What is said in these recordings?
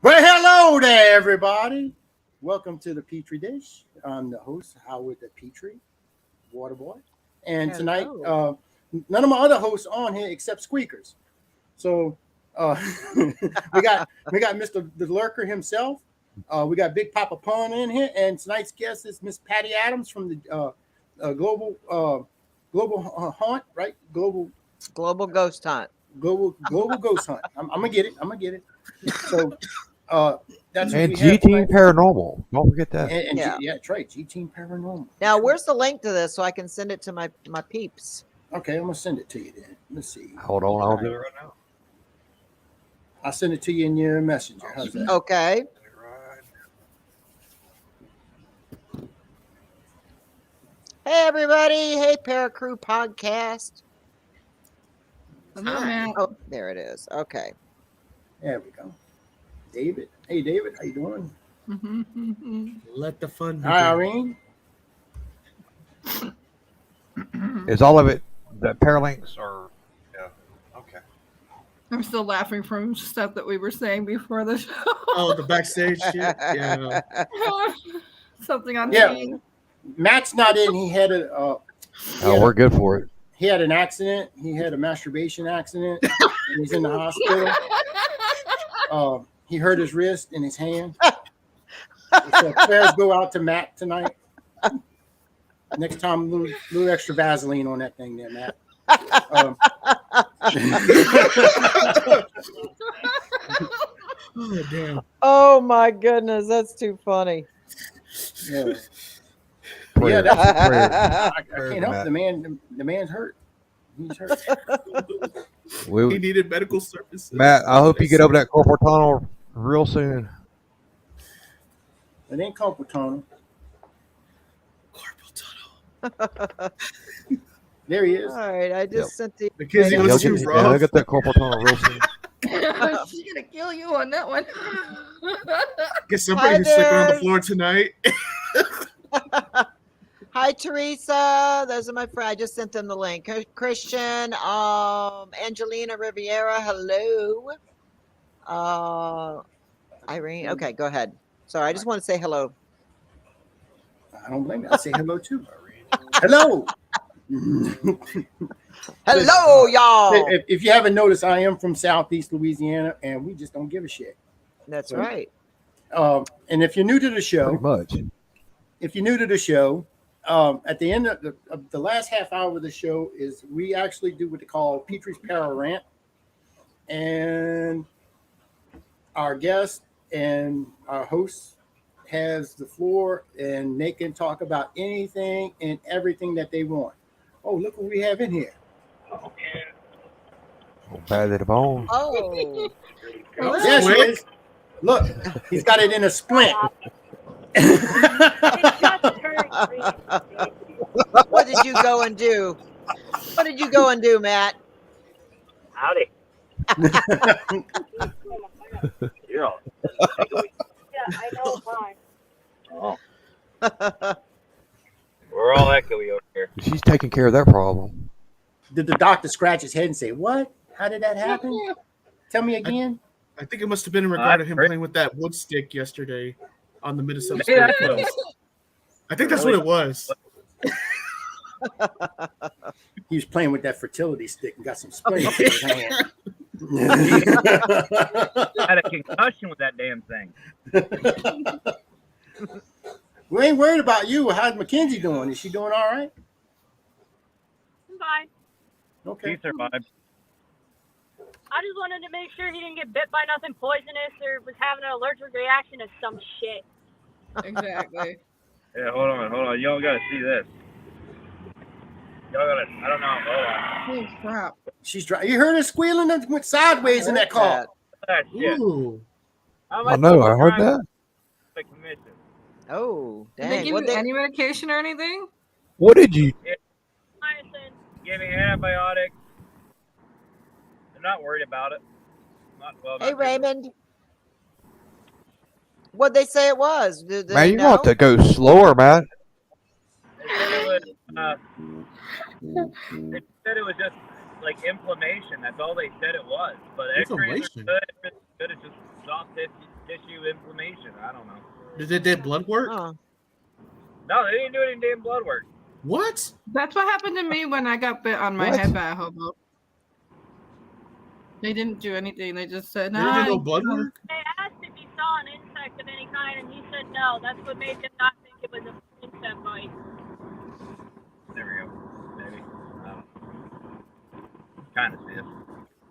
Well, hello there, everybody. Welcome to the Pitre Dish. I'm the host, Howard the Pitre, Waterboy. And tonight, Hello. none of my other hosts on here except Squeakers. So uh, we got Mr. The Lurker himself. We got Big Papa Pun in here, and tonight's guest is Miss Patty Adams from the Global Hunt, right? Global Ghost Hunt. Global Ghost Hunt. I'm gonna get it. I'm gonna get it. So uh, that's what And we have G Team tonight. Paranormal. Don't forget that. And Yeah. yeah, that's right. G Team Paranormal. Now, where's the link to this so I can send it to my peeps? Okay, I'm gonna send it to you then. Let's see. Hold on, I'll do it right now. I'll send it to you in your messenger. How's that? Okay. Hey, everybody. Hey, Paracrew Podcast. Hello, Hi. Matt. Oh, there it is. Okay. There we go. David. Hey, David. How you doing? Let the fun begin. Hi, Irene. Is all of it the paralinks or? Yeah. Okay. I'm still laughing from stuff that we were saying before the show. Oh, the backstage shit? Yeah. Something on Yeah. screen. Matt's not in. He had We're good for it. he had an accident. He had a masturbation accident. And he's in the hospital. He hurt his wrist and his hand. So prayers go out to Matt tonight. Next time, little extra Vaseline on that thing there, Matt. Oh, damn. Oh, my goodness. That's too funny. Yeah. Prayer. Yeah, that's Prayer. I Prayer can't for help Matt. the man's hurt. He's hurt. He We, needed medical services. Matt, I hope you get over that corporal tunnel real soon. It ain't carpal tunnel. Carpal tunnel. There he All is. right. I just sent the. Because it You'll was get, too you'll rough. get that corporal tunnel real soon. She's gonna kill you on that one. Guess somebody who's sleeping on the floor tonight. Hi, Teresa. Those are my friends. I just sent them the link. Christian, Angelina Riviera. Hello. Irene. Okay, go ahead. Sorry, I just want to say hello. I don't blame you. I say hello too. Hello. Hello, y'all. If you haven't noticed, I am from Southeast Louisiana, and we just don't give a shit. That's right. And if you're new to the show, Pretty much. At the end of the last half hour of the show is we actually do what they call Petry's Para Rant, and our guest and our host has the floor, and they can talk about anything and everything that they want. Oh, look what we have in here. Oh, bad to the bone. Oh, There she is. Look, he's got it in a splint. what did you go and do? What did you go and do, Matt? Howdy. You're all. Yeah, I know. Fine. Oh. We're all echoey over here. She's taking care of that problem. Did the doctor scratch his head and say, "What? How did that happen? Tell me again." I think it must have been in regard to him playing with that wood stick yesterday on the Minnesota Yeah. State Coast. I think that's what it was. He was playing with that fertility stick and got some splints in his hand. Had a concussion with that damn thing. We ain't worried about you. How's Mackenzie doing? Is she doing all right? I'm fine. Okay. He survived. I just wanted to make sure he didn't get bit by nothing poisonous or was having an allergic reaction to some shit. Exactly. Yeah, hold on. Y'all gotta see this. Y'all gotta, I don't know. Hold on. Holy crap. She's dry. You heard her squealing and went sideways in that car. That shit. Ooh. How I am know, I supposed to heard drive that. the commission? Oh, Did they dang. give What you any medication or anything? What did you? Niacin. Give me antibiotics. They're not worried about it. Not well. Hey, not Raymond. What'd they say it was? Did they Man, you know? want to go slower, man. They said it was just like inflammation. That's all they said it was. But X-rays are Inflammation? good. It's good. It's just soft tissue inflammation. I don't know. Did that blood work? Oh. No, they didn't do any damn blood work. What? That's what happened to me when I got bit on my What? head by a hobo. They didn't do anything. They just said, They didn't do no "No." blood work? They asked if he saw an insect of any kind, and he said no. That's what made him not think it was an insect bite. There we go. Maybe. I don't know. Kind of see it.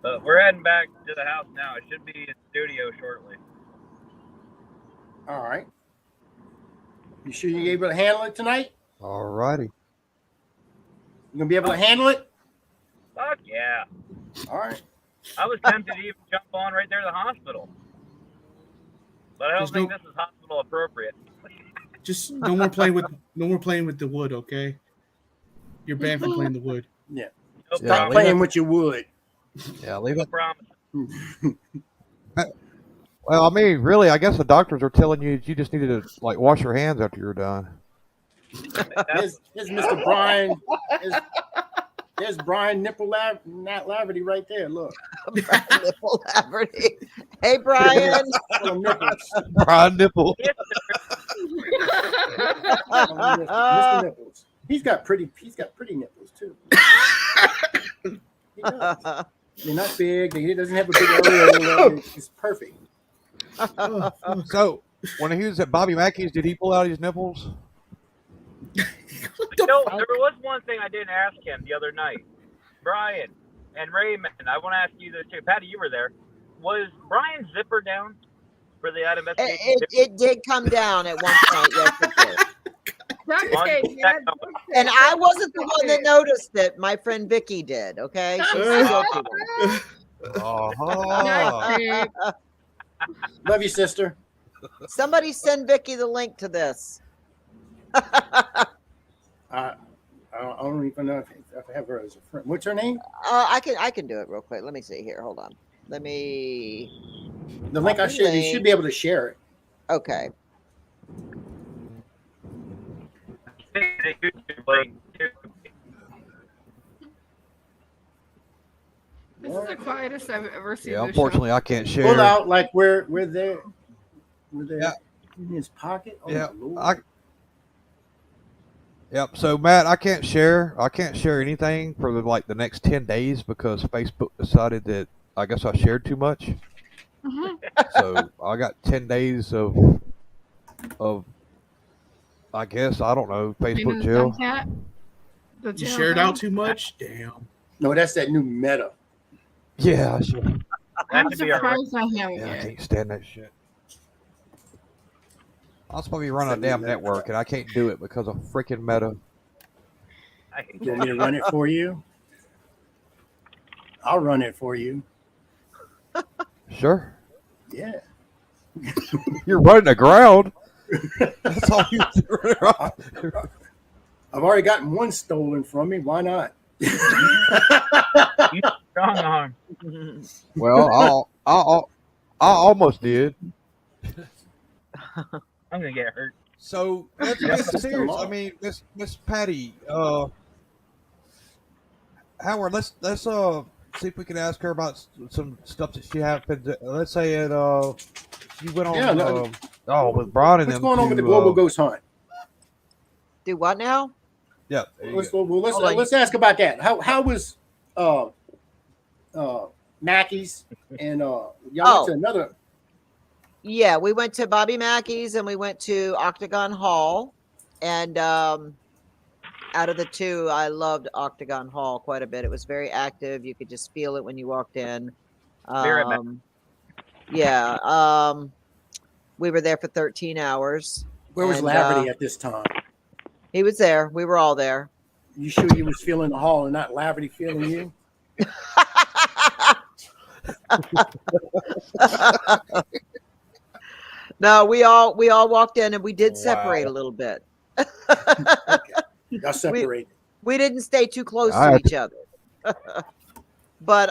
But we're heading back to the house now. It should be in studio shortly. All right. You sure you're able to handle it tonight? All righty. You gonna be able to handle it? Fuck yeah. All right. I was tempted to even jump on right there to the hospital. But I don't think this is hospital appropriate. Just no more playing with the wood, okay? You're banned from playing the wood. Yeah. No Stop promise. playing with your wood. Yeah, leave No it. promise. Well, I mean, really, I guess the doctors are telling you that you just needed to like wash your hands after you're done. Here's Mr. Brian. There's Brian Laverty right there. Look. Brian Nipple Laverty. Hey, Brian. Full of nipples. Brian Nipple. Mr. Nipples. He's got pretty nipples too. He does. They're not big. He doesn't have a big areola. It's perfect. So, when he was at Bobby Mackey's, did he pull out his nipples? No, there was one thing I didn't ask him the other night. Brian and Raymond, I want to ask you this too. Patty, you were there. Was Brian's zipper down for the ad investigation? It did come down at one point. Yes, it did. Okay, yeah. And I wasn't the one that noticed it. My friend Vicky did. Okay. She's the guilty one. Oh, Love you, sister. Somebody send Vicky the link to this. I don't even know if I have her as a friend. What's her name? I can do it real quick. Let me see here. Hold on. Let me. The link I shared. You should be able to share it. Okay. This is the quietest I've ever seen. yeah. this Unfortunately, I can't share. Pull out like we're there. We're there. Yeah. In his pocket. Oh, Yeah, my Lord. Yep. So Matt, I can't share anything for the next 10 days because Facebook decided that I guess I shared too much. Mhm. So I got 10 days of I guess I don't know Facebook Venus jail. Cat, the You jail shared thing. out too much? Damn. No, that's that new meta. Yeah, I'm should be all right. surprised I haven't yeah, I yet. can't stand that shit. I was supposed to be running a damn network and I can't do it because of freaking Meta. I hate You want me to run it for you? I'll run it for you. Sure. Yeah. You're running the ground. That's all you do. I've already gotten one stolen from me. Why not? you strong arm. Well, I almost did. I'm gonna get hurt. So let's Yeah. get serious. I mean, Miss Patty, Howard, let's see if we can ask her about some stuff that she happened. Let's say she went on Yeah, no. with Brian and What's them going on with the to, global ghost hunt? Do what now? Yeah, there you Let's go. let's ask about that. How was Mackey's and y'all went to another? Yeah, we went to Bobby Mackey's and we went to Octagon Hall. And out of the two, I loved Octagon Hall quite a bit. It was very active. You could just feel it when you walked in. Very back. Yeah. We were there for 13 hours. Where was And, Laverty at this time? He was there. We were all there. You sure you was feeling the hall and not Laverty feeling you? No, we all walked in and we did separate a little bit. Okay. Y'all separated. We didn't stay too close All to right. each other. But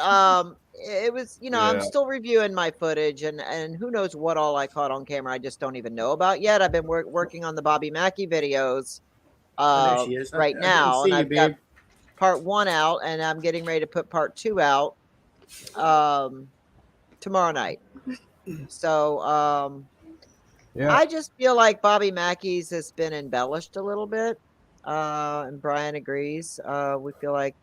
it was, I'm Yeah. still reviewing my footage and who knows what all I caught on camera. I just don't even know about yet. I've been working on the Bobby Mackey videos Oh, there she is. right I now, didn't and see I've you, got part 1 out, and I'm getting ready to put part 2 out tomorrow night. So Yeah. I just feel like Bobby Mackey's has been embellished a little bit. And Brian agrees. We feel like,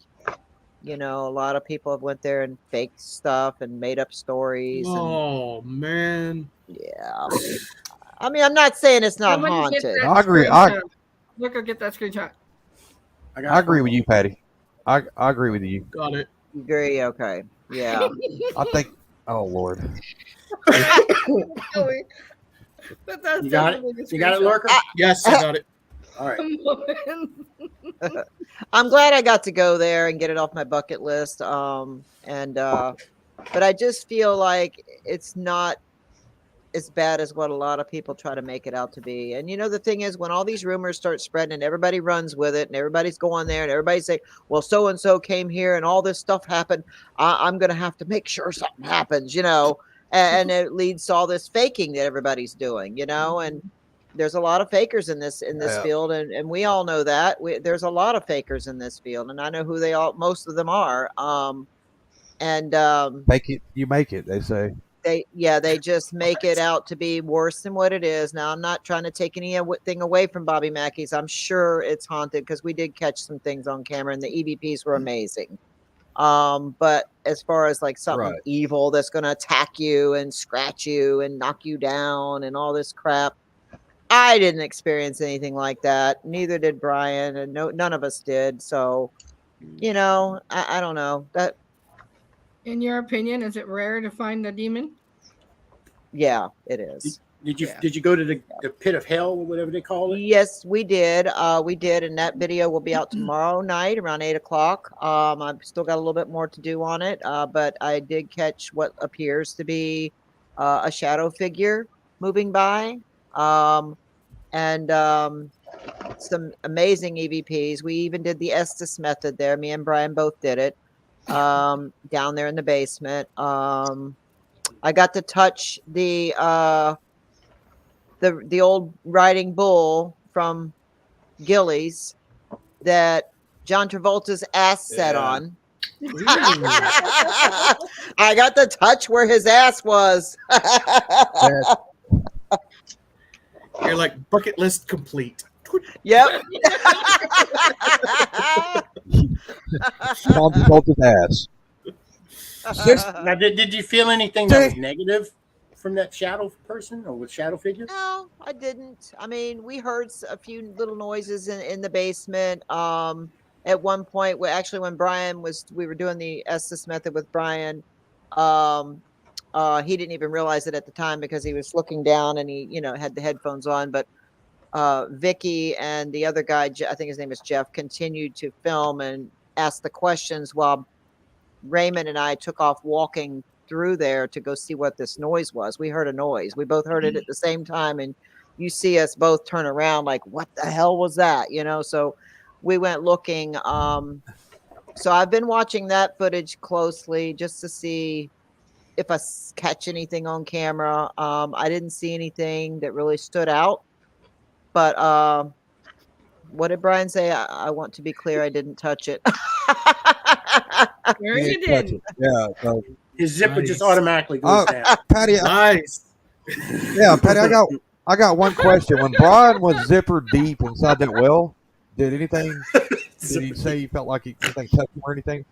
a lot of people have went there and faked stuff and made up stories. And Oh man. yeah. I mean, I'm not saying it's not Somebody get haunted. that I agree. screenshot. Look, I'll get that screenshot. I agree with you, Patty. I agree with you. Got it. Agree. Okay. Yeah. I think. Oh Lord. Joey, but that's You got it? definitely the You got it, screenshot. Lurker? Yes, I got it. All right. I'm glad I got to go there and get it off my bucket list. But I just feel like it's not as bad as what a lot of people try to make it out to be. And the thing is, when all these rumors start spreading and everybody runs with it and everybody's going there and everybody's saying, well, so and so came here and all this stuff happened, I'm going to have to make sure something happens, and it leads to all this faking that everybody's doing, and there's a lot of fakers in this Yeah. field, and we all know that. There's a lot of fakers in this field, and I know who most of them are. Make it, you make it. They say. They just make it out to be worse than what it is. Now, I'm not trying to take anything away from Bobby Mackey's. I'm sure it's haunted because we did catch some things on camera, and the EVPs were amazing. But as far as like something Right. evil that's going to attack you and scratch you and knock you down and all this crap, I didn't experience anything like that. Neither did Brian, and none of us did. So, I don't know. That In your opinion, is it rare to find a demon? yeah, it is. Did you Yeah. did you go to the pit of hell or whatever they call it? Yes, we did. We did, and that video will be out tomorrow night around 8:00. I've still got a little bit more to do on it, but I did catch what appears to be a shadow figure moving by, and some amazing EVPs. We even did the Estes method there. Me and Brian both did it down there in the basement. I got to touch the old riding bull from Gillies that John Travolta's ass sat Yeah. on. I got to touch where his ass was. You're like bucket list complete. Yep. John Travolta's ass. Now, did you feel anything that was negative from that shadow person or with shadow figure? No, I didn't. I mean, we heard a few little noises in the basement. At one point, when Brian we were doing the Estes method with Brian. He didn't even realize it at the time because he was looking down and he, had the headphones on. But Vicky and the other guy, I think his name is Jeff, continued to film and ask the questions while Raymond and I took off walking through there to go see what this noise was. We heard a noise. We both heard it at the same time, and you see us both turn around like, what the hell was that? So we went looking. So I've been watching that footage closely just to see if I catch anything on camera. I didn't see anything that really stood out, but what did Brian say? I want to be clear, I didn't touch it. Sure you Can't touch did. it. Yeah. So, His zipper just Nice. automatically goes down. Patty, Nice. Patty, I got one question. When Brian was zipper deep inside that well, did anything? Did he say he felt like anything touched him or anything?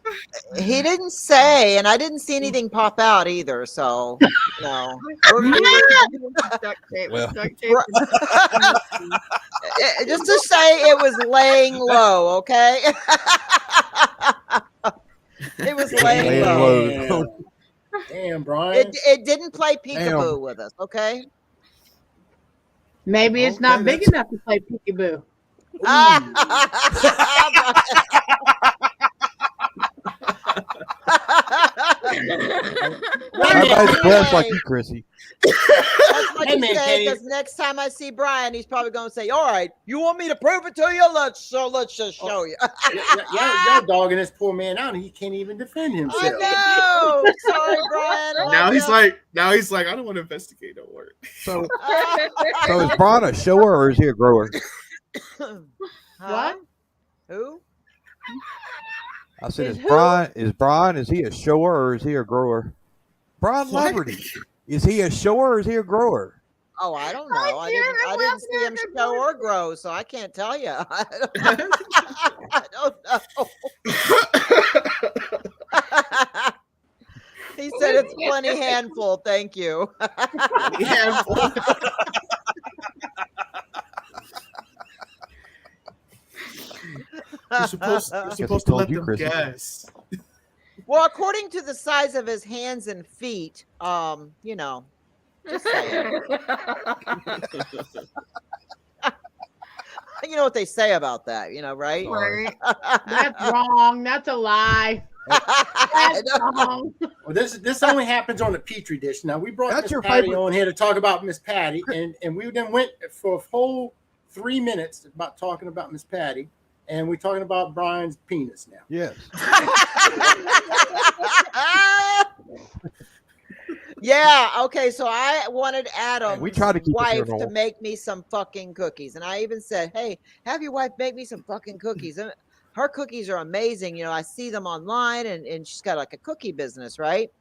He didn't say, and I didn't see anything pop out either. So no. Duct tape. Well. Duct tape. Just to say, it was laying low. Okay. It was laying Laying low. low. Damn, Brian. It didn't play peekaboo with us. Okay. Maybe it's Okay, not big that's- enough to play peekaboo. Everybody's blessed like you, Chrissy. That's what Hey, you man, say, Kenny. because next time I see Brian, he's probably going to say, all right, you want me to prove it to you? Let's just show you. Y'all dogging this poor man out, and he can't even defend himself. I know. Sorry, Brian. I Now love he's you. like, I don't want to investigate no work. So is Brian a shower or is he a grower? Huh? Who? I said, Is is who? Brian, is he a shower or is he a grower? Brian What? Liberty. Is he a shower or is he a grower? Oh, I don't know. I didn't see him show or grow, so I can't tell you. I don't know. He said it's plenty handful. Thank you. Handful. You're supposed to let them guess. Well, according to the size of his hands and feet, you know, just saying. You know what they say about that, you know, right? Right. That's wrong. That's a lie. That's wrong. Well, this only happens on the Pitre Dish. Now we brought That's Miss your Patty favorite- on here to talk about Miss Patty, and we then went for a whole 3 minutes about talking about Miss Patty, and we're talking about Brian's penis now. Yes. Yeah, okay, so I wanted Adam's we try to keep it wife to normal. make me some fucking cookies. And I even said, hey, have your wife make me some fucking cookies. And her cookies are amazing. You know, I see them online and she's got like a cookie business, right?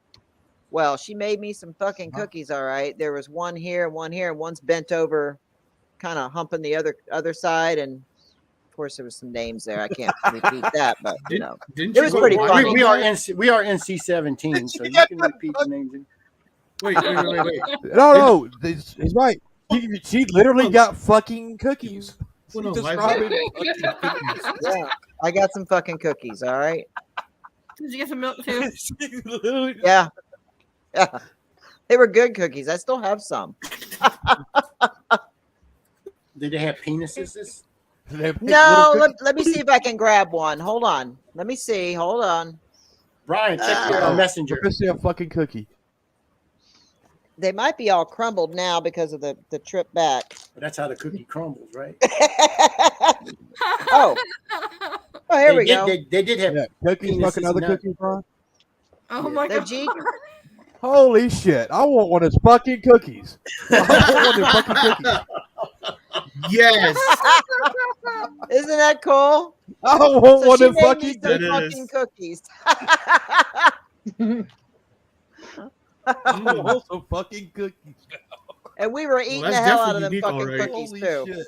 Well, she made me some fucking cookies, all right. There was one here, and one's bent over, kind of humping the other side. And of course, there was some names there. I can't repeat that, but you know, Didn't it was pretty We, funny. we are NC-17, so you can repeat the names. Wait. No, he's right. She literally got fucking cookies. Well, no, She's why- describing- Yeah, I got some fucking cookies, all right. Did you get some milk too? She literally- Yeah. Yeah. They were good cookies. I still have some. Did they have penises? They make No, little cookies. let me see if I can grab one. Hold on. Let me see. Hold on. Brian, check your messenger. Let me see a fucking cookie. They might be all crumbled now because of the trip back. That's how the cookie crumbles, right? Oh, here we go. They did have Yeah, cookies, Penises fucking other nut. cookies, Brian. Oh my The god. G- Holy shit! I want one of his fucking cookies. I want one of his fucking cookies. Yes. Isn't that cool? I want So one she of them made me fucking some It cookies. fucking cookies. I want some fucking cookies. And we were eating the that's hell out of them definitely fucking unique, cookies Holy too. shit!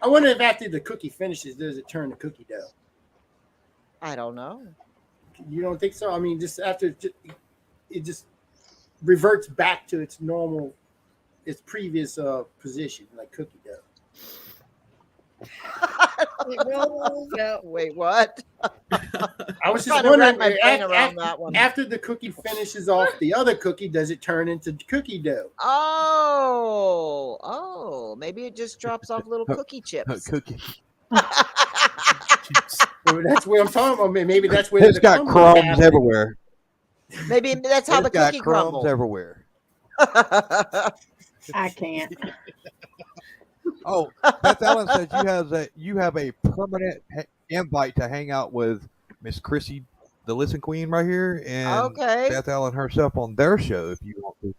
I wonder if after the cookie finishes, does it turn to cookie dough? I don't know. You don't think so? I mean, just after it just reverts back to its normal, its previous position, like cookie dough. Wait, what? I was Trying just to wrap wondering, my brain around that one. after the cookie finishes off the other cookie, does it turn into cookie dough? Oh, maybe it just drops off little cookie chips. Cookie. Well, that's where I'm talking about. Maybe that's where It's the got crumbling crumbs happens. everywhere. Maybe that's how It's the got cookie crumbs crumbles. everywhere. I can't. Oh, Beth Allen says you have a permanent invite to hang out with Miss Chrissy, the Listen Queen, right here, and Okay. Beth Allen herself on their show if you want to.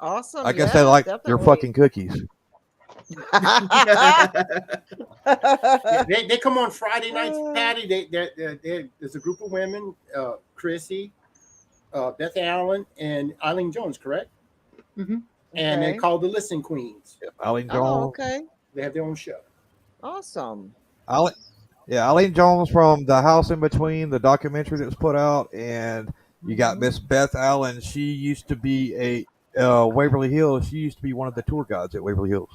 Awesome. I guess yeah, they like definitely. your fucking cookies. Yeah, they come on Friday nights, Patty. There's a group of women, Chrissy, Beth Allen, and Eileen Jones, correct? Mhm. And they're Okay. called the Listen Queens. Eileen Oh, Jones. okay. They have their own show. Awesome. Eileen Jones from The House in Between, the documentary that was put out, and you got Miss Beth Allen. She used to be Waverly Hills. She used to be one of the tour guides at Waverly Hills.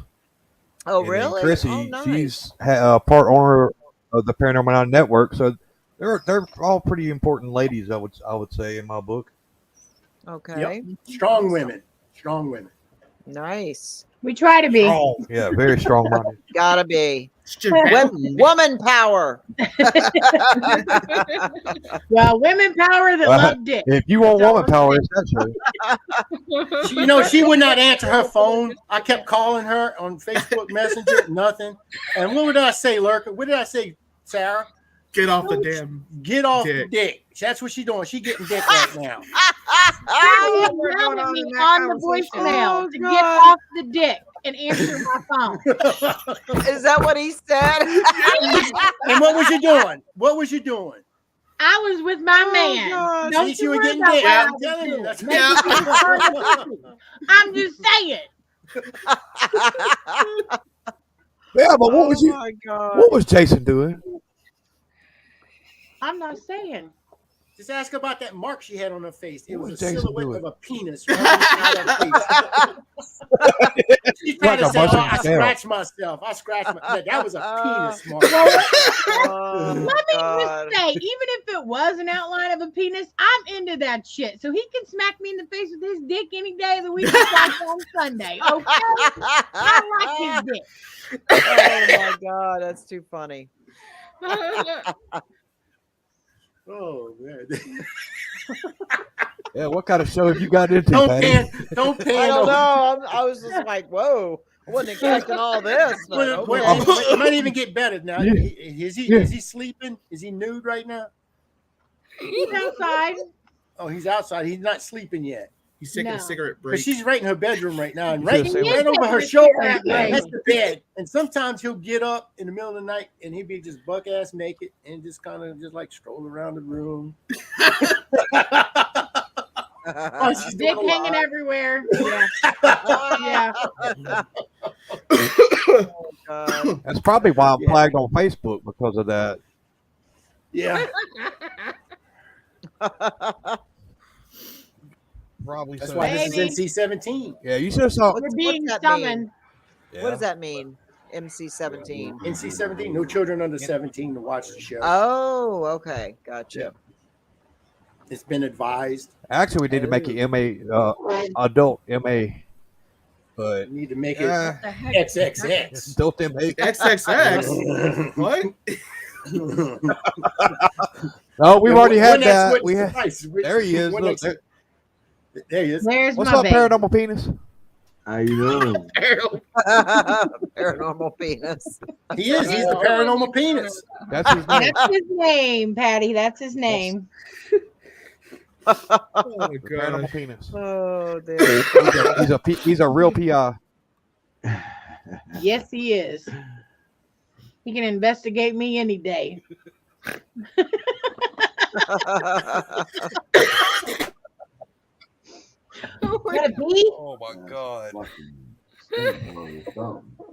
Oh, And then really? Chrissy, Oh, nice. she's part owner of the Paranormal Network. So they're all pretty important ladies. I would say in my book. Okay. Strong women. Strong women. Nice. We try to be. Strong, yeah, very strong minded. Gotta be. Well, Woman power. Well, women power that Well, love dick. If you want That's all woman I'm power, it's that show. She would not answer her phone. I kept calling her on Facebook Messenger, nothing. And what did I say, Lurker? What did I say, Sarah? get off the damn. Get off Dick. dick. That's what she's doing. She's getting dick right now. She's we're yelling going at on me in that on the conversation. voicemail Oh, to God. get off the dick and answer my phone. Is that what he said? And what was you doing? What was you doing? I was with my man. God. Don't See, she you was worry getting about dead. what I I'm was telling you. doing. That's Maybe Yeah. she was trying to push me. I'm just saying. Yeah, but what was Oh you? my God. What was Jason doing? I'm not saying. Just ask her about that mark she had on her face. It What was a was Jason silhouette doing? of a penis right inside her face. She tried Like to a say, "Oh, mushroom I scale. scratched myself. I scratched my." That was a penis mark. Oh, Let me God. just say, even if it was an outline of a penis, I'm into that shit. So he can smack me in the face with his dick any day of the week besides on Sunday. Okay? I like his dick. Oh my God, that's too funny. Oh man! Yeah, what kind of show have you got into, Don't Patty? pan, don't pan. I don't over- know. I was just like, whoa. I wasn't expecting all this. But Well, okay. it might even get better now. Yeah. Is he? Yeah. Is he sleeping? Is he nude right now? He's outside. Oh, he's outside. He's not sleeping yet. He's taking No. a cigarette But break. she's right in her bedroom right now, and You right, should've seen right what- over her He's shoulder, taking a cigarette break. that's the bed. And sometimes he'll get up in the middle of the night and he'll be just buck ass naked and just kind of just like stroll around the room. Oh, she's doing Dick a hanging lot. everywhere. Yeah. Yeah. Oh, God. That's probably why I'm Yeah. flagged on Facebook because of that. Yeah, Probably that's so. why this Baby. is NC-17. Yeah, you should have saw. You're being that mean? summoned. What does that mean? MC-17. NC-17, no children under 17 to watch the show. Oh, okay. Gotcha. It's been advised. Actually, we need to make it MA, adult MA, but We need to make it uh, The heck? XXX. adult MA. XXX. What? No, we've already had When next that. witness We had, suffice? there he is. When Look, next- there- There he is. There's what's my up, baby. paranormal penis? How you doing? Paranormal penis. He is. He's the paranormal penis. That's his name. That's his name, Patty. That's his name. Oh my The paranormal god. penis. Oh, dear. He's a real PI. Yes, he is. He can investigate me any day. Got a bee? Oh my god.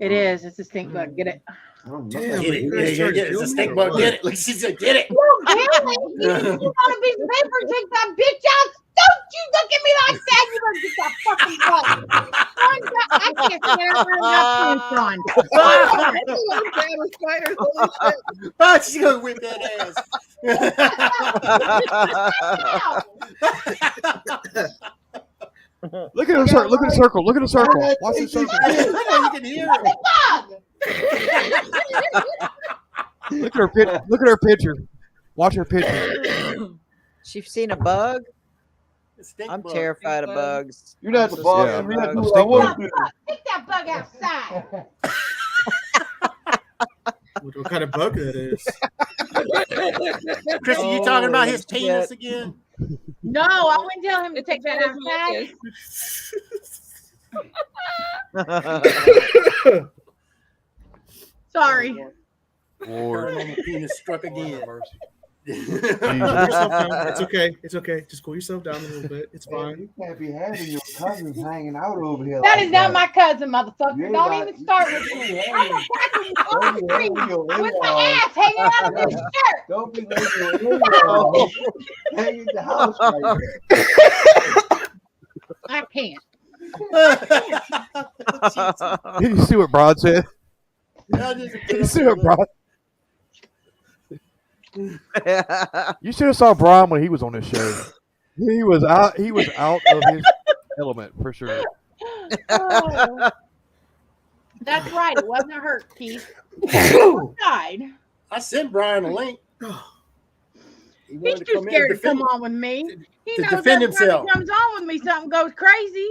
It is. It's a stink bug. Get it? Damn, Get it. you Yeah, guys yeah, trying to yeah. It's kill a me stink or bug. what? Get it. Look, she said, get it. You got a piece of paper. Take that bitch out. Don't you look at me like that. You better get that fucking bug. I can't stand up and Oh, she's going to whip that ass. Look at her circle. Look at the circle. Look at the circle. Watch the circle. I know you can hear her. Look at her look at her picture. Watch her picture. She's seen a bug? It's a stink I'm bug. terrified of bugs. You're not the I'm boss. Yeah. I mean, that's Bugs. what I want to do. Take that bug outside. What kind of bug that is? Chrissy, you talking about his shit. penis again? No, I wouldn't tell him to take that outside. Sorry. Lord. Paranormal penis struck again. Cool yourself down. It's okay. It's okay. Just cool yourself down a little bit. It's Man, fine. you can't be having your cousins hanging out over here. That like is not my cousin, motherfucker. You ain't Don't got- even start with you me. ain't I'm gonna tackle you on the street your with my in-laws. ass hanging out of this shirt. Don't be letting your in-laws hang in the house right now. I can't. You see what Broad said? You see what Broad? You should have saw Brian when he was on this show. He was out. He was out of his element for sure. Oh. That's right. It wasn't a hurt, Keith. He died. I sent Brian a link. He wanted He's to too come in scared and to come defend- on with me. He to knows defend every time himself. he comes on with me, something goes crazy.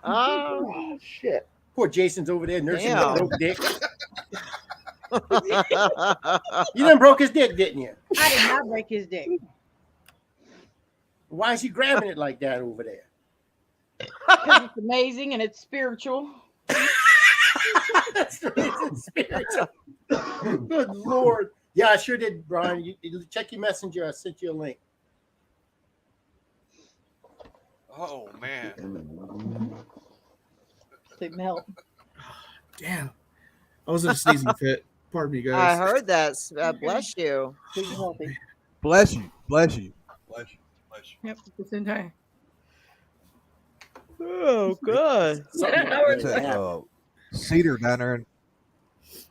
Oh, shit. Poor Jason's over there nursing Damn. the broke dick. You done broke his dick, didn't you? I did not break his dick. Why is he grabbing it like that over there? Because it's amazing and it's spiritual. That's the reason, spiritual. Good Lord. Yeah, I sure did, Brian. You check your messenger. I sent you a link. Oh man. They melt. Damn. I was in a sneezing fit. Pardon me, I guys. heard that. Bless you. Please be healthy. Bless you. Bless you. Bless you. Bless you. Yep, just in time. Oh, good. Something What's like that? that. Cedar down there.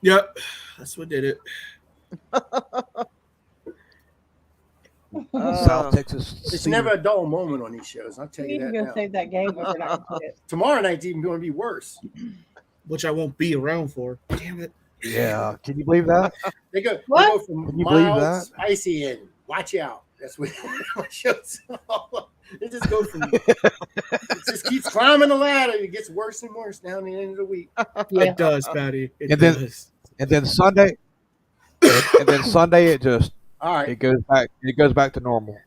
Yep. That's what did it. South Texas. It's Cedar. never a dull moment on these shows. I'll tell We you need to that go now. save that game. We're not gonna quit. Tomorrow night's even going to be worse. Which I won't be around for. Damn it. Yeah. Can you believe that? They go What? from Can you believe mild, that? spicy, and watch out. That's what my shows. It just goes from. It just keeps climbing the ladder. It gets worse and worse down the end of the week. Yeah. It does, Patty. It And then- does. And then Sunday. And then Sunday it just All right. it goes back. It goes back to normal.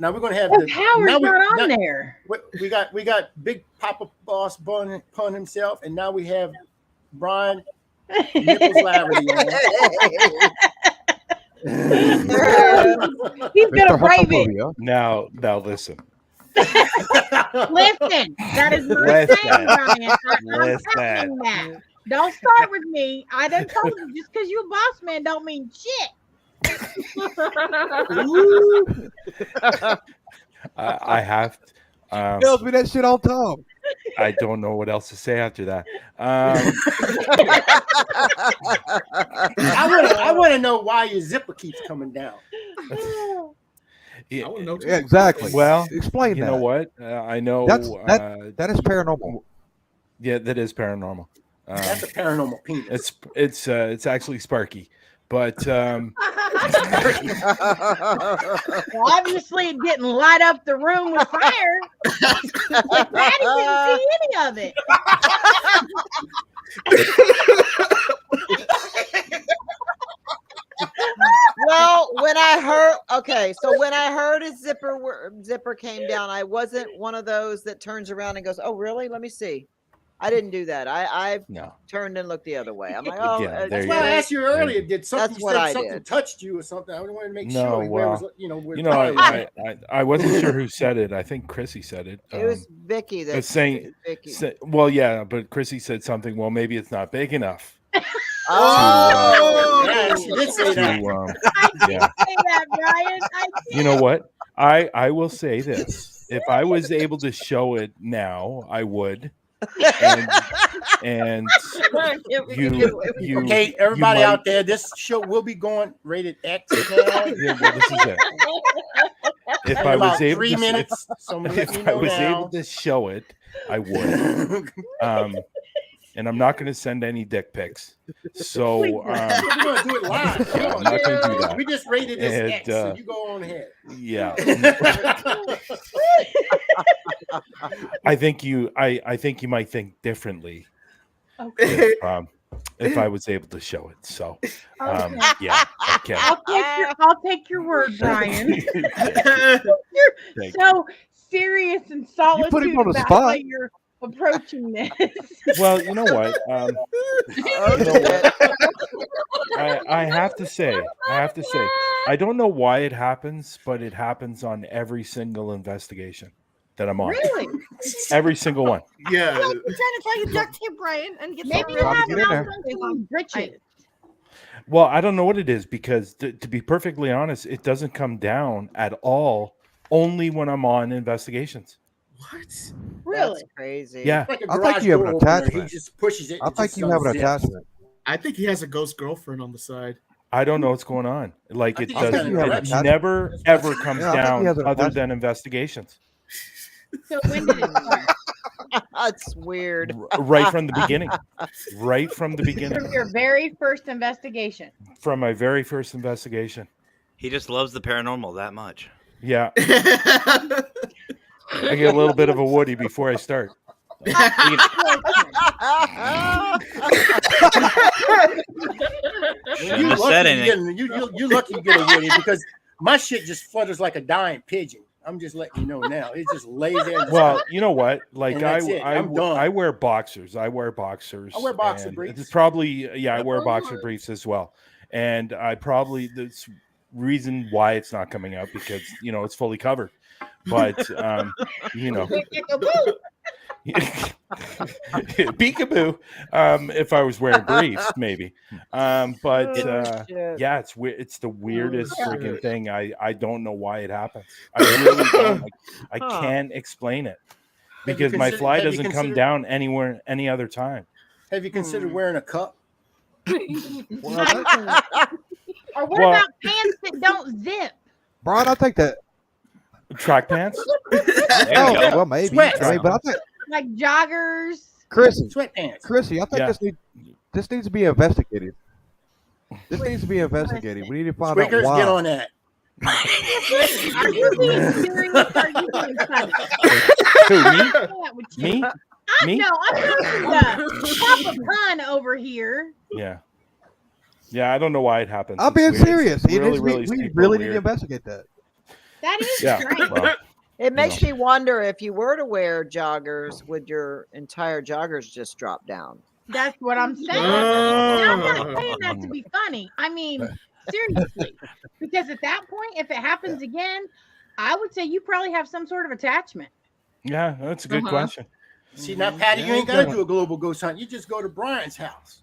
Now we're going to have Oh, the. Howard's now not on now- there. we got Big Papa Boss Pun himself, and now we have Brian Nichols Laverty on. He's gonna brave it. Homophobia. Now listen. Listen, that is my Listen. saying, Brian. I'm Listen. saying that. Don't start with me. I done told you, just because you a boss man don't mean shit. I have. Tells me that shit all the time. I don't know what else to say after that. I want to know why your zipper keeps coming down. Yeah, I want to know too. Yeah, exactly. Well, explain you that. know what? I know That is paranormal. Yeah, that is paranormal. That's a paranormal penis. It's actually Sparky, but Well, obviously, it didn't light up the room with fire. Patty didn't see any of it. Well, when I heard his zipper came down, I wasn't one of those that turns around and goes, "Oh, really? Let me see." I didn't do that. I no. turned and looked the other way. I'm like, "Oh, Yeah, there That's you why I go. asked you earlier. Did something? That's You what said I something did. touched you or something. I wanted to make No, sure. Where it well, was, where You know, I wasn't sure who said it. I think Chrissy said it. it was Vicky that it's saying, Vicky." well, yeah, but Chrissy said something. Well, maybe it's not big enough. Oh, yeah, she did say that. I did Yeah. say that, Brian. I did. You know what? I will say this: if I was able to show it now, I would. And you Okay, everybody you out there, this show will be going rated X now. Yeah, well, this is it. If In I about was able 3 to, minutes, so I'm gonna let you if I know was now. able to show it, I would. And I'm not going to send any dick pics. So We're gonna do it live. Come I'm on. not going to do that. We just rated this And, X, so you go on ahead. Yeah. I think you might think differently Okay. if I was able to show it. So Okay. yeah, okay. I'll take your word, Brian. Thank You're so serious and solitude put him on the about spot. how you're approaching this. Well, you know what? I have to say, I don't know why it happens, but it happens on every single investigation that I'm on. Really? Every single one. Yeah. I'm trying to tell you duct tape, Brian, and get Maybe some you have get in there. malfunctioning britches. Well, I don't know what it is because to be perfectly honest, it doesn't come down at all. Only when I'm on investigations. What? Really? That's crazy. Yeah. Like a I think garage you have door an opener. He attachment. just pushes it. I it think just you have an unzips. attachment. I think he has a ghost girlfriend on the side. I don't know what's going on. Like I it think he's got doesn't. an It erection. never ever comes Yeah, I think he down has an other attachment. than investigations. So when did it start? That's weird. Right from the beginning. Right from the beginning. From your very first investigation. From my very first investigation. He just loves the paranormal that much. Yeah. I get a little bit of a Woody before I start. You're Shouldn't have lucky said you anything. you're lucky you get a Woody because my shit just flutters like a dying pigeon. I'm just letting you know now. It just lays there. and Well, you know what? Like And that's it. I'm done. I wear boxers. I wear boxers. I wear boxer and briefs. It's probably I wear boxer briefs as well. and I probably this reason why it's not coming out because it's fully covered. But peekaboo. If I was wearing briefs, maybe. But yeah, it's weird. It's the weirdest freaking thing. I don't know why it happens. I really don't. I can't explain it because my fly doesn't come down anywhere any other time. Have you considered wearing a cup? Or what about pants that don't zip? Brian, I think that track pants. well, maybe. Sweats. I mean, but I think Like joggers. Sweatpants. Chrissy, I think this needs to be investigated. This needs to be investigated. We need to find out Squeakers, why. get on that. Are you being serious? Or are you being funny? Who, me? Yeah, with you. Me? No, I'm talking Papa Pun over here. Yeah. I don't know why it happens. I'm It's being weird. serious. It's We really really need to weird. investigate that. That is Yeah. strange. Well, It makes me wonder if you were to wear joggers, would your entire joggers just drop down? That's what I'm saying. I'm not saying that to be funny. I mean, seriously. Because at that point, if it happens again, I would say you probably have some sort of attachment. yeah, that's a good question. See, now, Patty, you ain't got to do a global ghost hunt. You just go to Brian's house.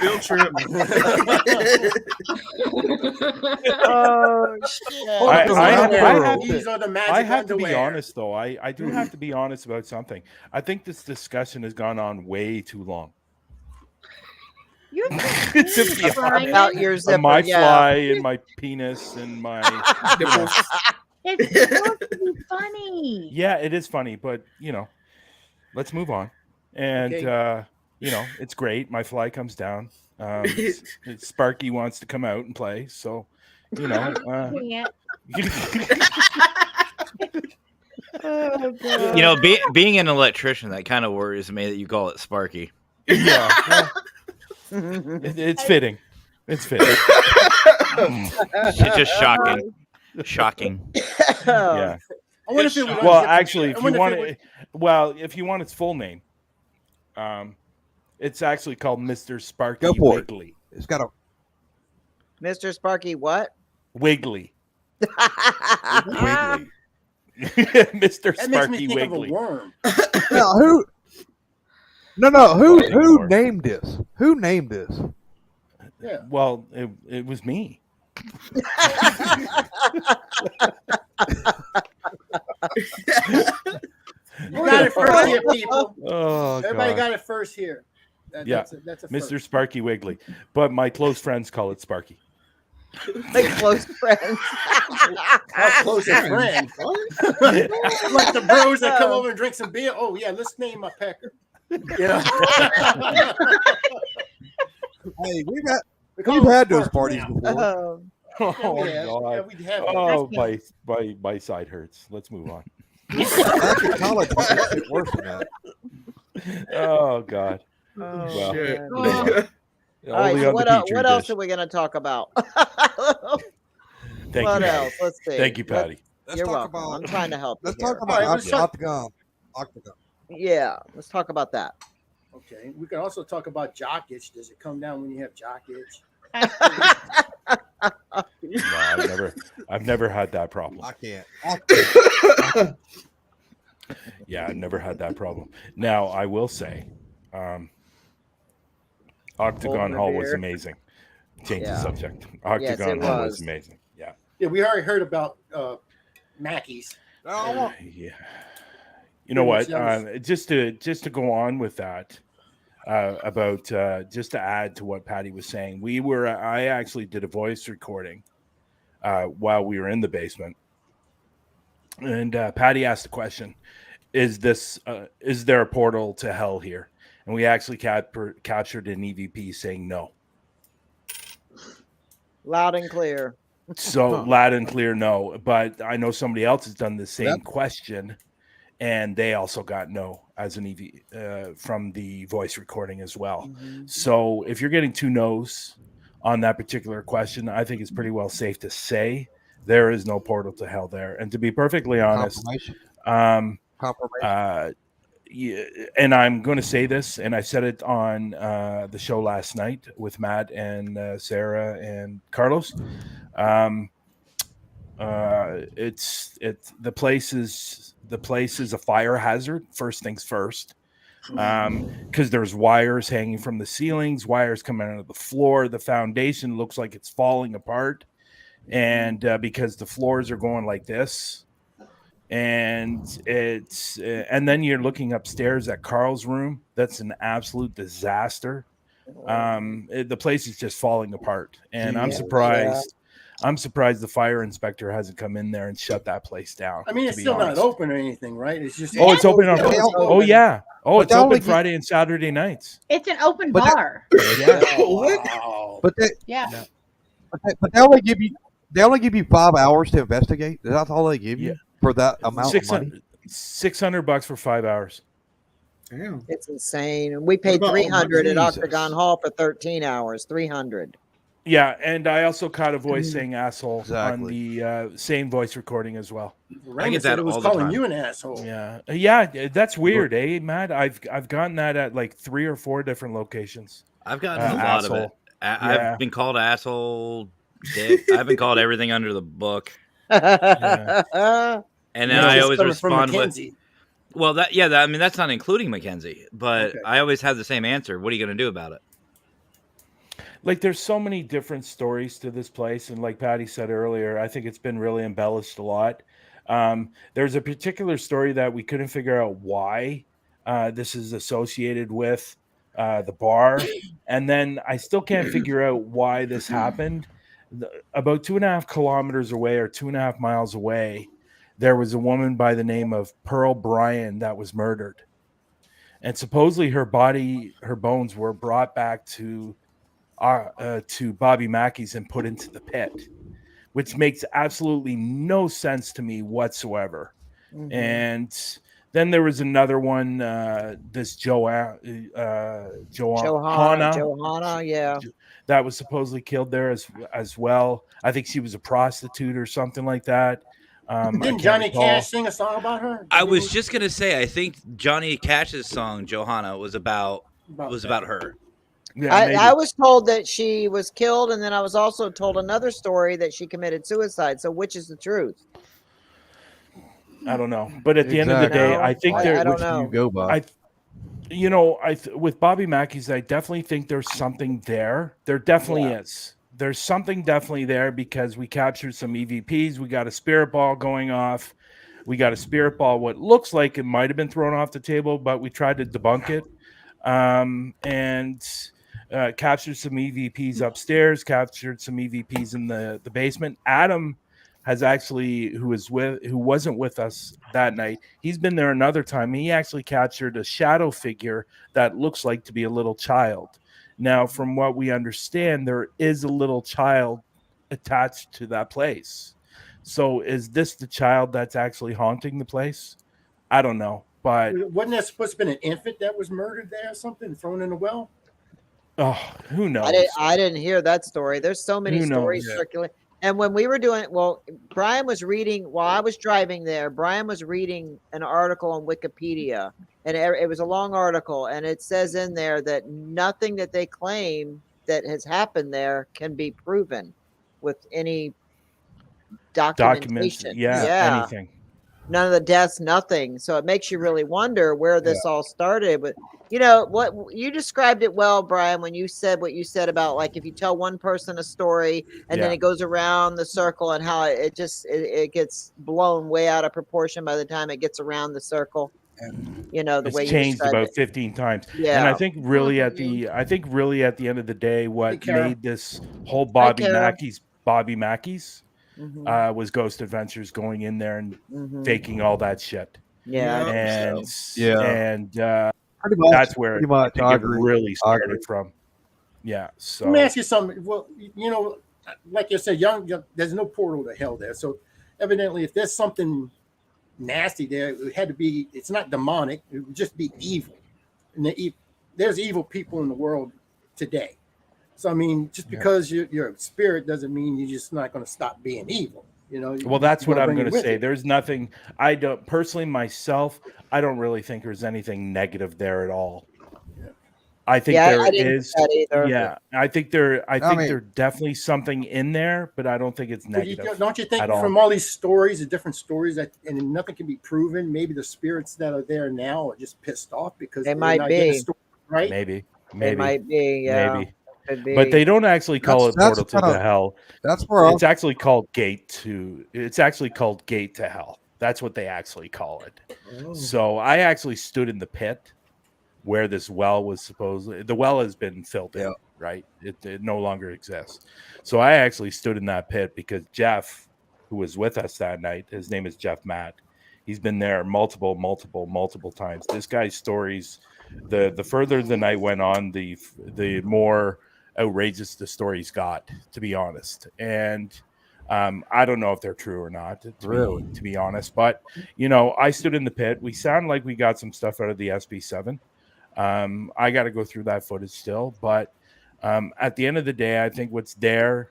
Field trip. Oh shit! I have to be honest, though. I do have to be honest about something. I think this discussion has gone on way too long. You're To be honest. About your zipper, my yeah. fly and my penis and my It's supposed to be funny. Yeah, it is funny, but let's move on. And it's great. My fly comes down. Sparky wants to come out and play, so Can't. Being an electrician, that kind of worries me that you call it Sparky. yeah. It's fitting. It's fitting. It's just shocking. Shocking. Yeah. I wonder if it would Well, unzip actually, the- if I you wonder want if it, if you want its full name, it's actually called Mr. Sparky Go for it. Wiggly. It's got a Mr. Sparky, what? Wiggly. Wiggly. Mr. That makes Sparky me think Wiggly. of a worm. now, who? No. Who named this? Who named this? Yeah. Well, it was me. You got it first here, people. Oh, Everybody God. got it first here. That's a Mr. first. Sparky Wiggly. But my close friends call it Sparky. Like close friends. Our closest friend. Like the bros that come over and drink some beer. Oh yeah, let's name a pecker. Yeah. Hey, We call we've them had those Sparky parties now. before. Oh, Yeah, God. we have. Oh, my side hurts. Let's move on. Back in college, it was worse than that. Oh, God. Oh, Well, shit. you know, All right, only so on what, the else, Pitre what else dish. are we going to talk about? Thank what you, else? Patty. Let's see. Thank you, Patty. Let's You're talk welcome. about. I'm trying to help. Let's you talk here. about All right, let's talk- Octagon. Octagon. Yeah, let's talk about that. Okay. We can also talk about jock itch. Does it come down when you have jock itch? No, I've never had that problem. I can't. Yeah, I've never had that problem. Now, I will say, Octagon Hall was beer. amazing. Change the Yeah. subject. Octagon it Hall was was. amazing. Yeah. Yeah, we already heard about Mackey's. Oh, Yeah. You know Pretty what? much Just to go on with that, about just to add to what Patty was saying, I actually did a voice recording while we were in the basement, and Patty asked the question: is there a portal to hell here? And we actually captured an EVP saying no. Loud and clear. So loud and clear, no. But I know somebody else has done the same Yep. question, and they also got no as an EV from the voice recording as well. Mm-hmm. So if you're getting two no's on that particular question, I think it's pretty well safe to say there is no portal to hell there. And to be perfectly honest, confirmation. um, Confirmation. yeah, and I'm going to say this, and I said it on the show last night with Matt and Sarah and Carlos. It's the place is a fire hazard. First things first, because there's wires hanging from the ceilings, wires coming out of the floor. The foundation looks like it's falling apart, and because the floors are going like this. And it's and then you're looking upstairs at Carl's room. That's an absolute disaster. The place is just falling apart, and I'm Jeez. surprised. I'm surprised the fire inspector hasn't come in there and shut that place down. I mean, to it's be still honest. not open or anything, right? It's just Oh, it's open on. Yeah, it's Oh open. yeah. Oh, But it's they only open give- Friday and Saturday nights. It's an open But that- bar. Yeah. Wow. But they, Yeah. but they only give you 5 hours to investigate. Is that all they give you Yeah. for that amount of money? $600 for 5 hours. Damn. It's insane. And we paid about all 300 at Jesus? Octagon Hall for 13 hours. 300. Yeah, and I also caught a voice saying asshole on Exactly. the same voice recording as well. Raymond get said that it was all the calling time. you an asshole. Yeah, that's weird, eh, Matt? I've gotten that at like 3 or 4 different locations. I've gotten a lot of it. Asshole. Yeah. I've been called asshole, dick. I've been called everything under the book, Yeah. and This then I is always coming from respond with, Mackenzie. "Well, I mean, that's not including Mackenzie, but Okay. I always have the same answer. What are you going to do about it?" Like there's so many different stories to this place, and like Patty said earlier, I think it's been really embellished a lot. There's a particular story that we couldn't figure out why this is associated with the bar, and then I still can't figure out why this happened. About 2.5 kilometers away, or 2.5 miles away, there was a woman by the name of Pearl Bryan that was murdered, and supposedly her bones were brought back to Bobby Mackey's and put into the pit, which makes absolutely no sense to me whatsoever. Mhm. And then there was another one, this Johanna, Johanna, yeah. that was supposedly killed there as well. I think she was a prostitute or something like that. I Didn't can't Johnny recall. Cash sing a song about her? I was just going to say, I think Johnny Cash's song "Johanna" was about her. Yeah, maybe. I was told that she was killed, and then I was also told another story that she committed suicide. So which is the truth? I don't know, but at the end of the day, I think I there. don't Which know. do you go by? With Bobby Mackey's, I definitely think there's something there. There definitely is. There's something definitely there because we captured some EVPs. We got a spirit ball going off. We got a spirit ball. What looks like it might have been thrown off the table, but we tried to debunk it. And captured some EVPs upstairs. Captured some EVPs in the basement. Adam has actually, who wasn't with us that night, he's been there another time. He actually captured a shadow figure that looks like to be a little child. Now, from what we understand, there is a little child attached to that place. So is this the child that's actually haunting the place? I don't know, but Wasn't that supposed to be an infant that was murdered there or something, thrown in a well? oh, who knows? I didn't hear that story. There's so many Who knows? stories circulating. And when we were doing, Brian was reading while I was driving there. Brian was reading an article on Wikipedia, and it was a long article, and it says in there that nothing that they claim that has happened there can be proven with any documentation. Anything. None of the deaths, nothing. So it makes you really wonder where this all started. But you know what, you described it well, Brian, when you said what you said about like if you tell one person a story and then it goes around the circle and how it gets blown way out of proportion by the time it gets around the circle. You know, the It's way you changed described about it. 15 times. Yeah. And I think really at the end of the day, what Kara. made this whole Bobby Kara. Mackey's Mhm. was Ghost Adventures going in there and Mhm. faking all that shit. Yeah. And Pretty much. that's where Pretty much. I I think it agree. really I started agree. from. Yeah. So Let me ask you something. Well, you know, like you said, there's no portal to hell there. So evidently, if there's something nasty there, it had to be. It's not demonic. It would just be evil. And there's evil people in the world today. So I mean, just because you're a spirit doesn't mean you're just not going to stop being evil. You know, Well, that's you what gotta I'm bring it going to with say. you. There's nothing. I don't personally myself. I don't really think there's anything negative there at all. I think Yeah, there I didn't is. think that either. Yeah, I think there. I I think mean, there's definitely something in there, but I don't think it's But you, negative don't you think at all. from all these stories, the different stories that, and nothing can be proven, maybe the spirits that are there now are just pissed off because They they're might not getting the be. story right? Maybe, They maybe, might be. Yeah, maybe. could But they be. don't actually call it that's Portal to kind the of Hell. that's where I It's actually called Gate to. It's actually called Gate to Hell. That's what they actually call it. Oh. So I actually stood in the pit where this well was supposedly. The well has been filled in, Yeah. right? It no longer exists. So I actually stood in that pit because Jeff, who was with us that night, his name is Jeff Matt. He's been there multiple times. This guy's stories, the further the night went on, the more outrageous the stories got, to be honest. And I don't know if they're true or not, Really? to be honest. But you know, I stood in the pit. We sound like we got some stuff out of the SB7. I got to go through that footage still, but at the end of the day, I think what's there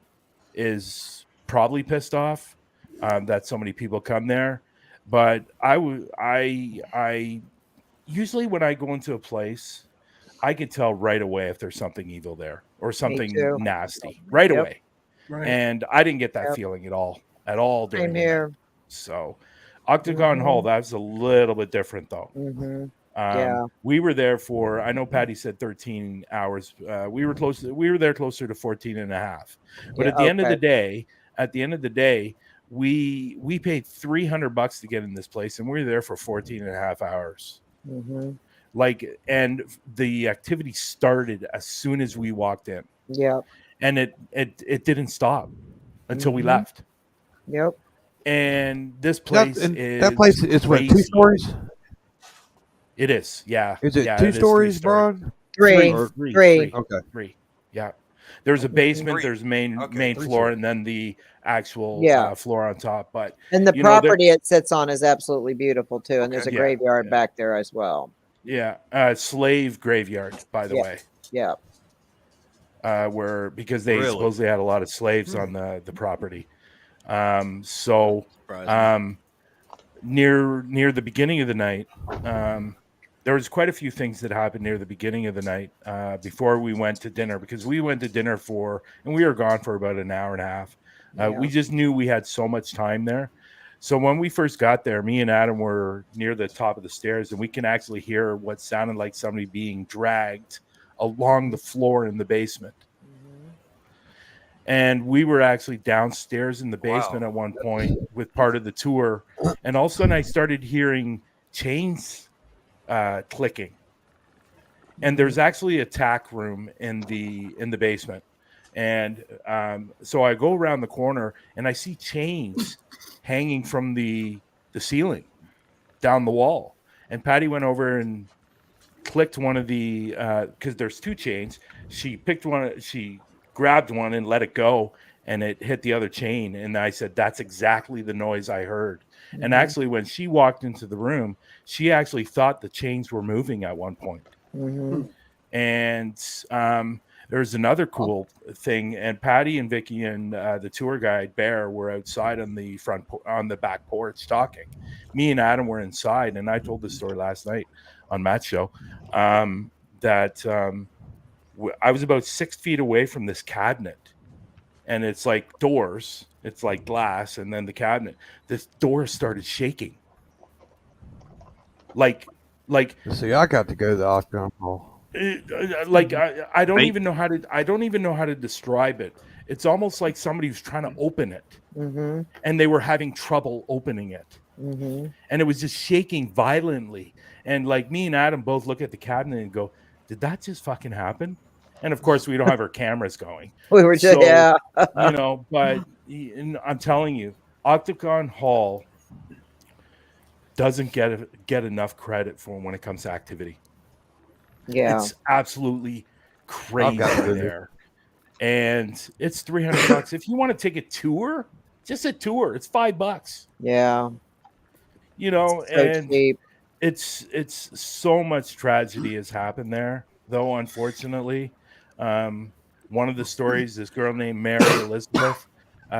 is probably pissed off that so many people come there. But I usually when I go into a place, I can tell right away if there's something evil there or Me something too. nasty right Yep. away. Right. And I didn't get that Yep. feeling at all during Same the night. here. So Octagon Hall, that's a little bit different though. Mm-hmm. Yeah. We were there for, I know Patty said 13 hours. We were there closer to 14 and a half. But Yeah. at the end of Okay. the day, we paid $300 to get in this place and we were there for 14 and a half hours. Mm-hmm. Like, and the activity started as soon as we walked in. Yep. And it didn't stop until we Mhm. left. Yep. And this place is that place is what, 2 crazy. stories? It is, yeah. Is it yeah, 2 it is stories, 3-story. Brian? Three. Or Three. Okay. Three. Yeah. There's a basement, Three. there's main Okay, floor, 3-story. and then the actual Yeah. floor on top. But And the you know, property it sits on is absolutely beautiful too. And there's a Yeah, graveyard yeah. back there as well. yeah, slave graveyard, by the Yeah. way. Yeah. Where because they Really? supposedly had a lot of slaves on the property. So Surprising. near the beginning of the night, there was quite a few things that happened near the beginning of the night before we went to dinner, because we went to dinner and we were gone for about an hour and a half. We just knew we had so much time there. So when we first got there, me and Adam were near the top of the stairs, and we can actually hear what sounded like somebody being dragged along the floor in the basement. And we were actually downstairs in the basement Wow. at one point with part of the tour, and all of a sudden I started hearing chains clicking. And there's actually a tack room in the basement, and so I go around the corner and I see chains hanging from the ceiling down the wall. And Patty went over and clicked one of the because there's 2 chains. She picked one, she grabbed one and let it go, and it hit the other chain. And I said, that's exactly the noise I heard. And actually, when she walked into the room, she actually thought the chains were moving at one point. Mm-hmm. And there's another cool thing. And Patty and Vicky and the tour guide Bear were outside on the back porch talking. Me and Adam were inside, and I told this story last night on Matt's show. That I was about 6 feet away from this cabinet, and it's like doors, it's like glass, and then the cabinet. This door started shaking. Like, See, I got to go to the Octagon Hall. I don't even know how to describe it. It's almost like somebody was trying to open it, Mm-hmm. and they were having trouble opening it, Mm-hmm. and it was just shaking violently. And like me and Adam both look at the cabinet and go, "Did that just fucking happen?" And of course, we don't have our cameras going. We were just, So, yeah. you know, but I'm telling you, Octagon Hall doesn't get enough credit for when it comes to activity. Yeah. It's absolutely I've got to crazy go there. And it's $300. If you want to take a tour, just a tour, it's $5. Yeah. You know, So and cheap. it's so much tragedy has happened there, though, unfortunately. One of the stories, this girl named Mary Elizabeth,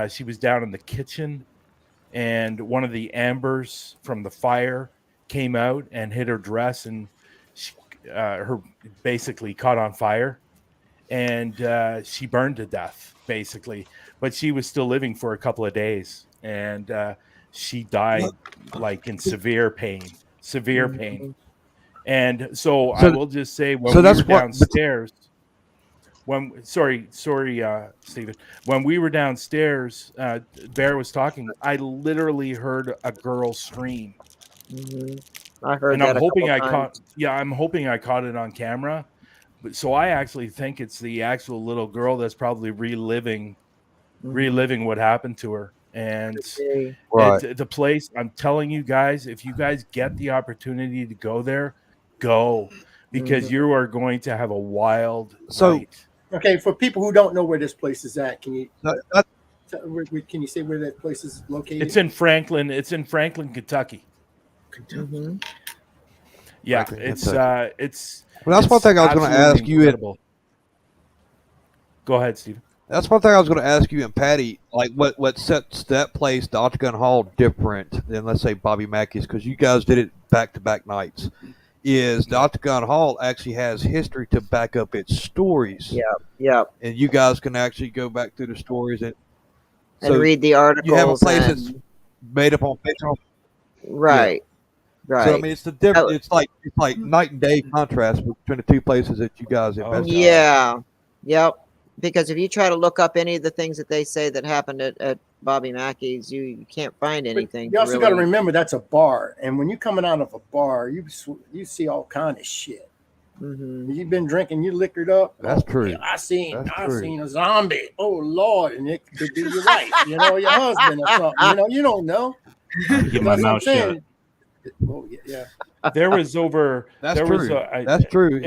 she was down in the kitchen and one of the embers from the fire came out and hit her dress, and her basically caught on fire, and she burned to death basically. But she was still living for a couple of days, and she died like in severe pain. And so I will just say, when we were downstairs, sorry, Stephen, when we were downstairs, Bear was talking. I literally heard a girl scream. I heard and that. I'm hoping I times. caught. Yeah, I'm hoping I caught it on camera. But so I actually think it's the actual little girl that's probably reliving what happened to her. And the place, I'm telling you guys, if you guys get the opportunity to go there, go, because you are going to have a wild night. Okay, for people who don't know where this place is at, can you say where that place is located? It's in Franklin. It's in Franklin, Kentucky. Yeah, Franklin, it's Kentucky. it's. Well, that's one thing I was going to ask you. Go ahead, Stephen. That's one thing I was going to ask you and Patty. Like, what sets that place, the Octagon Hall, different than, let's say, Bobby Mackey's? Because you guys did it back-to-back nights. Is the Octagon Hall actually has history to back up its stories? Yeah. And you guys can actually go back through the stories and read the articles. You have a place that's made up on fiction, right? Yeah. Right. So I mean, it's the difference. It's like night and day contrast between the two places that you guys invested. Yeah. Yep. Because if you try to look up any of the things that they say that happened at Bobby Mackey's, you can't find anything. You also got to remember that's a bar, and when you're coming out of a bar, you see all kind of shit. You've been drinking, you liquored up. That's true. Yeah, I seen a zombie. Oh Lord, and it could be your wife, your husband or something. You don't know. Keep my mouth shut. Oh yeah. There was over. That's there true. Was that's true.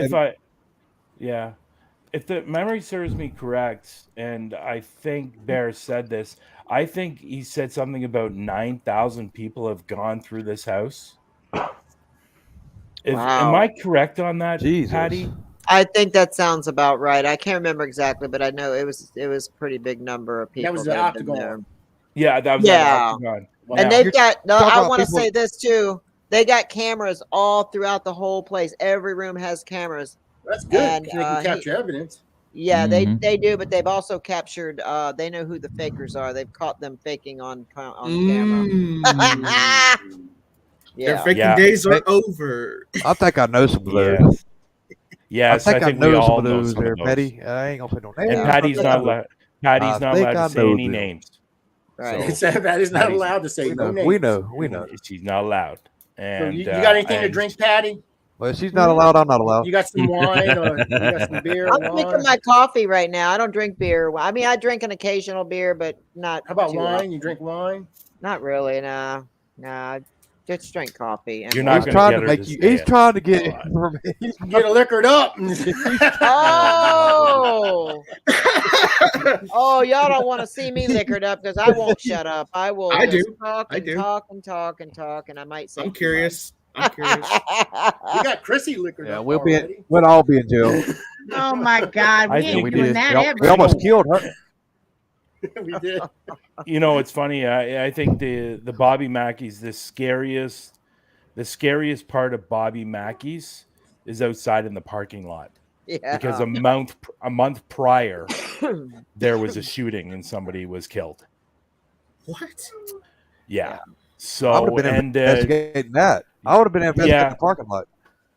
If the memory serves me correct, and I think Bear said this, I think he said something about 9,000 people have gone through this house. Am I correct on that, Patty? I think that sounds about right. I can't remember exactly, but I know it was a pretty big number of people. That was the Octagon. Yeah, that was the Octagon. Wow. And they've got. No, I want to say this too. They got cameras all throughout the whole place. Every room has cameras. That's good. And, they can capture evidence. Yeah, they do, but they've also captured. They know who the fakers are. They've caught them faking on camera. Their faking days are over. I think I know some of those. Yes, I think I we know all some of those know there, Patty. I ain't gonna say no names. And Patty's not allowed. Patty's not allowed to say any names. Right. Patty's not allowed to say no names. We know. She's not allowed. And so you got anything to drink, Patty? Well, she's not allowed. I'm not allowed. You got some wine or you got some beer? I'm drinking my coffee right now. I don't drink beer. I mean, I drink an occasional beer, but not. How about wine? Often. You drink wine? Not really. Nah. Just drink coffee. You're not he's trying to make you. He's trying to get get liquored up. Oh, y'all don't want to see me liquored up because I won't shut up. I will. Talk and talk, and I might say. I'm curious. We got Chrissy liquored up. We'll all be in jail. Oh my God, we ain't doing that ever. We almost killed her. We did. It's funny. I think the Bobby Mackey's the scariest part of Bobby Mackey's is outside in the parking lot. Yeah. Because a month prior, there was a shooting and somebody was killed. What? Yeah. So I would have been investigating that. I would have been investigating the parking lot.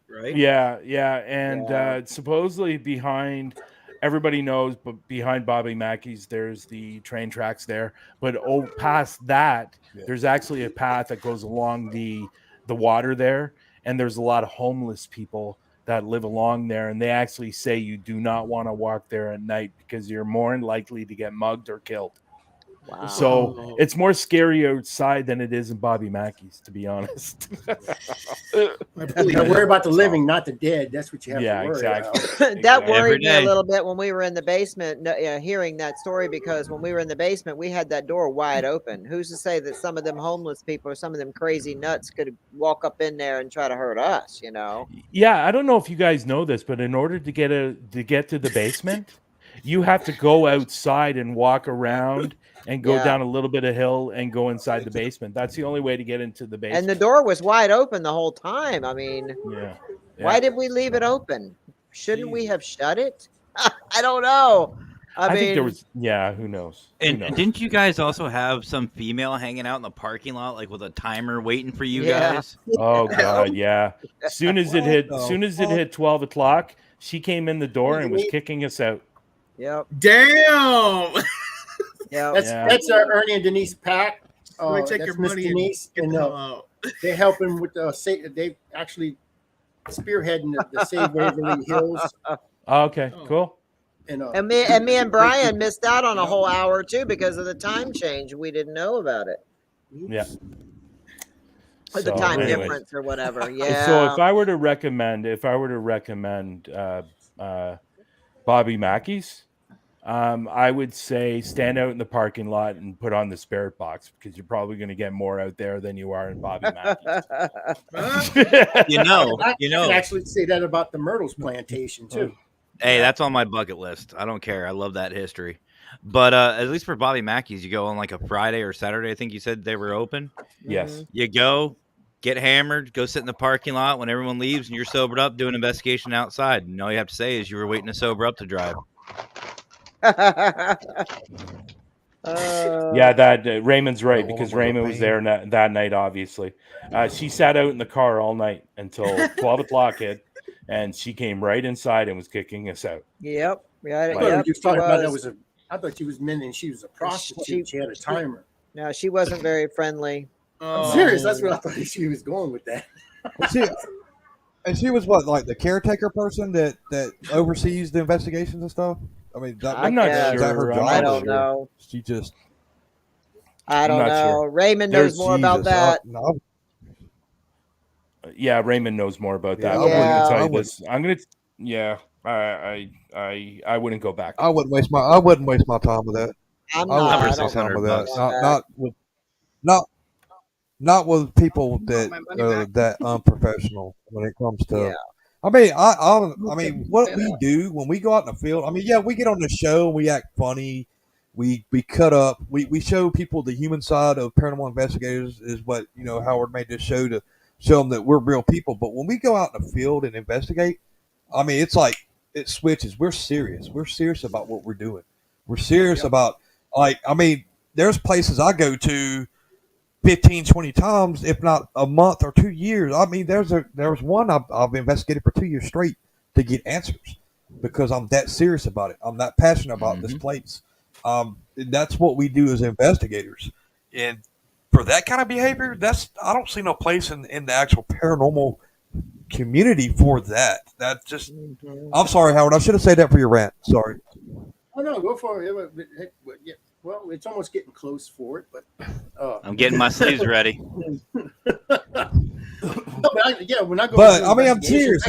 Right. Yeah. And supposedly behind. Everybody knows, but behind Bobby Mackey's, there's the train tracks there. But past that, there's actually a path that goes along the water there, and there's a lot of homeless people that live along there, and they actually say you do not want to walk there at night because you're more likely to get mugged or killed. Wow. So it's more scary outside than it is in Bobby Mackey's, to be honest. You worry about the living, not the dead. That's what you have to worry about. That worried me a little bit when we were in the basement, hearing that story, because when we were in the basement, we had that door wide open. Who's to say that some of them homeless people or some of them crazy nuts could walk up in there and try to hurt us, Yeah, I don't know if you guys know this, but in order to get to the basement, You have to go outside and walk around and go Yeah. down a little bit of hill and go inside the basement. That's the only way to get into the And the basement. door was wide open the whole time. I mean, Yeah. why did we leave it open? Shouldn't we have shut it? I don't know. I think there mean, was, yeah, who knows? Who And knows? didn't you guys also have some female hanging out in the parking lot, like with a timer waiting for you Yeah. guys? Oh God, yeah. Soon as it hit 12 o'clock, she came in the door and was kicking us out. Yep. Damn. Yep. That's Ernie and Denise Pack. Let me take That's your Miss money and Denise, get and the hell out. they help him with they actually spearheading the Save Waverly Hills. Okay, cool. And me and Brian missed out on a whole hour too because of the time change. We didn't know about it. Yeah. Or the So, time anyways. difference or whatever. Yeah. So if I were to recommend Bobby Mackey's, I would say stand out in the parking lot and put on the spirit box because you're probably going to get more out there than you are in Bobby Mackey's. I can actually say that about the Myrtles plantation too. Hey, that's on my bucket list. I don't care. I love that history. But at least for Bobby Mackey's, you go on like a Friday or Saturday. I think you said they were open. Yes. You go, get hammered, go sit in the parking lot when everyone leaves and you're sobered up, do an investigation outside. And all you have to say is you were waiting to sober up to drive. Yeah, that Raymond's right because Raymond was there that night. Obviously, she sat out in the car all night until 12 o'clock hit, and she came right inside and was kicking us out. Yep. Yeah. I thought you was talking about that was I thought she was meaning she was a prostitute. She had a timer. No, she wasn't very friendly. I'm serious. That's what I thought she was going with that. And she was what, like the caretaker person that oversees the investigations and stuff? I mean, I'm not sure. Is that her job? I don't know. She just. I don't I'm not know. sure. Raymond knows more about that. Yeah, Raymond knows more about that. Yeah, I'm going to tell I you would- this. I'm going to. Yeah, I wouldn't go back. I wouldn't waste my time with that. I'm I not. wouldn't I waste my don't time with know that. about Not with people that unprofessional when it comes to. Yeah. I mean, what we do when we go out in the field. I mean, yeah, we get on the show, we act funny, we cut up, we show people the human side of paranormal investigators. Is what Howard made this show to show them that we're real people. But when we go out in the field and investigate, I mean, it's like it switches. We're serious. We're serious about what we're doing. We're serious about there's places I go to 15, 20 times, if not a month or 2 years. I mean, there was one I've investigated for 2 years straight to get answers because I'm that serious about it. I'm that passionate about this place. That's what we do as investigators. And for that kind of behavior, I don't see no place in the actual paranormal community for that. That just, I'm sorry, Howard. I should have said that for your rant. Sorry. Oh no, go for it. Yeah, well, it's almost getting close for it, but I'm getting my sleeves ready. When I go. But I mean, I'm serious.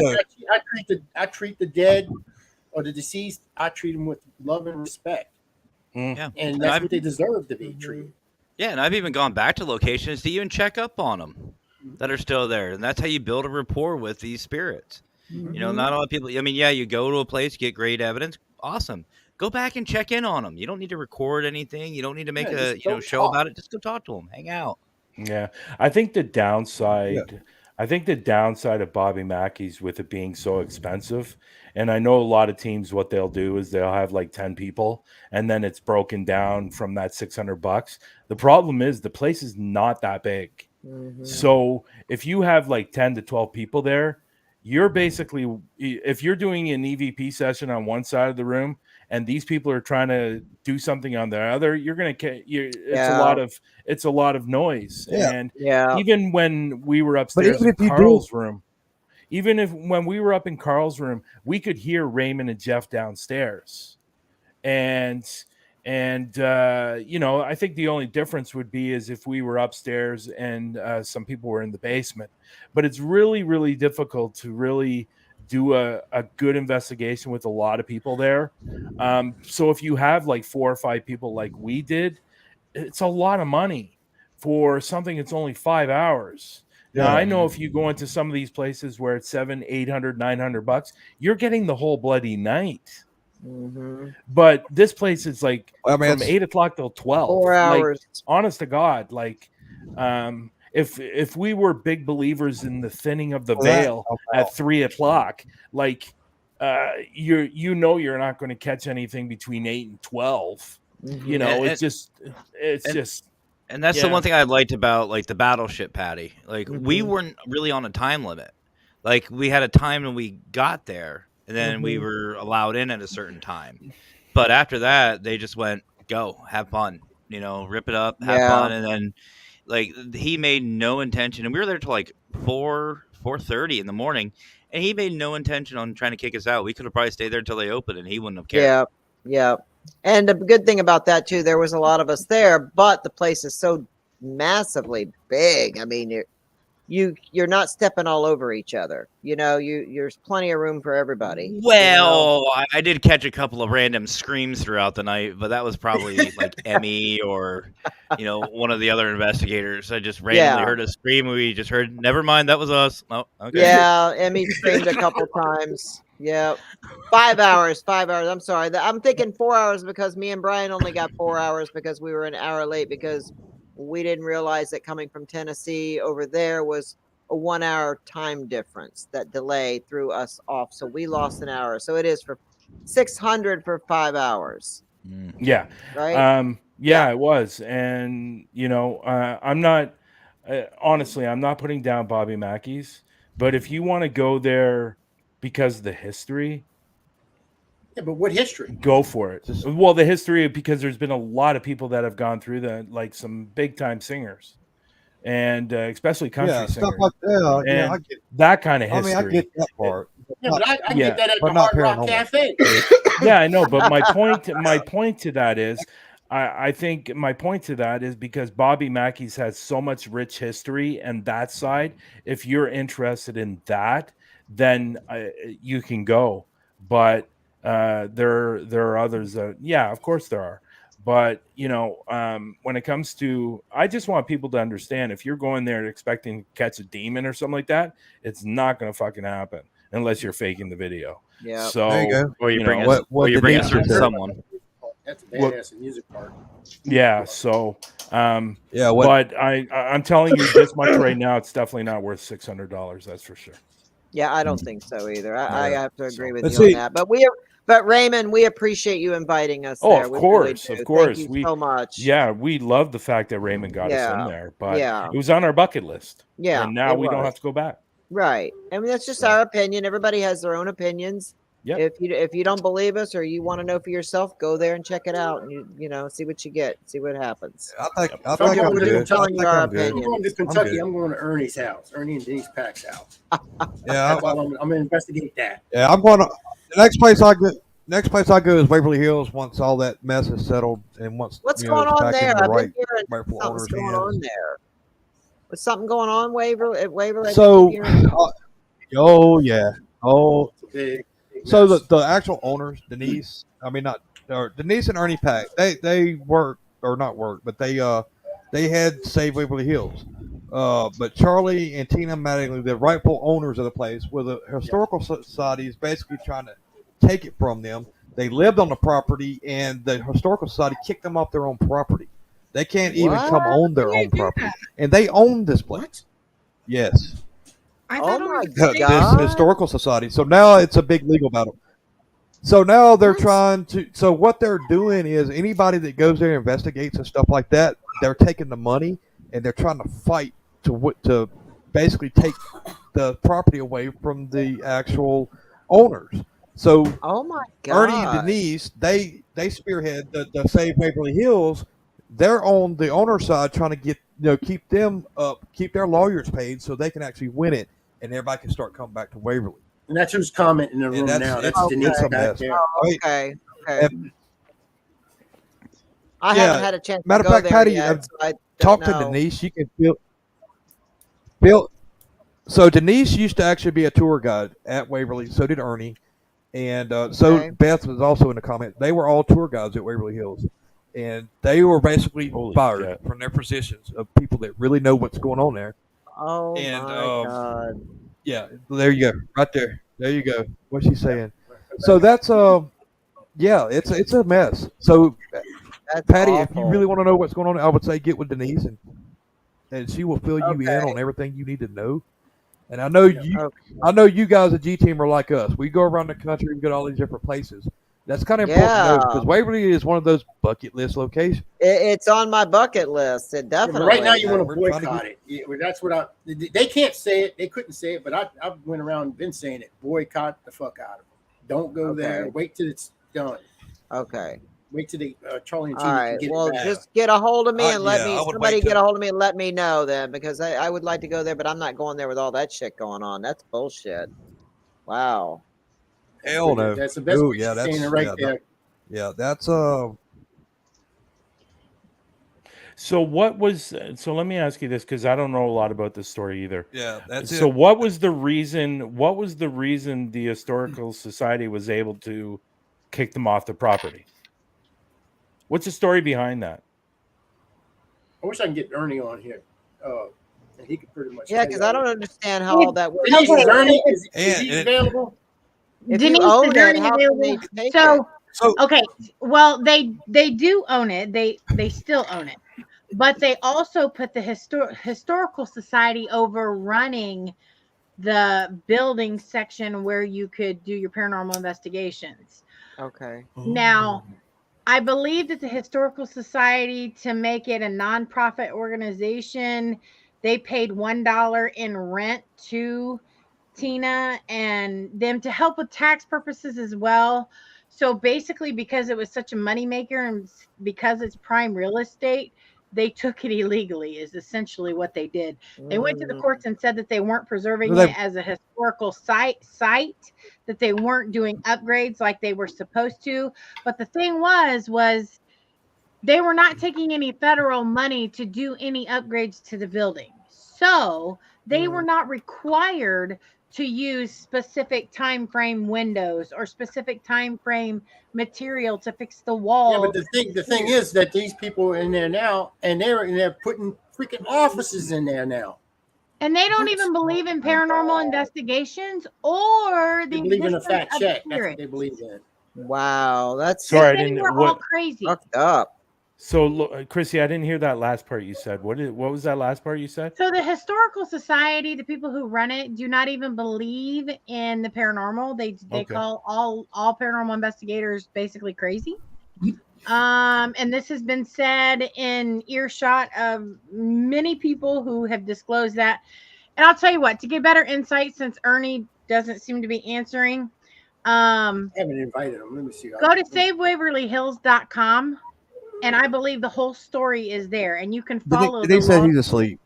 I treat the dead or the deceased. I treat them with love and respect. Yeah, and that's what they deserve to be treated. Yeah, and I've even gone back to locations to even check up on them that are still there, and that's how you build a rapport with these spirits. Not all people. I mean, yeah, you go to a place, get great evidence, awesome. Go back and check in on them. You don't need to record anything. You don't need to make a show about it. Just go talk to them, hang out. Yeah, I think the downside of Bobby Mackey's with it being so expensive, and I know a lot of teams, what they'll do is they'll have like 10 people, and then it's broken down from that $600. The problem is the place is not that big. So if you have like 10 to 12 people there, you're basically, if you're doing an EVP session on one side of the room and these people are trying to do something on the other, it's a lot of noise. Yeah. And Yeah. even when we were upstairs in Carl's room, when we were up in Carl's room, we could hear Raymond and Jeff downstairs. And I think the only difference would be is if we were upstairs and some people were in the basement. But it's really, really difficult to really do a good investigation with a lot of people there. So if you have like 4 or 5 people like we did, it's a lot of money for something that's only 5 hours. Now, I know if you go into some of these places where it's $700, $800, $900, you're getting the whole bloody night. But this place is like I mean, from 8 o'clock till 12. 4 hours. Like, honest to God, like if we were big believers in the thinning of the veil at 3 o'clock, like you're not going to catch anything between 8 and 12. You know, it's just and that's the one thing I liked about like the battleship, Patty. Like we weren't really on a time limit. Like we had a time when we got there, and then we were allowed in at a certain time. But after that, they just went, go, have fun, rip it up, have fun. And then like he made no intention, and we were there till like 4:30 in the morning, and he made no intention on trying to kick us out. We could have probably stayed there until they opened, and he wouldn't have cared. Yeah. And the good thing about that too, there was a lot of us there, but the place is so massively big. I mean, you're not stepping all over each other. There's plenty of room for everybody. Well, I did catch a couple of random screams throughout the night, but that was probably like Emmy or, one of the other investigators. I just randomly heard a scream. And we just heard, never mind, that was us. Oh, okay. Yeah, Emmy screamed a couple times. Yeah, 5 hours. I'm sorry. I'm thinking 4 hours because me and Brian only got 4 hours because we were an hour late because we didn't realize that coming from Tennessee over there was a 1 hour time difference. That delay threw us off. So we lost an hour. So it is for $600 for 5 hours. Yeah. Right. Yeah, it was. And, I'm not, honestly, I'm not putting down Bobby Mackey's, but if you want to go there because of the history. Yeah, but what history? Go for it. Well, the history, because there's been a lot of people that have gone through that, like some big time singers, and especially country singers, stuff like that. And I get that kind of history. I mean, I get that part. Yeah, but I get that at the Hard Rock Cafe. Yeah, I know. But my point to that is, I think my point to that is because Bobby Mackey's has so much rich history and that side. If you're interested in that, then you can go. But there are others that, of course there are. But when it comes to, I just want people to understand, if you're going there expecting to catch a demon or something like that, it's not going to fucking happen unless you're faking the video. Yeah. So there you go. Or you bring a certain someone. That's a badass music part. Yeah. So, yeah. But I'm telling you this much right now, it's definitely not worth $600. That's for sure. Yeah, I don't think so either. I have to agree with you on that. But Raymond, we appreciate you inviting us there. Of course. Thank you so much. Yeah, we love the fact that Raymond got us in there, but it was on our bucket list. Yeah, and now we don't have to go back. Right. I mean, that's just our opinion. Everybody has their own opinions. Yeah. If you don't believe us or you want to know for yourself, go there and check it out, and you see what you get, see what happens. I think I'm good. Telling you our I'm opinion. going to Kentucky. I'm going to Ernie's house, Ernie and Denise Pack's house. Yeah, I'm going to investigate that. Yeah, I'm going to the next place I go is Waverly Hills once all that mess is settled and once what's going on there? I've been hearing rightful something's owners' going hands. on there. Was something going on Waverly? So, oh yeah, Big so mess. the actual owners, Denise and Ernie Pack, they work or not work, but they had saved Waverly Hills. But Charlie and Tina Mattingly, the rightful owners of the place, where the historical society is basically trying to take it from them. They lived on the property, and the historical society kicked them off their own property. They can't even come on their own property, and they own this place. What? Yes. I Oh thought it my was God. This historical society. So now it's a big legal battle. So now they're trying to. So what they're doing is anybody that goes there and investigates and stuff like that, they're taking the money and they're trying to fight to basically take the property away from the actual owners. So Oh my God. Ernie and Denise, they spearhead the Save Waverly Hills. They're on the owner side trying to get keep them up, keep their lawyers paid so they can actually win it, and everybody can start coming back to Waverly. And that's who's commenting in the room now. That's Denise a back mess. there. Okay. And, I Yeah, haven't had a chance matter to of go fact, there Patty, yet, so I talk don't to know. Denise. You can feel. So Denise used to actually be a tour guide at Waverly. So did Ernie, and so Okay. Beth was also in the comment. They were all tour guides at Waverly Hills, and they were basically Holy fired shit. from their positions of people that really know what's going on there. Oh And, my God. Yeah, there you go, right there. There you go. What's she saying? So that's Yeah, it's a mess. So, That's Patty, if you awful. really want to know what's going on, I would say get with Denise, and she will fill you in Okay. on everything you need to know. And I know you, Okay. I know you guys at G Team are like us. We go around the country and go to all these different places. That's kind of important to know Yeah. because Waverly is one of those bucket list locations. It's on my bucket list. It Yeah, but right now you definitely. want to We're trying to boycott it. Yeah, well, that's what they can't say it. They couldn't say it, but I went around and been saying it. Boycott the fuck out of them. Don't go there. Okay. Wait till it's done. Okay. Wait till Charlie and All Tina can right. get Well, it back. just get a hold of me and let Yeah, me. I would Somebody wait get till. a hold of me and let me know then, because I would like to go there, but I'm not going there with all that shit going on. That's bullshit. Wow. Hell no. That's the best Oh way yeah, of saying that's it right there. yeah, that's So what was? So let me ask you this because I don't know a lot about this story either. yeah, that's So it. what was the reason? What was the reason the historical society was able to kick them off the property? What's the story behind that? I wish I can get Ernie on here. And he could pretty much Yeah, tell because you I all don't that. understand how all that works. Denise, is Okay. Ernie is And he available? If you Denise, own is it, Ernie how can they available? take it? So, So okay, well, they do own it. They still own it, but they also put the historical society over running the building section where you could do your paranormal investigations. Okay. Now, I believe that the historical society, to make it a nonprofit organization, they paid $1 in rent to Tina and them to help with tax purposes as well. So basically, because it was such a moneymaker and because it's prime real estate, they took it illegally, is essentially what they did. They went to the courts and said that they weren't preserving they, it as a historical site, that they weren't doing upgrades like they were supposed to. But the thing was they were not taking any federal money to do any upgrades to the building. So they were not required to use specific time frame windows or specific time frame material to fix the Yeah, walls. but the thing is that these people are in there now, and they're in there putting freaking offices in there now. And they don't even believe in paranormal investigations or They the believe in a existence fat of check. That's what spirits. they believe in. Wow, that's They Sorry, I say didn't. we're all What? crazy. fucked up. So, Chrissy, I didn't hear that last part you said. What was that last part you said? So the historical society, the people who run it, do not even believe in the paranormal. They Okay. call all paranormal investigators basically crazy. And this has been said in earshot of many people who have disclosed that. And I'll tell you what, to get better insight, since Ernie doesn't seem to be answering, I haven't invited them. Let me see. go to savewaverlyhills.com, and I believe the whole story is there, and you can follow the Denise said long. he's asleep.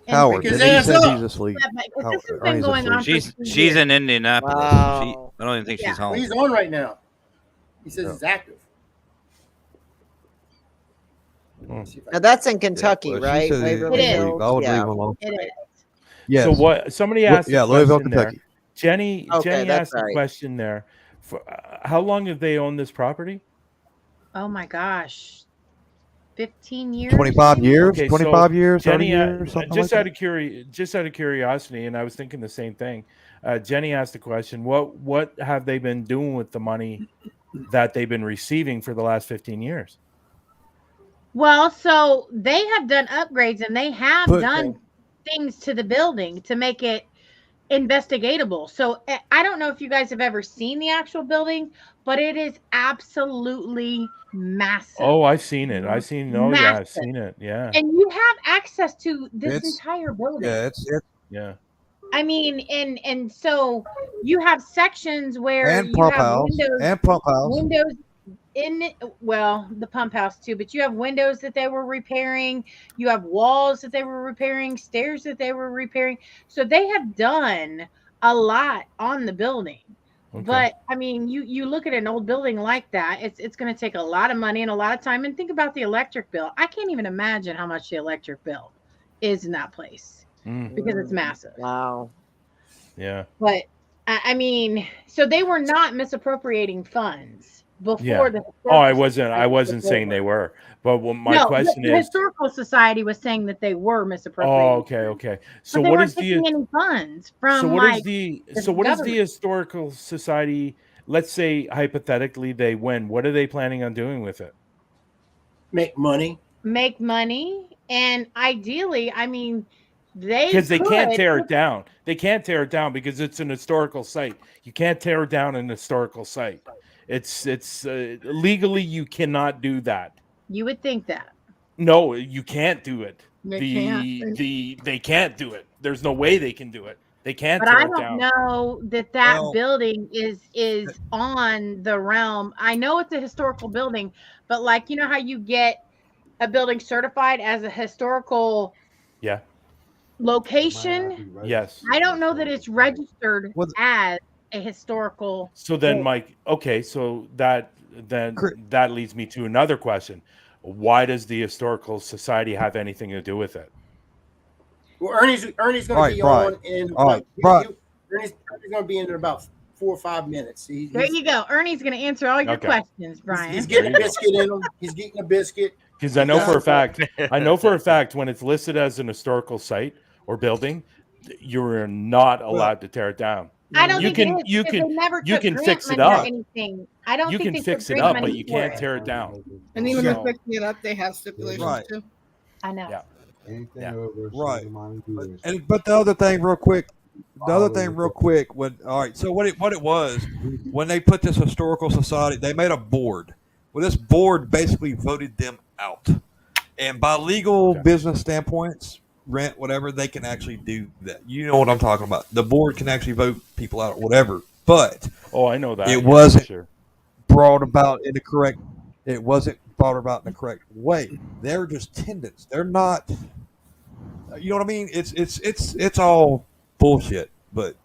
and- Howard, Pick his Denise ass says up. he's asleep. Yeah, but Howard, this has been Ernie's going on asleep. for 2 She's years. in Indianapolis. Wow. I don't even think she's home. He's on right now. He says Yeah. he's active. Hmm. Now that's in Kentucky, Well, she right? said he's Waverly It is. asleep. Hills. I would Yeah. leave him alone. It is. Yes. So what? Somebody asked. Yeah, a Louisville, question there. Kentucky. Jenny Okay, that's asked a right. question there. For, how long have they owned this property? Oh my gosh. 15 years? 25 maybe? years, Okay, 25 years, 30 Jenny, years, something just like out that. of just out of curiosity, and I was thinking the same thing. Jenny asked the question: What have they been doing with the money that they've been receiving for the last 15 years? Well, so they have done upgrades and they have Put- done things to the building to make it investigatable. So I don't know if you guys have ever seen the actual building, but it is absolutely massive. Oh, I've seen it. I've seen. Oh, yeah, I've Massive. seen it. Yeah, And you have access to this It's- entire building. Yeah, it's yeah. I mean, and so you have sections where and you pump have house windows in it, well, the pump house too, but you have windows that they were repairing, you have walls that they were repairing, stairs that they were repairing. So they have done a lot on the building. Okay. But I mean, you look at an old building like that, it's going to take a lot of money and a lot of time. And think about the electric bill. I can't even imagine how much the electric bill is in that place because it's massive. Wow. Yeah. But I mean, so they were not misappropriating funds before Yeah. the. Oh, I Historical wasn't Society saying took they over. were. But my No, question the is. historical society was saying that they were misappropriating. Oh, okay, okay. So but they what weren't is the? taking any funds from So what like is the? the So what is the government. historical society let's say hypothetically they win. What are they planning on doing with it? Make money. Make money, and ideally, I mean, Because they can't could- tear it down. They can't tear it down because it's an historical site. You can't tear down an historical site. It's legally you cannot do that. You would think that. No, you can't do it. They They can't do it. There's no way they can do it. They can't But tear I it don't down. know that Well- building is on the realm. I know it's a historical building, but like you know how you get a building certified as a historical Yeah. location. Yes. I don't know that it's registered Well, as a historical. So then, building. Mike, okay, so that leads me to another question. Why does the historical society have anything to do with it? Well, Ernie's going to All right, be Brian. on in All right, Brian. Ernie's going to be in about 4 or 5 minutes. There you go. Ernie's going to answer all your Okay. questions, Brian. He's getting a biscuit in him. He's getting a biscuit. Because I know for a fact, when it's listed as an historical site or building, you're not allowed to tear it down. I don't You think can- it is, you because can- they never you took can grant fix it money or up. anything. I don't You think can they fix took it grant up, but money you for can't it. tear it down. And even So- if fixing it up, they have stipulations Right. too. I know. Yeah. Anything Yeah. over a Right. certain amount of years. But the other thing, real quick, when all right, so what it was when they put this historical society, they made a board. Well, this board basically voted them out, and by legal business standpoints, rent whatever, they can actually do that. You know what I'm talking about? The board can actually vote people out, or whatever. But Oh, I know that. it yeah, wasn't sure. brought about in the correct. It wasn't brought about in the correct way. They're just tenants. They're not. You know what I mean? It's all bullshit, but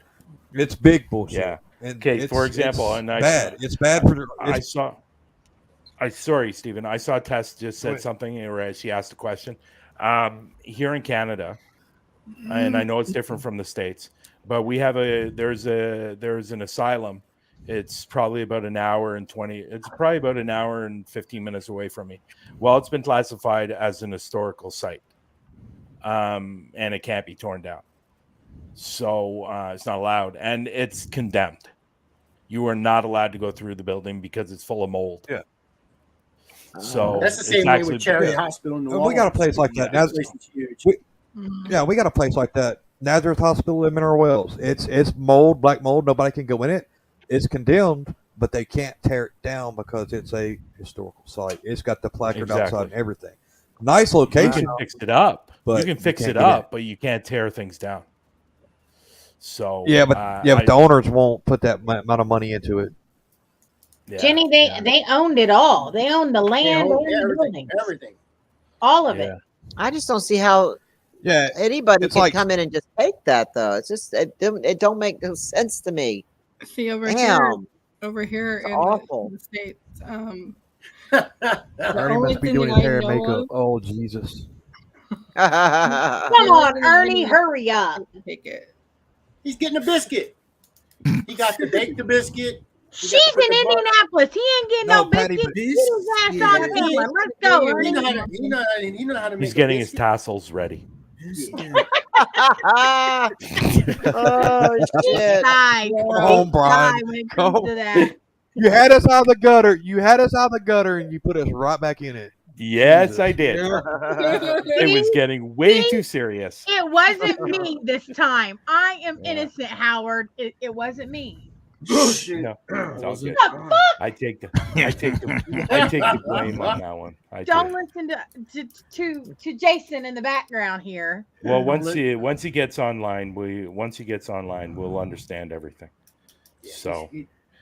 it's big bullshit. Yeah. And Okay, for example, it's and I bad. It's bad for the. I saw. Sorry, Stephen. I saw Tess just said Wait. something, or she asked a question. Here in Canada, and I know it's different from the States, but we have there's an asylum. It's probably about an hour and 20. It's probably about an hour and 15 minutes away from me. Well, it's been classified as an historical site, and it can't be torn down. So it's not allowed, and it's condemned. You are not allowed to go through the building because it's full of mold. Yeah. So That's the it's same way actually- with Charity yeah. Hospital in New And Orleans. we got a place like that. That place is huge. Yeah, we got a place like that. Nazareth Hospital in Mineral Wells. It's mold, black mold. Nobody can go in it. It's condemned, but they can't tear it down because it's a historical site. It's got the placard outside Exactly. and everything. Nice You location. can fix it up. But you can fix can't it get in. up, but you can't tear things down. So Yeah, but I- the owners won't put that amount of money into it. yeah, Jenny, yeah, they owned it all. They owned the They land own and the everything. buildings. Everything. All of yeah. it. I just don't see how Yeah, anybody It's can like- come in and just take that though. It's just it don't make no sense to me. See over Damn. here It's in awful. the States. Ernie only must be thing doing that his I hair and know makeup. of- Oh Jesus! Come on, Ernie, hurry up. Take it. He's getting a biscuit. He got to bake the biscuit. She's in Indianapolis. He ain't getting no, Patty, biscuits. but Get his ass on biscuit- camera. Let's go, He Ernie. know how to, he know how to make He's a getting his biscuit. tassels ready. oh He's shit. shy, Come bro. on, He's Brian. shy when it comes Come to that. You had us out of the gutter. You had us out of the gutter, and you put us right back in it. Yes, Jesus. I did. It was getting way too serious. It wasn't me this time. I am innocent, Howard. It wasn't me. No, it's all good. The fuck? I take the blame on that one. I Don't do. listen to Jason in the background here. Well, once he gets online, we'll understand everything. So,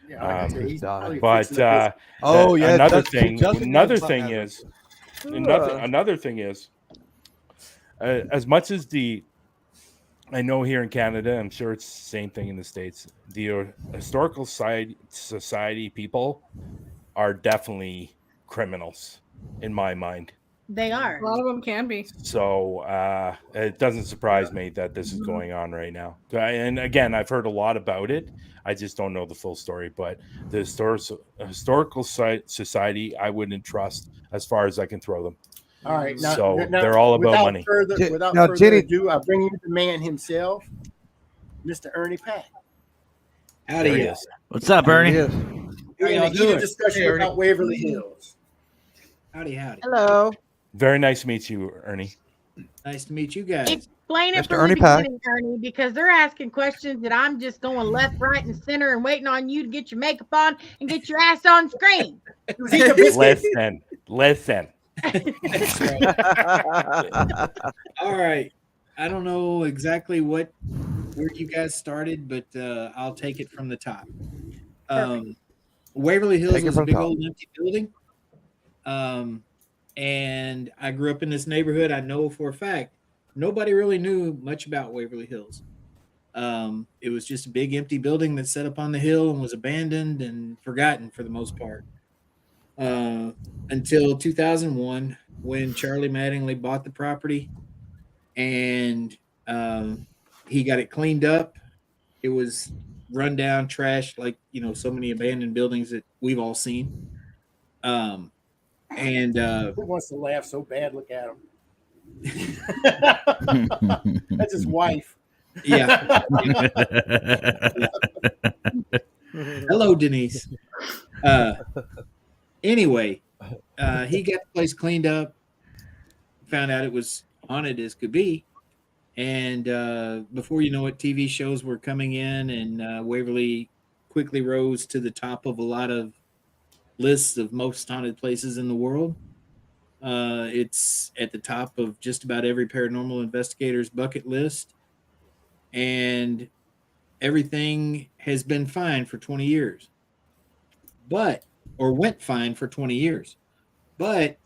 Yeah, like I said, he's probably but fixing the biscuit. Oh yeah. another Justin- thing, Justin another knows thing about is, another thing is, as much as I know here in Canada, I'm sure it's the same thing in the States. The historical society people are definitely criminals, in my mind. They are. A lot of them can be. So it doesn't surprise me that this is going on right now. And again, I've heard a lot about it. I just don't know the full story. But the historical society, I wouldn't trust as far as I can throw them. All right. Now, So now, they're all about without money. Without Now, further Jenny- ado, I bring you the man himself, Mr. Ernie Pack. Howdy, There he y'all. is. What's up, There it Ernie? is. How We're y'all in a heated doing? discussion Hey, Ernie. about Waverly Hills. Howdy, howdy. Hello. Very nice to meet you, Ernie. Nice to meet you guys. Explain it Mr. from Ernie the Pack. beginning, Ernie, because they're asking questions that I'm just going left, right, and center and waiting on you to get your makeup on and get your ass on screen. He was eating a biscuit. Listen. That's right. All right. I don't know exactly where you guys started, but I'll take it from the top. Waverly Hills Take it was a from big top. old empty building. And I grew up in this neighborhood. I know for a fact nobody really knew much about Waverly Hills. It was just a big empty building that sat up on the hill and was abandoned and forgotten for the most part. Until 2001, when Charlie Mattingly bought the property and he got it cleaned up. It was run down, trashed, like so many abandoned buildings that we've all seen. And Who wants to laugh so bad? Look at him. That's his wife. yeah. Hello, Denise. Anyway, he got the place cleaned up, found out it was haunted as could be. And before you know it, TV shows were coming in, and Waverly quickly rose to the top of a lot of lists of most haunted places in the world. It's at the top of just about every paranormal investigator's bucket list. And everything has been fine for 20 years. Or went fine for 20 years. But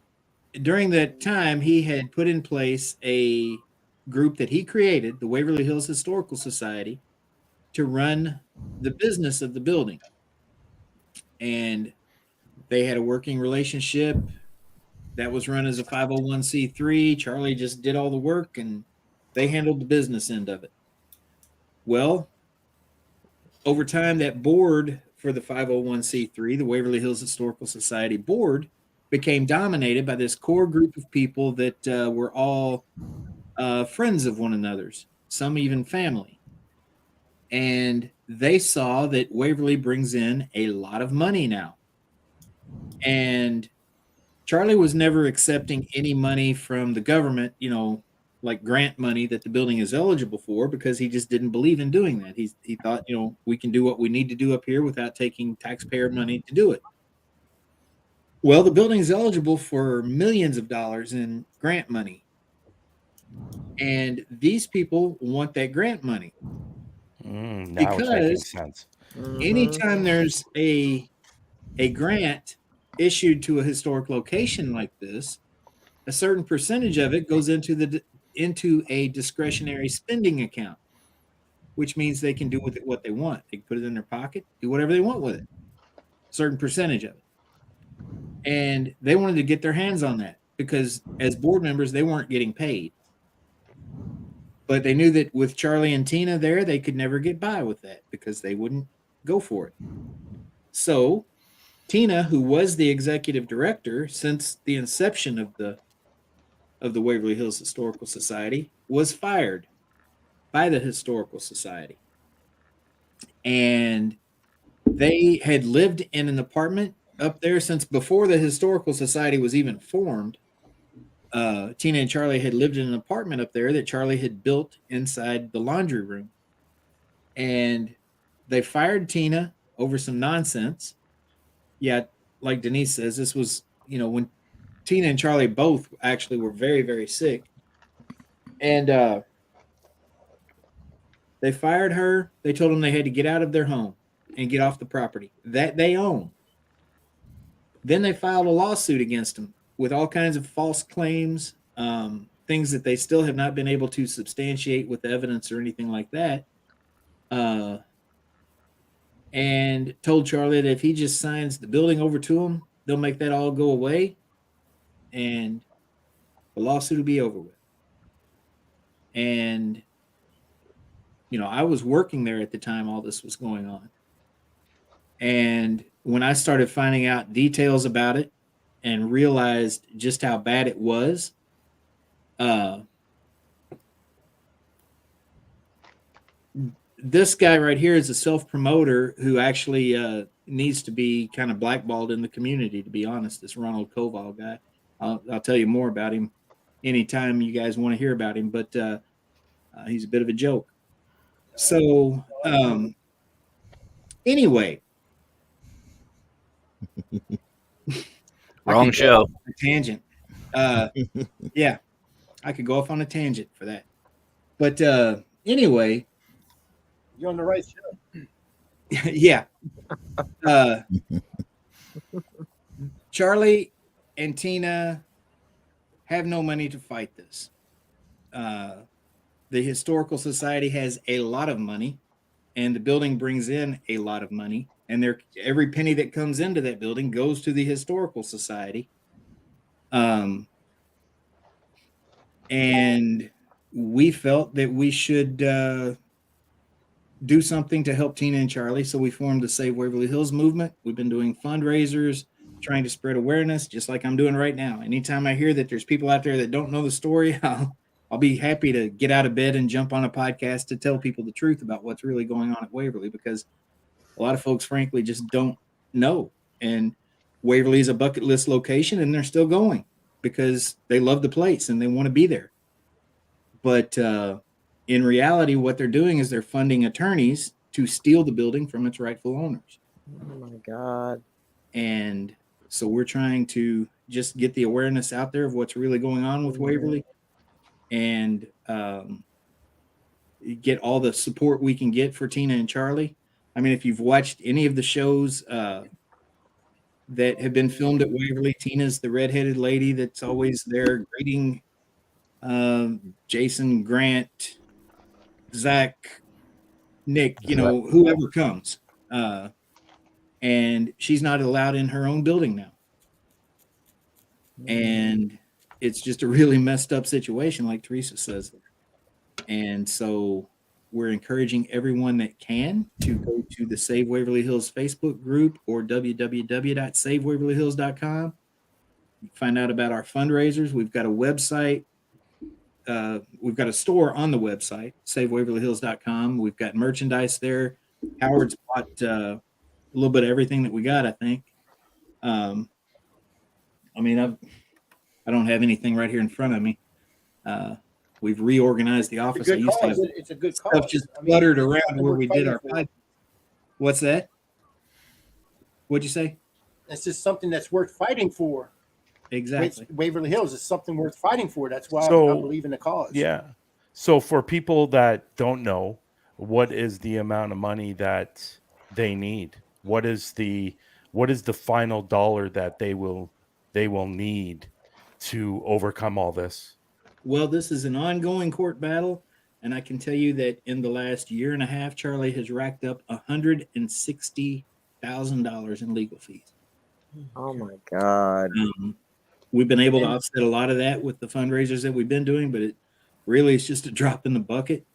during that time, he had put in place a group that he created, the Waverly Hills Historical Society, to run the business of the building. And they had a working relationship that was run as a 501c3. Charlie just did all the work and they handled the business end of it. Well, over time, that board for the 501c3, the Waverly Hills Historical Society board, became dominated by this core group of people that were all friends of one another's, some even family. And they saw that Waverly brings in a lot of money now. And Charlie was never accepting any money from the government, like grant money that the building is eligible for, because he just didn't believe in doing that. He thought, we can do what we need to do up here without taking taxpayer money to do it. Well, the building is eligible for millions of dollars in grant money. And these people want that grant money. Now it's making sense. Anytime there's a grant issued to a historic location like this, a certain percentage of it goes into a discretionary spending account, which means they can do with it what they want. They can put it in their pocket, do whatever they want with it, a certain percentage of it. And they wanted to get their hands on that because as board members, they weren't getting paid. But they knew that with Charlie and Tina there, they could never get by with that because they wouldn't go for it. So Tina, who was the executive director since the inception of the Waverly Hills Historical Society, was fired by the Historical Society. And they had lived in an apartment up there since before the Historical Society was even formed. Tina and Charlie had lived in an apartment up there that Charlie had built inside the laundry room. And they fired Tina over some nonsense. Yeah, like Denise says, this was, when Tina and Charlie both actually were very, very sick. And they fired her. They told them they had to get out of their home and get off the property that they own. Then they filed a lawsuit against them with all kinds of false claims, things that they still have not been able to substantiate with evidence or anything like that. And told Charlie that if he just signs the building over to them, they'll make that all go away and the lawsuit will be over with. And, I was working there at the time all this was going on. And when I started finding out details about it and realized just how bad it was, this guy right here is a self-promoter who actually needs to be kind of blackballed in the community, to be honest. This Ronald Koval guy. I'll tell you more about him anytime you guys want to hear about him, but he's a bit of a joke. So anyway, Wrong show. Tangent. Yeah, I could go off on a tangent for that. But anyway, You're on the right show. yeah. Charlie and Tina have no money to fight this. The Historical Society has a lot of money, and the building brings in a lot of money. And every penny that comes into that building goes to the Historical Society. And we felt that we should do something to help Tina and Charlie. So we formed the Save Waverly Hills movement. We've been doing fundraisers, trying to spread awareness, just like I'm doing right now. Anytime I hear that there's people out there that don't know the story, I'll be happy to get out of bed and jump on a podcast to tell people the truth about what's really going on at Waverly, because a lot of folks, frankly, just don't know. And Waverly is a bucket list location, and they're still going because they love the place and they want to be there. But in reality, what they're doing is they're funding attorneys to steal the building from its rightful owners. Oh my God. And so we're trying to just get the awareness out there of what's really going on with Waverly, and get all the support we can get for Tina and Charlie. I mean, if you've watched any of the shows that have been filmed at Waverly, Tina's the redheaded lady that's always there greeting Jason, Grant, Zach, Nick, whoever comes. And she's not allowed in her own building now. And it's just a really messed up situation, like Teresa says. And so we're encouraging everyone that can to go to the Save Waverly Hills Facebook group or www.savewaverlyhills.com. Find out about our fundraisers. We've got a website. We've got a store on the website, savewaverlyhills.com. We've got merchandise there. Howard's bought a little bit of everything that we got, I think. I don't have anything right here in front of me. We've reorganized the office. It's a good cause. Stuff just cluttered around where we did our podcast. What's that? What'd you say? It's just something that's worth fighting for. Exactly. Waverly Hills is something worth fighting for. That's why I believe in the cause. Yeah. So for people that don't know, what is the amount of money that they need? What is the final dollar that they will need to overcome all this? Well, this is an ongoing court battle, and I can tell you that in the last year and a half, Charlie has racked up $160,000 in legal fees. Oh my God. We've been able to offset a lot of that with the fundraisers that we've been doing, but it really is just a drop in the bucket.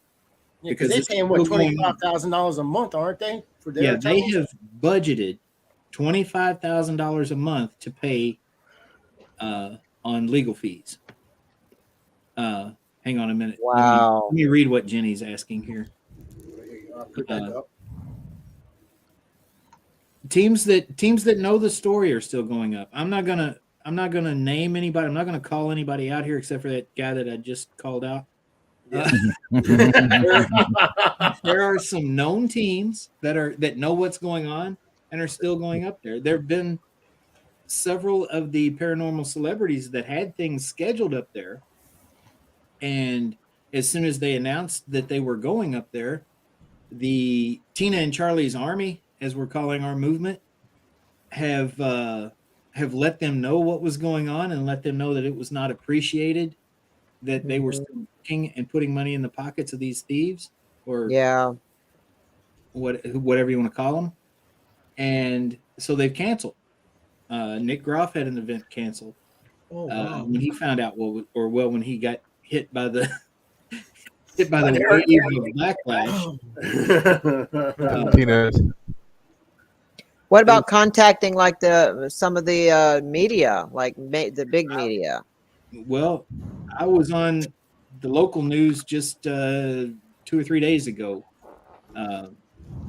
Yeah, because they're paying $25,000 a month, aren't they? For their they have budgeted $25,000 a month to pay on legal fees. Hang on a minute. Wow. Let me read what Jenny's asking here. Teams that know the story are still going up. I'm not gonna name anybody. I'm not gonna call anybody out here except for that guy that I just called out. There are some known teams that know what's going on and are still going up there. There have been several of the paranormal celebrities that had things scheduled up there, and as soon as they announced that they were going up there, the Tina and Charlie's Army, as we're calling our movement, have let them know what was going on and let them know that it was not appreciated, that they were still working and putting money in the pockets of these thieves, or whatever you want to call them. And so they've canceled. Nick Groff had an event canceled when he found out when he got hit by the wave of backlash. What about contacting like some of the media, like the big media? Well, I was on the local news just 2 or 3 days ago, Now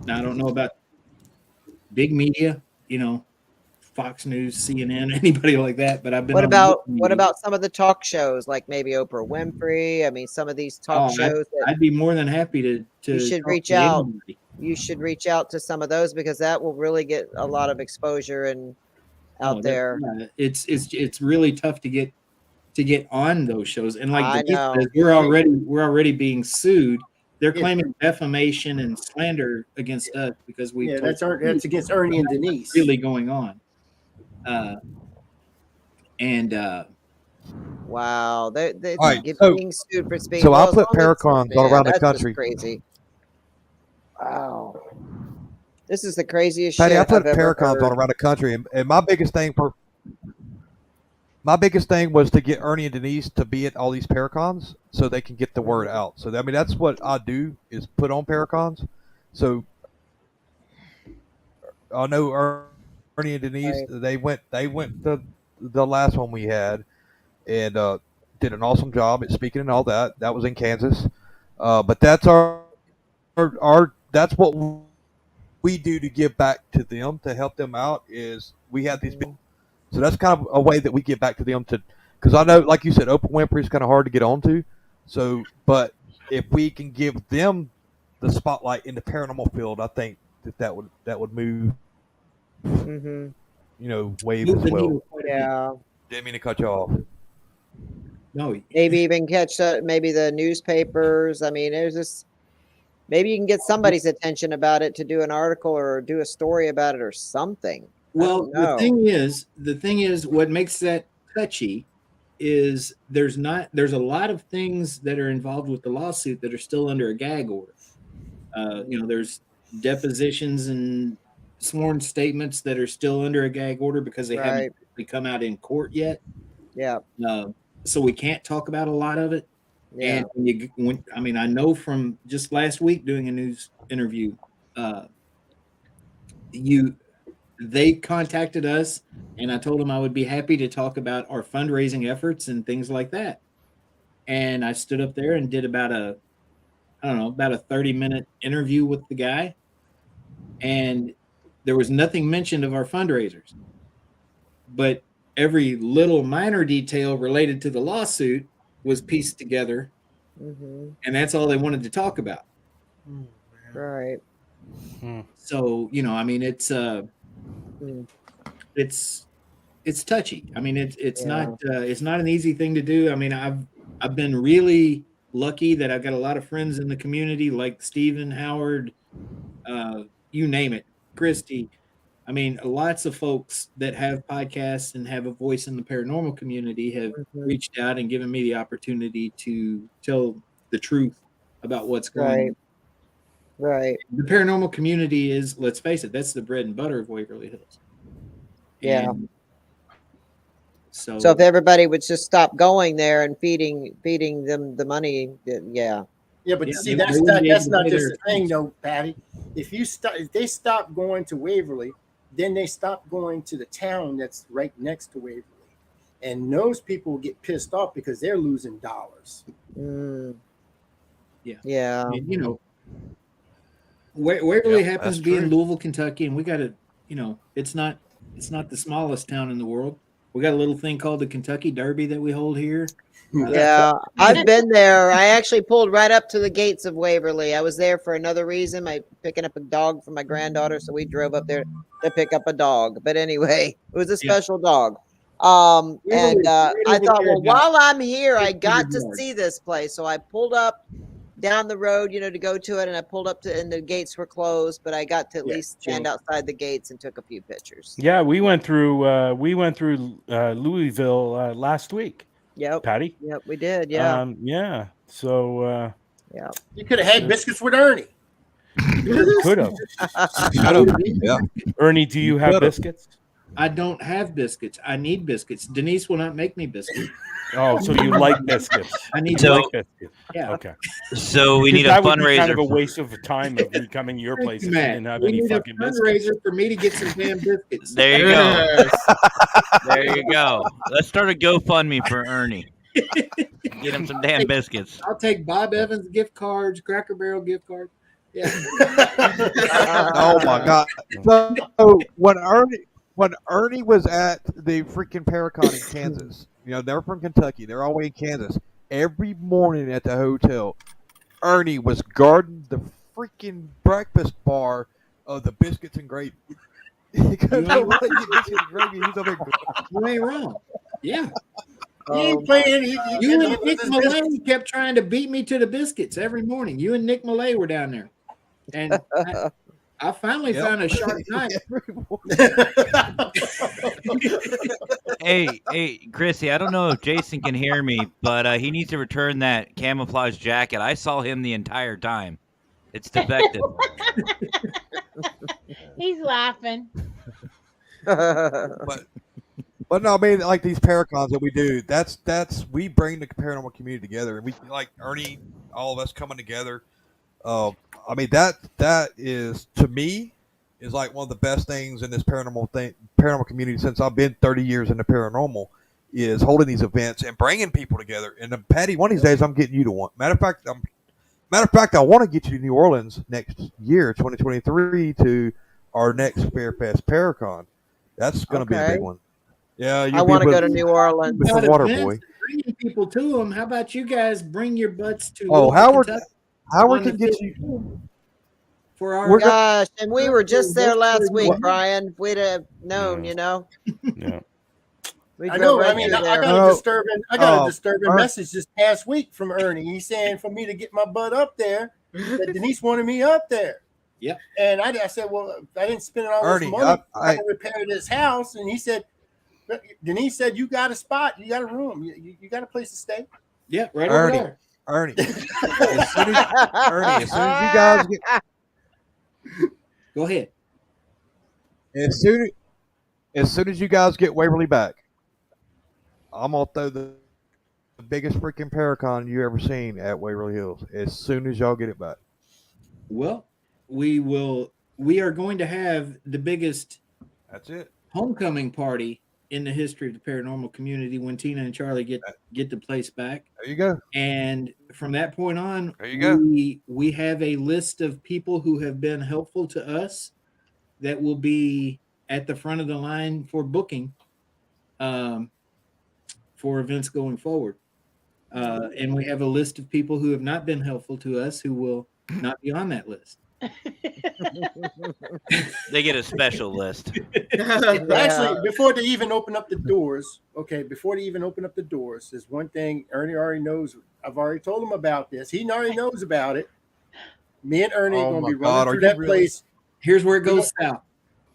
I don't know about big media, Fox News, CNN, anybody like that, but I've been What on about local what media. about some of the talk shows, like maybe Oprah Winfrey? I mean, some of these talk Oh, shows that I'd be more than happy to you should talk reach to out. anybody. You should reach out to some of those because that will really get a lot of exposure and out there. Yeah, it's really tough to get on those shows, and like I Denise says, know. we're already being sued. They're Yeah. claiming defamation and slander against us because we Yeah, told that's against Ernie and Denise. really going on. Wow, they All right, get so being sued for speed. so I Well, as put long as Paracons all man, around the that's just country. crazy. Wow, this is the craziest Patty, I shit put I've ever Paracons all heard. around the country, and my biggest thing was to get Ernie and Denise to be at all these Paracons so they can get the word out. So I mean, that's what I do is put on Paracons. So I know Ernie and Denise. Right. They went to the last one we had and did an awesome job at speaking and all that. That was in Kansas, but that's our that's what we do to give back to them to help them out. Is we have these. So that's kind of a way that we give back to them because I know, like you said, Oprah Winfrey is kind of hard to get onto. So, but if we can give them the spotlight in the paranormal field, I think that would move, Mm-hmm. wave Move as the well. needle quite a bit. Yeah, Didn't mean to cut you off. No, maybe even catch maybe the newspapers. I mean, there's this. Maybe you can get somebody's attention about it to do an article or do a story about it or something. well, I don't know. the thing is, what makes that touchy is there's a lot of things that are involved with the lawsuit that are still under a gag order. There's depositions and sworn statements that are still under a gag order because they haven't Right. actually come out in court yet. Yeah. So we can't talk about a lot of it. Yeah. And I know from just last week doing a news interview, they contacted us, and I told them I would be happy to talk about our fundraising efforts and things like that. And I stood up there and did about a 30-minute interview with the guy, and there was nothing mentioned of our fundraisers, but every little minor detail related to the lawsuit was pieced together, Mm-hmm. and that's all they wanted to talk about. Right. So it's touchy. I mean, it's not an easy thing to do. I mean, I've been really lucky that I've got a lot of friends in the community, like Stephen, Howard, you name it, Christy. I mean, lots of folks that have podcasts and have a voice in the paranormal community have reached out and given me the opportunity to tell the truth about what's going on. Right. The paranormal community is, let's face it, that's the bread and butter of Waverly Hills. Yeah. And so if everybody would just stop going there and feeding them the money, yeah. Yeah, but Yeah, see, they that's wouldn't be able that's to not pay just their the thing, fees. though, Patty. If they stop going to Waverly, then they stop going to the town that's right next to Waverly, and those people get pissed off because they're losing dollars. Yeah. I mean, Waverly happens to be in Louisville, Kentucky, and we got it's not the smallest town in the world. We got a little thing called the Kentucky Derby that we hold here. Yeah, I've been there. I actually pulled right up to the gates of Waverly. I was there for another reason. Picking up a dog for my granddaughter, so we drove up there to pick up a dog. But anyway, it was a special dog. And I thought, well, while I'm here, I got to see this place. So I pulled up down the road, to go to it, and I pulled up and the gates were closed, but I got to at least stand outside the gates and took a few pictures. Yeah, we went through Louisville last week. Yep. Patty. Yep, we did. Yeah. Yeah. So. Yeah. You could have had biscuits with Ernie. Could have. Yeah. Ernie, do you have biscuits? I don't have biscuits. I need biscuits. Denise will not make me biscuits. Oh, so you like biscuits? I need biscuits. Yeah. Okay. So we need a that would be fundraiser. kind of a waste of time of me coming to your place if you didn't have any fucking biscuits. Fundraiser for me to get some damn biscuits. There you go. There you go. Let's start a GoFundMe for Ernie. Get him some damn biscuits. I'll take Bob Evans gift cards, Cracker Barrel gift cards. Yeah. Oh my god! So when Ernie was at the freaking Paracon in Kansas, they're from Kentucky. They're all the way in Kansas. Every morning at the hotel, Ernie was guarding the freaking breakfast bar of the biscuits and gravy. Because You ain't nobody get biscuits and gravy. He's over there. You ain't wrong. Yeah. He ain't playing. You and Nick Malay kept trying to beat me to the biscuits every morning. You and Nick Malay were down there. And I finally found a sharp knife. Hey, Chrissy, I don't know if Jason can hear me, but he needs to return that camouflage jacket. I saw him the entire time. It's defective. He's laughing. But no, I mean, like these Paracons that we do, that's we bring the paranormal community together, and we like Ernie, all of us coming together. I mean that is, to me, is like one of the best things in this paranormal community since I've been 30 years in the paranormal, is holding these events and bringing people together. And Patty, one of these days I'm getting you to one. Matter of fact, I want to get you to New Orleans next year, 2023, to our next Fairfest Paracon. That's going to be a big one. Yeah, I want to go to New Orleans. With the water boy. Bringing people to them. How about you guys bring your butts to? Oh, Howard on can the get you. For our Gosh, and we were just there last week, Brian. If we'd have known, Yeah. We'd I go know. right I mean, through I there. got a disturbing Ernie. message this past week from Ernie. He's saying for me to get my butt up there, that Denise wanted me up there. Yep. And I said, well, I didn't spend all Ernie, this money I to repair this house. And he said, Denise said, you got a spot, you got a room, you got a place to stay. Yeah, right Ernie, over there. Ernie, as soon as you guys get, Go ahead. as soon as you guys get Waverly back, I'm gonna throw the biggest freaking Paracon you ever seen at Waverly Hills. As soon as y'all get it back. Well, we are going to have the biggest That's it. homecoming party in the history of the paranormal community when Tina and Charlie get the place back. There you go. And from that point on, There you go. we have a list of people who have been helpful to us that will be at the front of the line for booking for events going forward. And we have a list of people who have not been helpful to us who will not be on that list. They get a special list. Actually, before they even open up the doors, there's one thing Ernie already knows. I've already told him about this. He already knows about it. Me and Ernie are going to be running through that place. Here's where it goes south.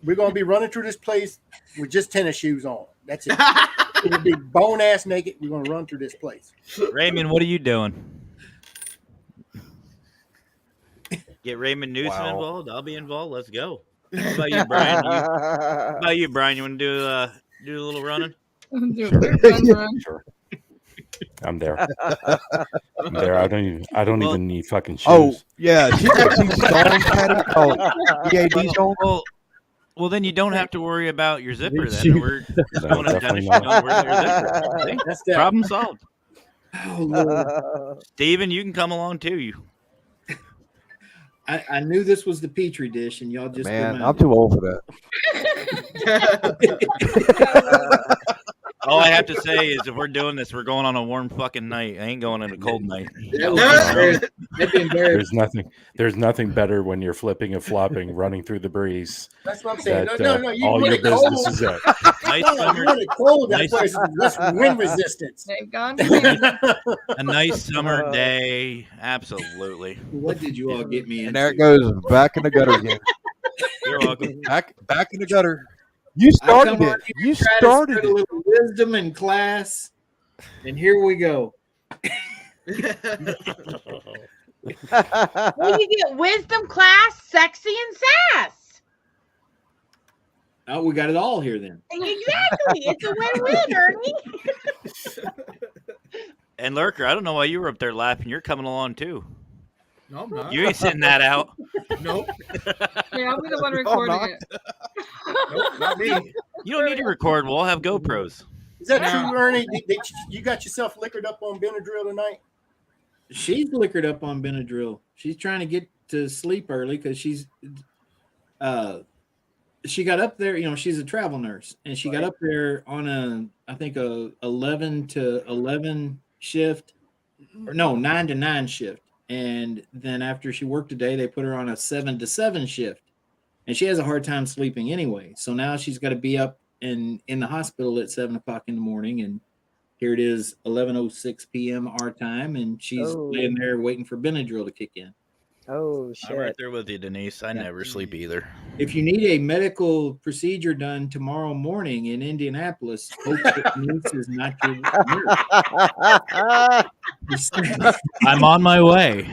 We're going to be running through this place with just tennis shoes on. That's it. It'll be bone ass naked. We're going to run through this place. Raymond, what are you doing? Get Raymond Newsom involved. I'll be involved. Let's go. How about you, Brian? You want to do a little running? Sure. I'm there. I'm there. I don't even need fucking shoes. Oh yeah, she songs had it called EAD song. Well, then you don't have to worry about your zipper. Then Shoot. we're No, going to definitely don't not. wear your zipper. See? That's that. Problem solved. Oh, Lord. Steven, you can come along too. I knew this was the Pitre Dish, and y'all just Man, I'm too old for that. All I have to say is, if we're doing this, we're going on a warm fucking night. I ain't going on a cold night. That'd be embarrassing. There's nothing better when you're flipping and flopping, running through the breeze. That's what I'm saying. That, No, you all want your it cold. business is it. Nice No, summer, you want it cold. That Nice. place is less wind resistance. They've gone. a nice summer day. Absolutely. What did you all get me And into? there it goes, back in the gutter again. You're welcome. Back in the gutter. You I started come on it. here You to try to started spread a it. little wisdom in class, and here we go. Well, you get wisdom, class, sexy, and sass. Oh, we got it all here then. Exactly. It's a win-win, Ernie. And Lurker, I don't know why you were up there laughing. You're coming along too. No, I'm not. You ain't sitting that out. Nope. Yeah, I'll be the one recording not. it. Nope, not me. You don't need to record. We'll have GoPros. Is that true, Ernie? You got yourself liquored up on Benadryl tonight? She's liquored up on Benadryl. She's trying to get to sleep early because she got up there. You know, she's a travel nurse, and she got up there on I think a 11 to 11 shift, or no, 9 to 9 shift. And then after she worked a day, they put her on a 7 to 7 shift, and she has a hard time sleeping anyway. So now she's got to be up in the hospital at 7 o'clock in the morning, and here it is 11:06 p.m. our time, and she's laying there waiting for Benadryl to kick in. Oh I'm right shit. there with you, Denise. I never sleep either. If you need a medical procedure done tomorrow morning in Indianapolis, hope that Denise is not your nurse. I'm on my way.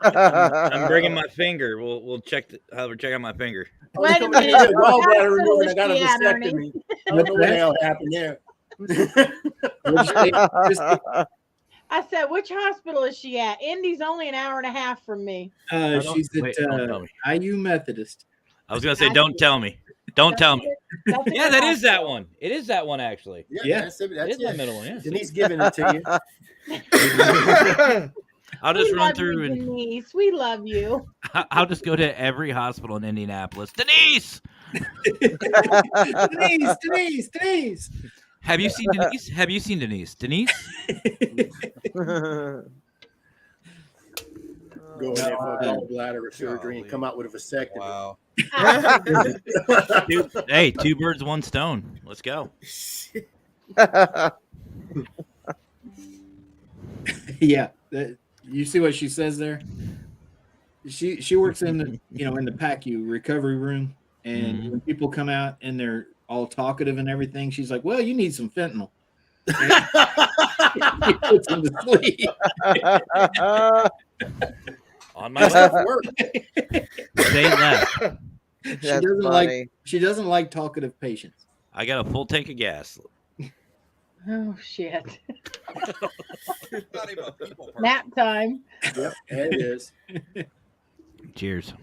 I'm bringing my finger. We'll check. Have her check out my finger. Wait a Somebody minute. did a What gallbladder hospital removal and is I got a she at, Ernie? vasectomy. I don't know what the hell happened there. What'd you say, Christy? I said, which hospital is she at? Indy's only an hour and a half from me. She's at don't tell me. IU Methodist. I was gonna say, don't tell me. Don't tell me. That's a Yeah, good that is that hospital. one. It is that one actually. Yeah. That's It is that middle one. Yeah. Denise giving it to you. I'll just We run love through you, and Denise. We love you. I'll just go to every hospital in Indianapolis. Denise, Denise. have you seen Denise? Have you seen Denise? Denise? Go in there for a gallbladder surgery and come out with a vasectomy. Wow. Hey, two birds, one stone. Let's go. Yeah, you see what she says there. She works in the in the PACU recovery room, and when people come out and they're all talkative and everything, she's like, "Well, you need some fentanyl." She puts them to sleep. On my way. Stay left. She doesn't like talkative patients. I got a full tank of gas. Oh shit. Nap time. Yep, it is. Cheers.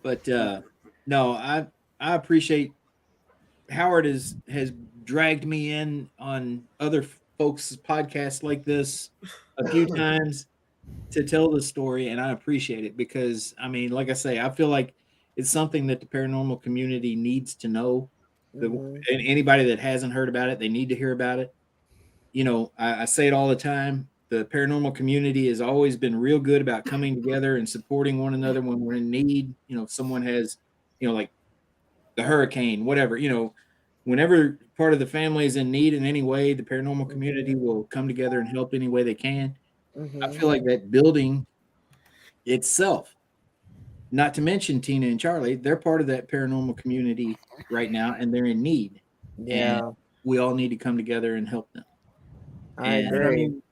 But no, I appreciate Howard has dragged me in on other folks' podcasts like this a few times to tell the story, and I appreciate it because I mean, like I say, I feel like it's something that the paranormal community needs to know. And anybody that hasn't heard about it, they need to hear about it. You know, I say it all the time. The paranormal community has always been real good about coming together and supporting one another when we're in need. You know, if someone has, like the hurricane, whatever, whenever part of the family is in need in any way, the paranormal community will come together and help any way they can. I feel like that building itself, not to mention Tina and Charlie, they're part of that paranormal community right now, and they're in need. Yeah. And we all need to come together and help them. I And agree. I mean,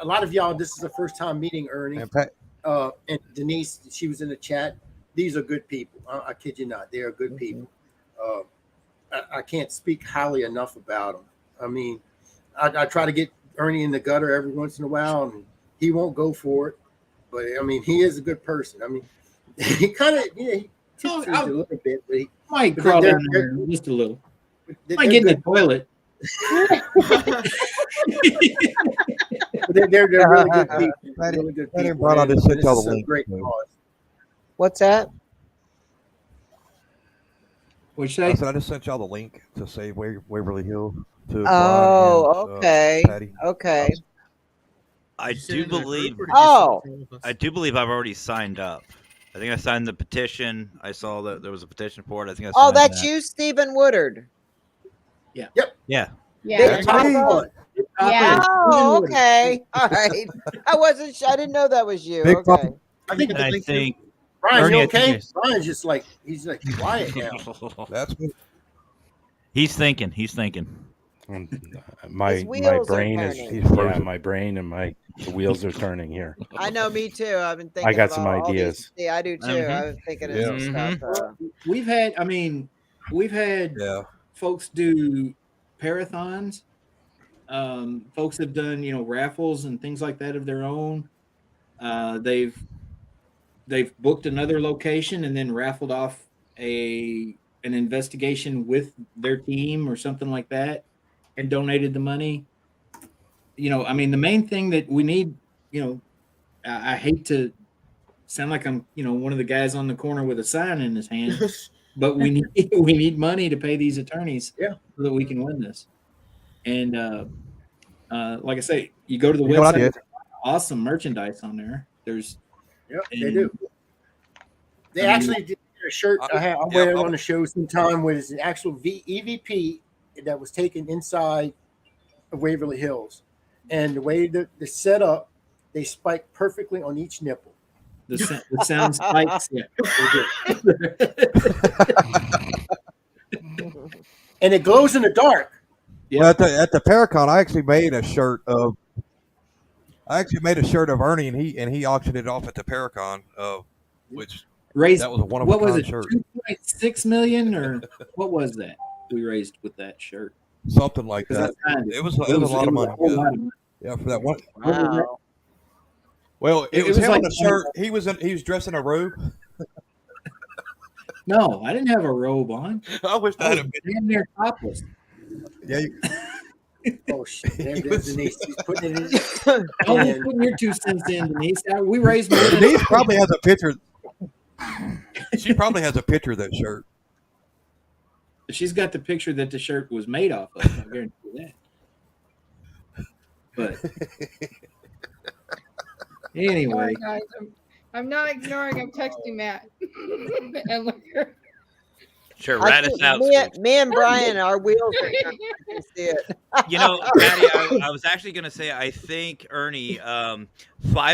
a lot of y'all, this is the first time meeting Ernie. And Denise, she was in the chat. These are good people. I kid you not. They are good people. I can't speak highly enough about them. I mean, I try to get Ernie in the gutter every once in a while, and he won't go for it. But I mean, he is a good person. I mean, he kind of, he tiptoes a little bit, but he might crawl down there just a little. Might get in the toilet. They're really good people. Really good I didn't people. brought out and this shit this till is the a link. great cause. What's that? What'd you I say? said I just sent y'all the link to save Waverly Hill to Oh, Brian and, okay. Patty. Okay. I do believe. Oh. I do believe I've already signed up. I think I signed the petition. I saw that there was a petition for it. I think I signed Oh, that's that. you, Stephen Woodard. Yeah. Yep. Yeah. Yeah. That's me. Yeah. Oh, okay. All right. I wasn't sure. I didn't know that was you. Big Okay. I think And I think Brian, Ernie, you I think okay? it's- Brian's just like he's like quiet now. That's me. he's thinking. He's thinking. My His wheels are brain is turning. my brain and the wheels are turning here. I know, me too. I've been thinking. I got some about all these- ideas. Yeah, I do too. Mhm. I was thinking of some stuff. We've had Yeah. folks do parathons. Folks have done raffles and things like that of their own. They've booked another location and then raffled off an investigation with their team or something like that and donated the money. I mean, the main thing that we need, I hate to sound like I'm, one of the guys on the corner with a sign in his hand, but we need money to pay these attorneys Yeah. so that we can win this. And like I say, you go to the You know what I website, did? awesome merchandise on there. There's Yep, they do. They I mean- actually did a shirt. I'll wear it on the show sometime with an actual EVP that was taken inside of Waverly Hills, and the way that the set up, they spike perfectly on each nipple. the sound spikes. Yeah. And it glows in the dark. Well, at the Paracon, I actually made a shirt of Ernie, and he auctioned it off at the Paracon, which Raised that was a one what was of a it? shirt, 2.6 million, or what was that we raised with that shirt? something like 'Cause that. I signed It was a lot of money. whole lot of money. Yeah, for that one. Wow. Well, it was was him like on the shirt. He was dressed in a robe. No, I didn't have a robe on. I wish I I had was a bit. damn near topless. Yeah, Oh shit! There's Denise. She's putting it in. Don't be putting your 2 cents in, Denise. We raised more than Denise probably has a picture. She probably has a picture of that shirt. She's got the picture that the shirt was made off of. I guarantee you that. But anyway, Guys, I'm not ignoring. I'm texting Matt. And look here. Sure, I rat us think out. me and Brian, our wheels are turning. I can see it. You know, Patty, I was actually going to say, I think, Ernie, 5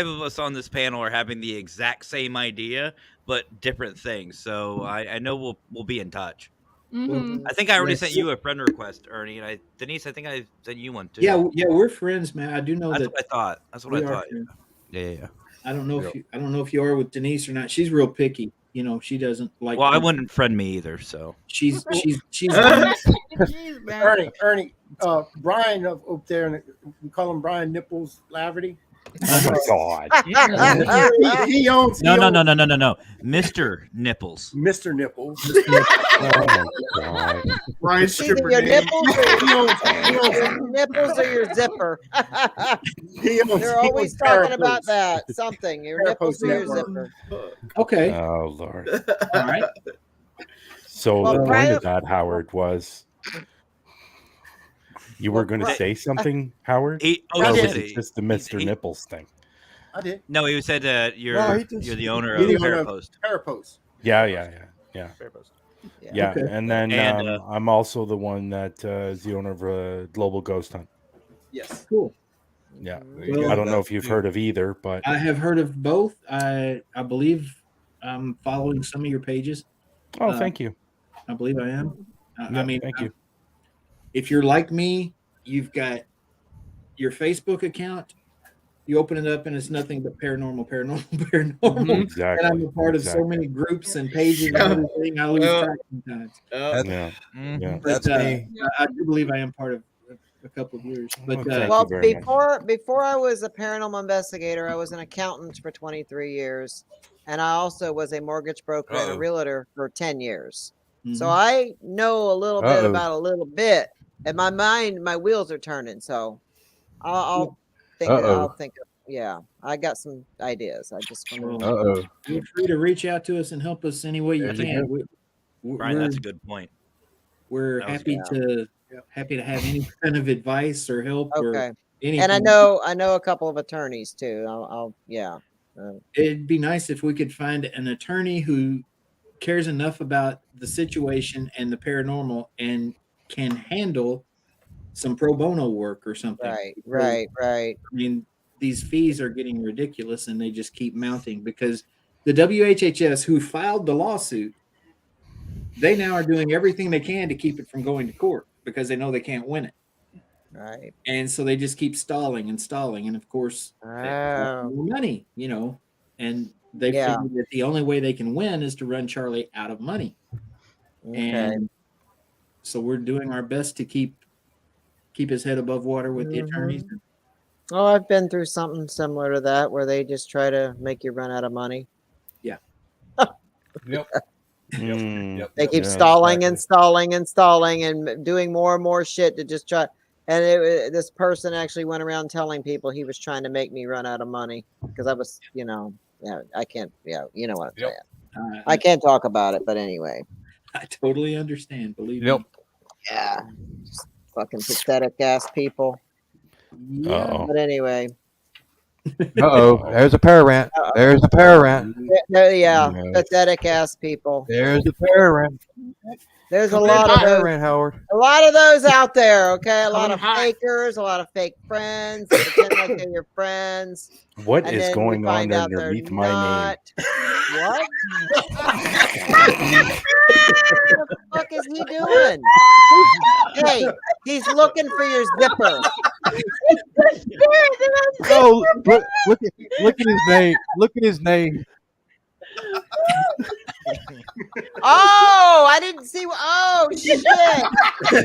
of us on this panel are having the exact same idea, but different things. So I know we'll be in touch. Mhm. I think I already Yes. sent you a friend request, Ernie, and Denise, I think I sent you one too. yeah, we're friends, man. I do know That's that. what I thought. That's what we I are thought. friends. Yeah. I don't know if you are with Denise or not. She's real picky. She doesn't like. Well, I wouldn't friend me either. So She's Jeez, man. Ernie, Brian up there, we call him Brian Nipples Laverty. Oh my god! He owns. no, Mr. Nipples. Mr. Nipples. Oh my god! Brian's Either stripper your name. nipples or your nipples or your zipper. They're always talking about that. Something. Your nipples or your zipper. okay. Oh lord! All right. So Well, the point Brian- of that, Howard, was you were going to say something, Howard? He Or was said it it. just the Mr. Nipples thing? I did. No, he said you're No, he just- you're the owner You're of the owner of Parapost. Parapost. Yeah. Yeah. Okay. And then And, I'm also the one that is the owner of Global Ghost Hunt. Yes. Cool. Yeah. Well, I don't know if you've heard of either, but I have heard of both. I believe I'm following some of your pages. thank you. I believe I am. Yeah, thank you. If you're like me, you've got your Facebook account. You open it up and it's nothing but paranormal. Exactly. And I'm a part of so many groups and pages and everything. I lose track sometimes. Yeah. That's But, me. I do believe I am part of a couple of yours. But Well, thank Well, you very much. before I was a paranormal investigator, I was an accountant for 23 years, and I also was a mortgage broker and a Uh-oh. realtor for 10 years. So Mhm. I know a little bit Uh-oh. about a little bit, and my wheels are turning. So I'll think. Uh-oh. Yeah, I got some ideas. I just want to. Well, feel free to reach out to us and help us any way you There you can. go. Brian, that's a good point. We're That was happy to have any kind of advice or help or Okay, anything. and I know a couple of attorneys too. I'll yeah. It'd be nice if we could find an attorney who cares enough about the situation and the paranormal and can handle some pro bono work or something. Right. I mean, these fees are getting ridiculous and they just keep mounting because the WHHS who filed the lawsuit, they now are doing everything they can to keep it from going to court because they know they can't win it. Right. And so they just keep stalling. And of course, they want more money, and they Yeah. figure that the only way they can win is to run Charlie out of money. Okay. And so we're doing our best to keep his head above water with the attorneys. Oh, I've been through something similar to that where they just try to make you run out of money. Yeah. Yep. They keep stalling and doing more and more shit to just try. And this person actually went around telling people he was trying to make me run out of money because I was, yeah, I can't, yeah, you know what I'm saying. I can't talk about it, but anyway. I totally understand. Believe Yep. me. Yeah. Just fucking pathetic ass people. Uh-oh. But anyway. There's a para rant. There's a para rant. Yeah, Yes. pathetic ass people. There's a para rant. There's a Come lot in, of para those. rant, Howard. A lot of those out there, okay? A lot Coming of hot. fakers, a lot of fake friends that pretend like they're your friends. What and is then going we on find out they're underneath my name? not. What? What the fuck is he doing? Hey, he's looking for your zipper. Oh, look at his name. Look at his name. Oh, I didn't see. Oh shit!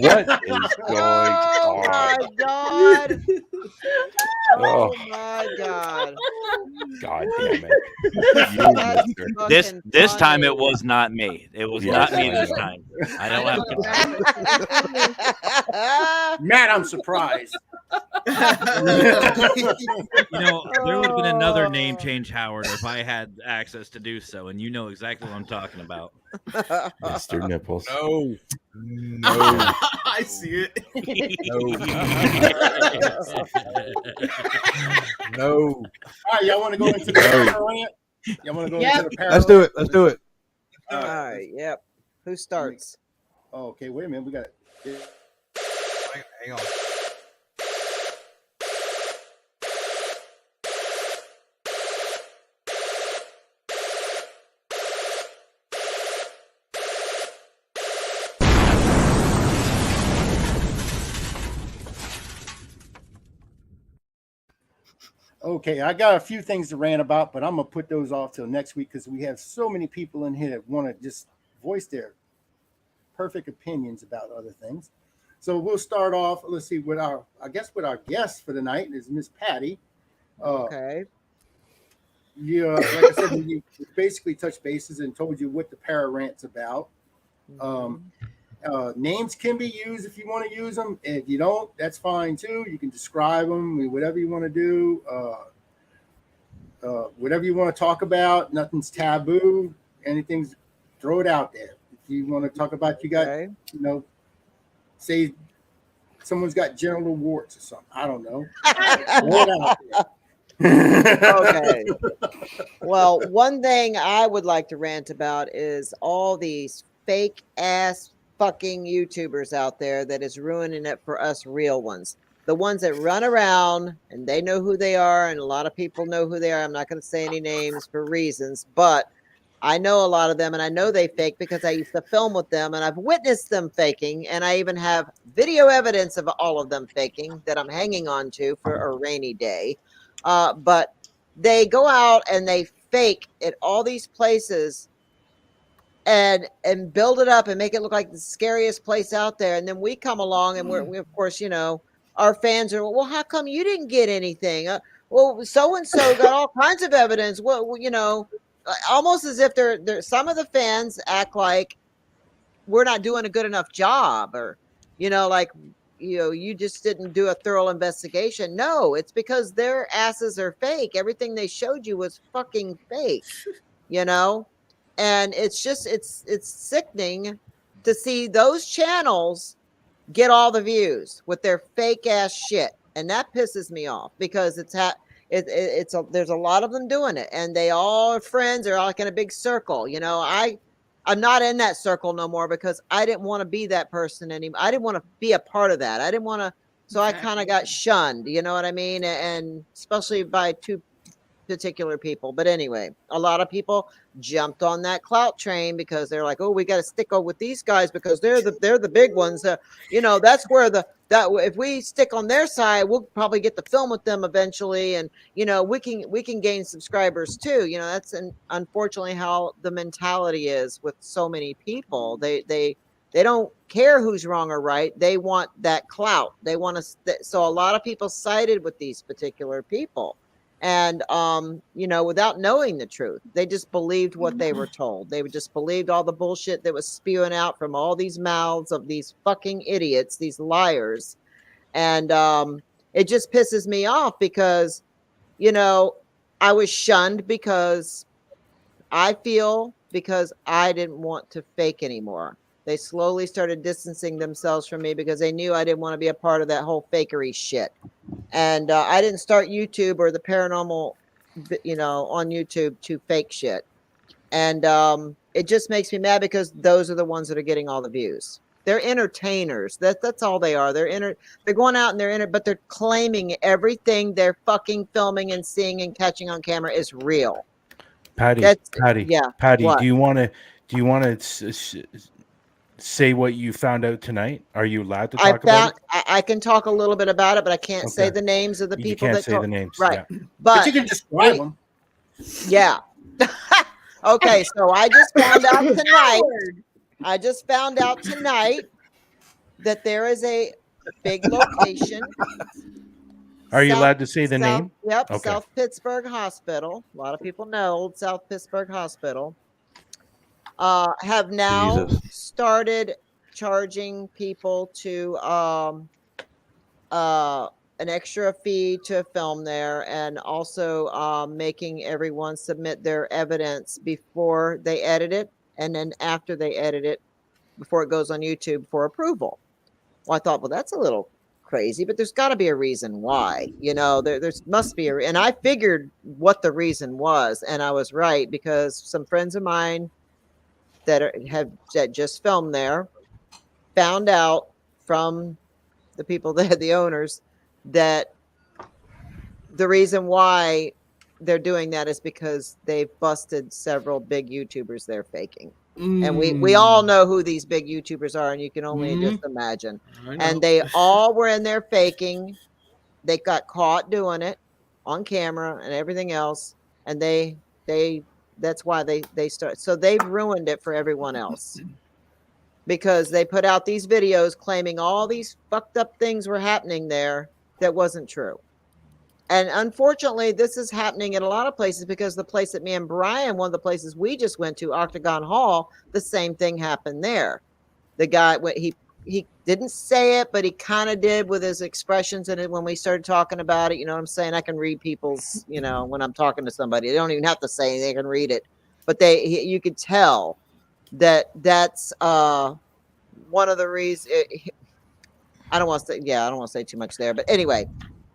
What is going Oh my on? god! Oh, Oh my god! God damn it. You, That's mister. fucking This time it funny. was not me. It was Yes, not me I this know. time. I don't have to. Matt, I'm surprised. You know, there would have been another name Oh. change, Howard, if I had access to do so, and you know exactly what I'm talking about. Mr. Nipples. No. I see it. No. All right, y'all want to go into the para rant? Y'all want to go into the para Let's do it. Let's do it. All right. Yep. Who starts? Oh, okay, wait a minute. We got it. Hang on. Okay, I got a few things to rant about, but I'm gonna put those off till next week because we have so many people in here that want to just voice their perfect opinions about other things. So we'll start off. Let's see with our guest for the night is Miss Patty. Okay. Yeah, like I said, we basically touched bases and told you what the para rant's about. Names can be used if you want to use them. If you don't, that's fine too. You can describe them, whatever you want to do, whatever you want to talk about. Nothing's taboo. Anything's, throw it out there. If you want to talk about, say someone's got genital warts or something. I don't know. Throw it out there. Okay. Well, one thing I would like to rant about is all these fake ass fucking YouTubers out there that is ruining it for us real ones. The ones that run around and they know who they are, and a lot of people know who they are. I'm not going to say any names for reasons, but I know a lot of them, and I know they fake because I used to film with them, and I've witnessed them faking, and I even have video evidence of all of them faking that I'm hanging on to for a rainy day. But they go out and they fake at all these places and build it up and make it look like the scariest place out there. And then we come along and we of course, our fans are, well, how come you didn't get anything? Well, so-and-so got all kinds of evidence. Well, almost as if they're some of the fans act like we're not doing a good enough job, or, you just didn't do a thorough investigation. No, it's because their asses are fake. Everything they showed you was fucking fake, and it's just, it's sickening to see those channels get all the views with their fake ass shit. And that pisses me off because there's a lot of them doing it, and they all are friends. They're all like in a big circle. I'm not in that circle no more because I didn't want to be that person anymore. I didn't want to be a part of that. I didn't want to. So I kind of got shunned, you know what I mean? And especially by two particular people. But anyway, a lot of people jumped on that clout train because they're like, oh, we got to stick with these guys because they're the big ones. That's where that if we stick on their side, we'll probably get to film with them eventually, and we can gain subscribers too. That's unfortunately how the mentality is with so many people. They don't care who's wrong or right. They want that clout. They want to. So a lot of people sided with these particular people. And, without knowing the truth, they just believed what they were told. They just believed all the bullshit that was spewing out from all these mouths of these fucking idiots, these liars. And it just pisses me off because, you know, I was shunned because I didn't want to fake anymore. They slowly started distancing themselves from me because they knew I didn't want to be a part of that whole fakery shit. And I didn't start YouTube or the paranormal, you know, on YouTube to fake shit. And it just makes me mad because those are the ones that are getting all the views. They're entertainers. That's all they are. They're going out and but they're claiming everything they're fucking filming and seeing and catching on camera is real. Patty, Yeah. Patty, What? do you want to say what you found out tonight? Are you allowed to talk about it? I can talk a little bit about it, but I can't say Okay. the names of the You people can't that say the names, Right. yeah. But you can describe them. Yeah. Okay, so I just found out tonight. I just found out tonight that there is a big location. Are you allowed to say the name? Yep, Okay. South Pittsburgh Hospital. A lot of people know Old South Pittsburgh Hospital. Have now started charging people to an extra fee to film there, and also making everyone submit their evidence before they edit it, and then after they edit it, before it goes on YouTube for approval. Well, I thought, well, that's a little crazy, but there's got to be a reason why. You know, there must be and I figured what the reason was, and I was right, because some friends of mine that just filmed there found out from the people that the owners that the reason why they're doing that is because they've busted several big YouTubers they're faking. And we all know who these big YouTubers are, and you can only just imagine. And they all were in there faking. They got caught doing it on camera and everything else. And that's why they start. So they've ruined it for everyone else, because they put out these videos claiming all these fucked up things were happening there that wasn't true. And unfortunately, this is happening in a lot of places, because the place that me and Brian, one of the places we just went to, Octagon Hall, the same thing happened there. The guy, he didn't say it, but he kind of did with his expressions. And when we started talking about it, you know what I'm saying? I can read people's, you know, when I'm talking to somebody, they don't even have to say anything, they can read it. But you could tell that's one of the reasons. I don't want to say too much there, but anyway,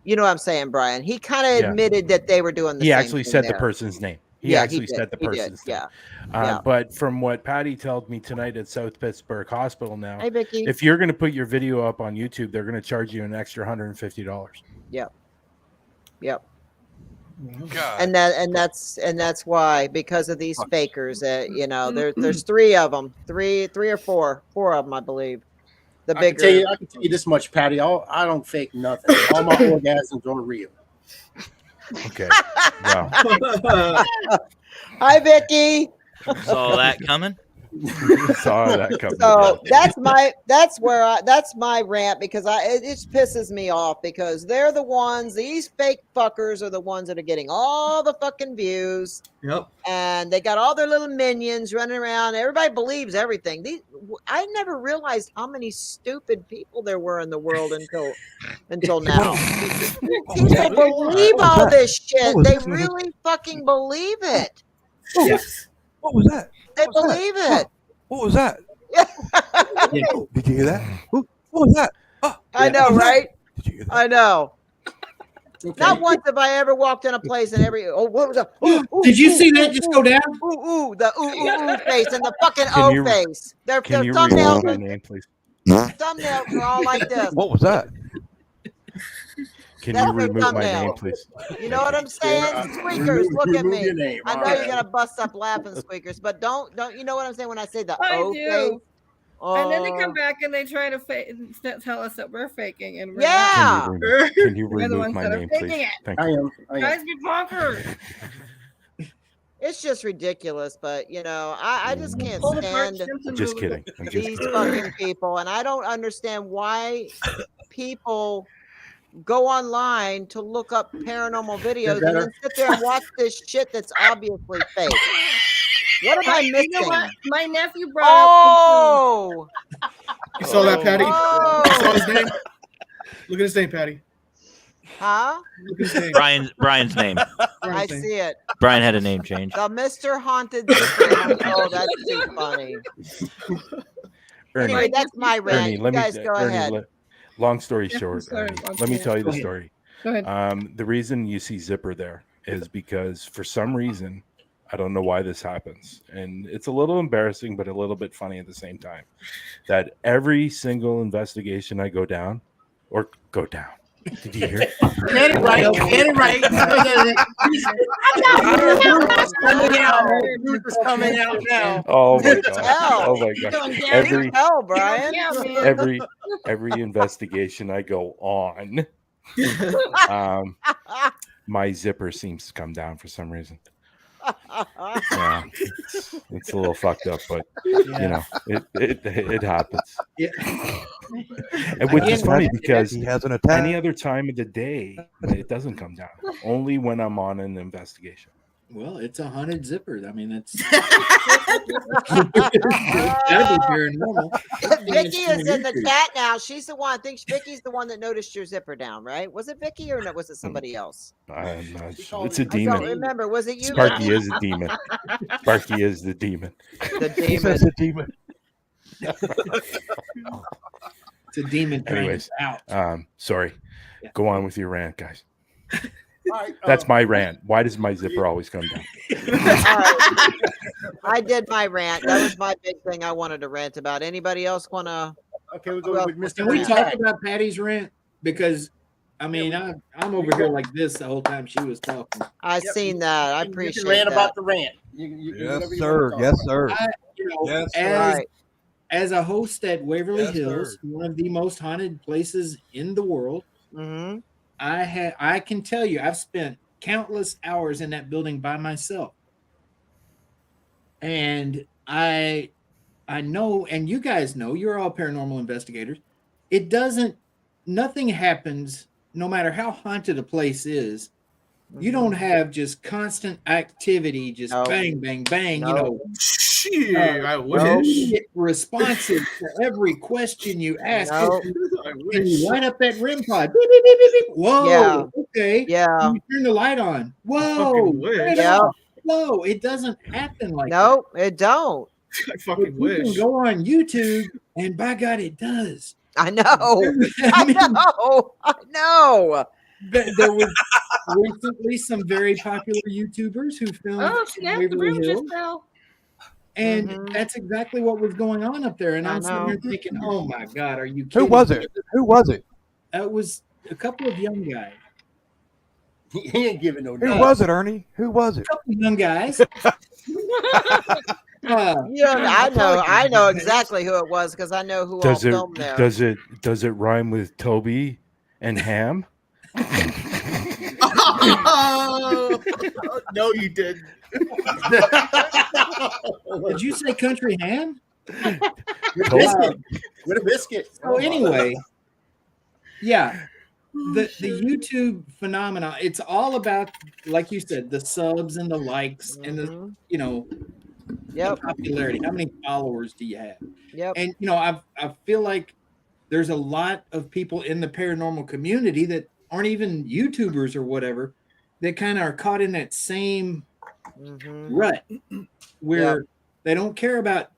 you know what I'm saying, Brian. He kind of admitted that they were doing the same thing. He actually said the person's name. He actually said the person's name. Yeah. But from what Patty told me tonight at South Pittsburgh Hospital now, hey, Vicky, if you're going to put your video up on YouTube, they're going to charge you an extra $150. Yep. God. And that's why, because of these fakers, you know, there's three of them, three or four of them, I believe. The bigger. I can tell you this much, Patty. I don't fake nothing. All my orgasms are real. Okay. Wow. Hi, Vicky. Saw that coming. Saw that coming. So that's my rant, because it just pisses me off, because they're the ones, these fake fuckers are the ones that are getting all the fucking views. Yep. And they got all their little minions running around. Everybody believes everything. I never realized how many stupid people there were in the world until now. People believe all this shit. They really fucking believe it. Yes. What was that? They believe it. What was that? Did you hear that? What was that? Oh, I know, right? Did you hear that? I know. Okay. Not once have I ever walked in a place and what was that? Did you see that just go down? The face and the fucking O face. Their thumbnails, my name, please? Thumbnails are all like this. What was that? Can you remove my name, please? You know what I'm saying? Squeakers, look at me. I know you're gonna bust up laughing, Squeakers, but don't you know what I'm saying when I say the O face? And then they come back and they try to tell us that we're faking, and we're not. Can you remove my name, please? Thank you. Guys, be bonkers. It's just ridiculous, but you know, I just can't stand Just kidding. I'm just these kidding. fucking people, and I don't understand why people go online to look up paranormal videos and then sit there and watch this shit that's obviously fake. What am I missing? You know what? My nephew brought up. You saw that, Patty? You saw his name? Look at his name, Patty. Huh? Look at his name. Brian's name. I see it. Brian had a name change. The Mr. Haunted Zipper. Oh, that's too funny. Ernie, Anyway, that's my rant. Ernie, You let me, guys go Ernie, ahead. long story Yeah, short, sorry, Ernie, long let me story. tell you Go the ahead. story. Go ahead. The reason you see Zipper there is because for some reason, I don't know why this happens, and it's a little embarrassing, but a little bit funny at the same time, that every single investigation I go down, did you hear? Get it right. Get it right. Truth is coming out now. Oh my Do god! tell. Oh my god! Do tell, Brian. Yeah, man. Every investigation I go on, my zipper seems to come down for some reason. Yeah, it's a little fucked up, but you know, it happens. Yeah. And which is Again, funny because he has an attack. any other time of the day, it doesn't come down. Only when I'm on an investigation. Well, it's a haunted zipper. I mean, that's gotta be paranormal. Vicky is in the chat now. She's the one. I think Vicky's the one that noticed your zipper down, right? Was it Vicky or no, was it somebody else? I'm not sure. It's a I don't demon. remember. Was it you? Sparky Vicky? is a demon. Sparky is the demon. The He demon. says a demon. It's a demon trying Anyways, us out. sorry. Yeah. Go on with your rant, guys. All right, That's my rant. Why does my zipper always come down? All right. I did my rant. That was my big thing I wanted to rant about. Anybody else want to? Okay, we'll go with Mr. Can we Rant. talk about Patty's rant? Because I mean, I'm over here like this the whole time she was talking. I seen that. I You appreciate can rant that. about the rant. Yes, whatever you sir. wanna Yes, talk sir. You know, Yes, as right. as a host at Waverly Yes, Hills, sir. one of the most haunted places in the world, Mm-hmm. I can tell you, I've spent countless hours in that building by myself, and I know, and you guys know, you're all paranormal investigators. It doesn't, nothing happens, no matter how haunted a place is. You don't have just constant activity, just Nope. bang, bang, bang. You Nope. know, Shit, I Nope. wish. get responsive to every question you ask. Nope. I And wish. you light up that REM pod. Beep, beep, beep, beep, beep. Whoa. Yeah. Okay. Yeah. You turn the light on. Whoa. fucking wish. Turn it Yeah. off. Whoa. It doesn't happen like Nope, it don't. I that. fucking But you can wish. go on YouTube, and by God, it does. I know. I I mean, know. I know. there was recently some very popular YouTubers who filmed Oh, in snap. The Waverly room Hills. just fell. And Mhm. that's exactly what was going on up there. And I I'm sitting know. here thinking, oh my God, are you Who kidding was me? it? Who was it? It was a couple of young guys. He ain't giving no Who damn. was it, Ernie? Who was it? A couple of young guys. Yeah, I know exactly who it was because I know who all Does it filmed there. does it rhyme with Toby and Ham? Oh, no, you didn't. Did you say country ham? With a biscuit. With a biscuit. So anyway, yeah, the YouTube phenomenon. It's all about, like you said, the subs and the likes and the Mhm. the Yep. popularity. How many followers do you have? Yep. And I feel like there's a lot of people in the paranormal community that aren't even YouTubers or whatever that kind of are caught in that same Mhm. rut where they don't care about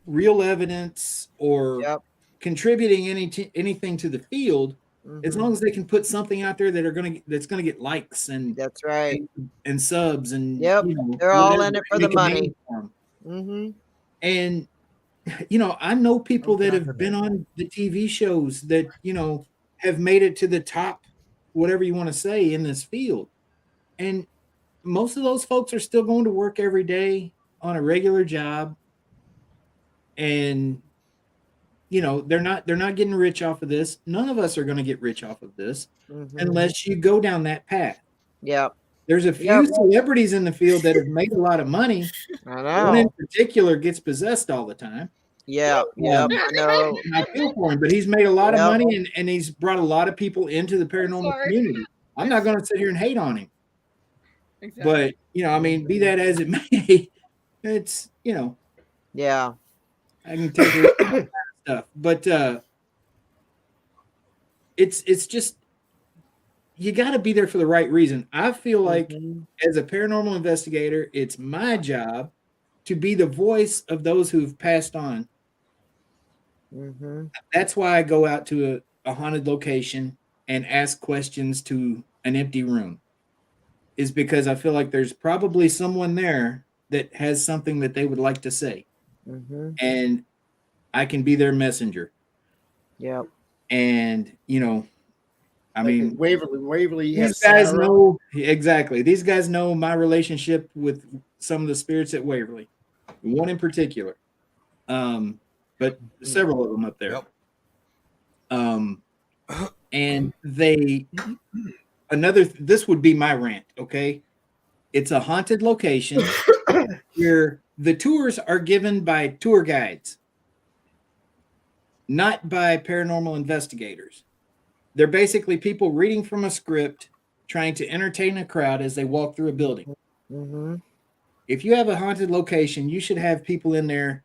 real evidence or Yep. contributing anything to the field as Mhm. long as they can put something out there that's gonna get likes and That's right. and subs and Yep. They're all in whatever it for to the make a name money. for 'em. Mm-hmm. And I know people that have been on the TV shows that have made it to the top, whatever you want to say, in this field. And most of those folks are still going to work every day on a regular job. And they're not getting rich off of this. None of us are going to get rich off of this Mhm. unless you go down that path. Yep. There's a few Yep. celebrities in the field that have made a lot of money. I One in know. particular gets possessed all the time. Yeah. Yep. I know. And I feel for him, but he's made a lot of Yep. money and he's brought a lot of people into the paranormal Sorry. community. I'm not going to sit here and hate on him, Exactly. but be that as it may, it's Yeah. I can take a look at that stuff. But it's just you got to be there for the right reason. I feel like as a paranormal investigator, it's my job to be the voice of those who've passed on. That's why I go out to a haunted location and ask questions to an empty room, is because I feel like there's probably someone there that has something that they would like to say. And I can be their messenger. Yep. And, you know, I Like mean, Waverly these has guys Sarah. know exactly. These guys know my relationship with some of the spirits at Waverly, one in particular, but several of them up there. And this would be my rant. Okay, it's a haunted location where the tours are given by tour guides, not by paranormal investigators. They're basically people reading from a script, trying to entertain a crowd as they walk through a building. If you have a haunted location, you should have people in there.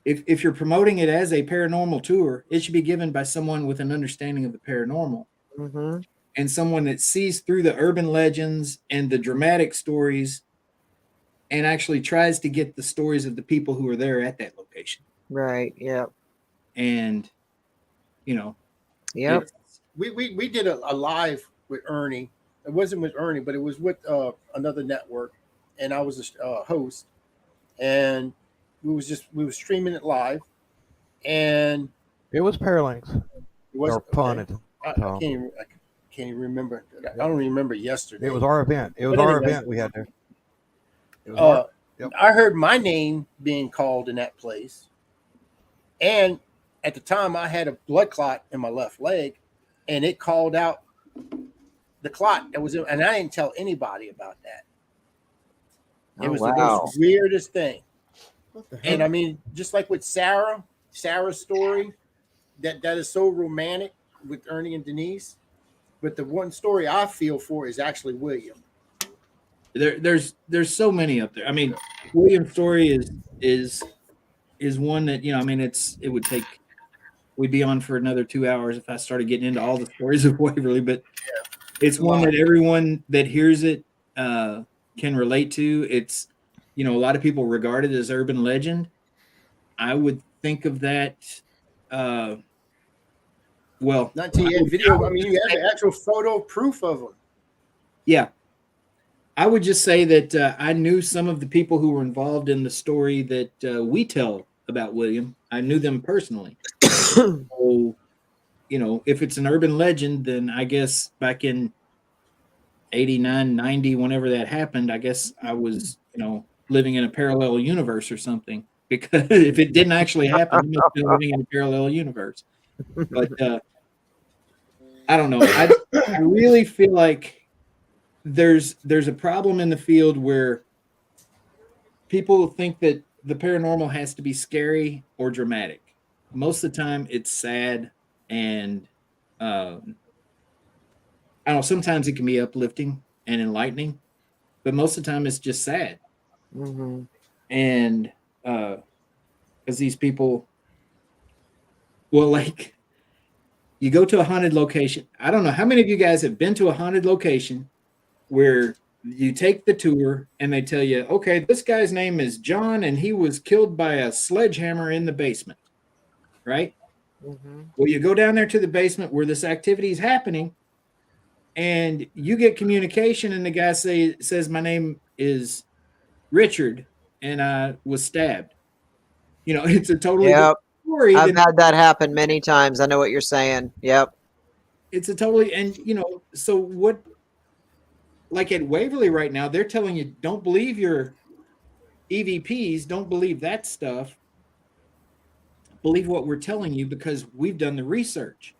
If you're promoting it as a paranormal tour, it should be given by someone with an understanding of the paranormal and someone that sees through the urban legends and the dramatic stories and actually tries to get the stories of the people who are there at that location. Right. Yep. And, you know, Yep. We did a live with Ernie. It wasn't with Ernie, but it was with another network, and I was a host, and we were streaming it live, and It was Paralinks. it was Or fun at the I time. can't even remember. I don't remember yesterday. It was our event. It was But our anyway, event we had there. It was our, yep. I heard my name being called in that place, and at the time I had a blood clot in my left leg, and it called out the clot that was in, and I didn't tell anybody about that. It was the most weirdest thing. And I mean, just like with Sarah's story, that is so romantic with Ernie and Denise. But the one story I feel for is actually William. There's so many up there. I mean, William's story is one that, you know, I mean, we'd be on for another 2 hours if I started getting into all the stories of Waverly, but it's one that everyone that hears it can relate to. It's, you know, a lot of people regard it as urban legend. I would think of that. Well, not until you had video. I mean, you have the actual photo proof of them. Yeah. I would just say that I knew some of the people who were involved in the story that we tell about William. I knew them personally. So, you know, if it's an urban legend, then I guess back in 89, 90, whenever that happened, I guess I was, you know, living in a parallel universe or something. Because if it didn't actually happen, I must have been living in a parallel universe. But I don't know. I really feel like there's a problem in the field where people think that the paranormal has to be scary or dramatic. Most of the time it's sad, and I don't know, sometimes it can be uplifting and enlightening, but most of the time it's just sad. And because these people, well, like, you go to a haunted location. I don't know how many of you guys have been to a haunted location where you take the tour and they tell you, okay, this guy's name is John and he was killed by a sledgehammer in the basement, right? Well, you go down there to the basement where this activity is happening, and you get communication, and the guy says, my name is Richard and I was stabbed. You know, it's a totally different story. I've had that happen many times. I know what you're saying. Yep. It's a totally, and you know, so what, like at Waverly right now, they're telling you, don't believe your EVPs, don't believe that stuff. Believe what we're telling you because we've done the research.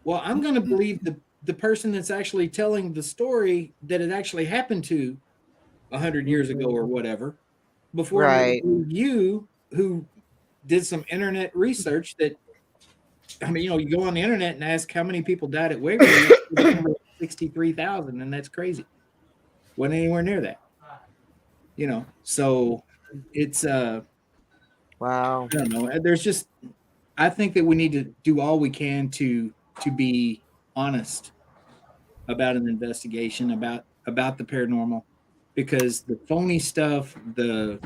Well, I'm going to believe the person that's actually telling the story that it actually happened to 100 years ago or whatever, before I believe you, who did some internet research that, I mean, you know, you go on the internet and ask how many people died at Waverly, 63,000, and that's crazy. Wasn't anywhere near that. You know, so it's wow. I don't know. There's just, I think that we need to do all we can to to be honest about an investigation about the paranormal, because the phony stuff, the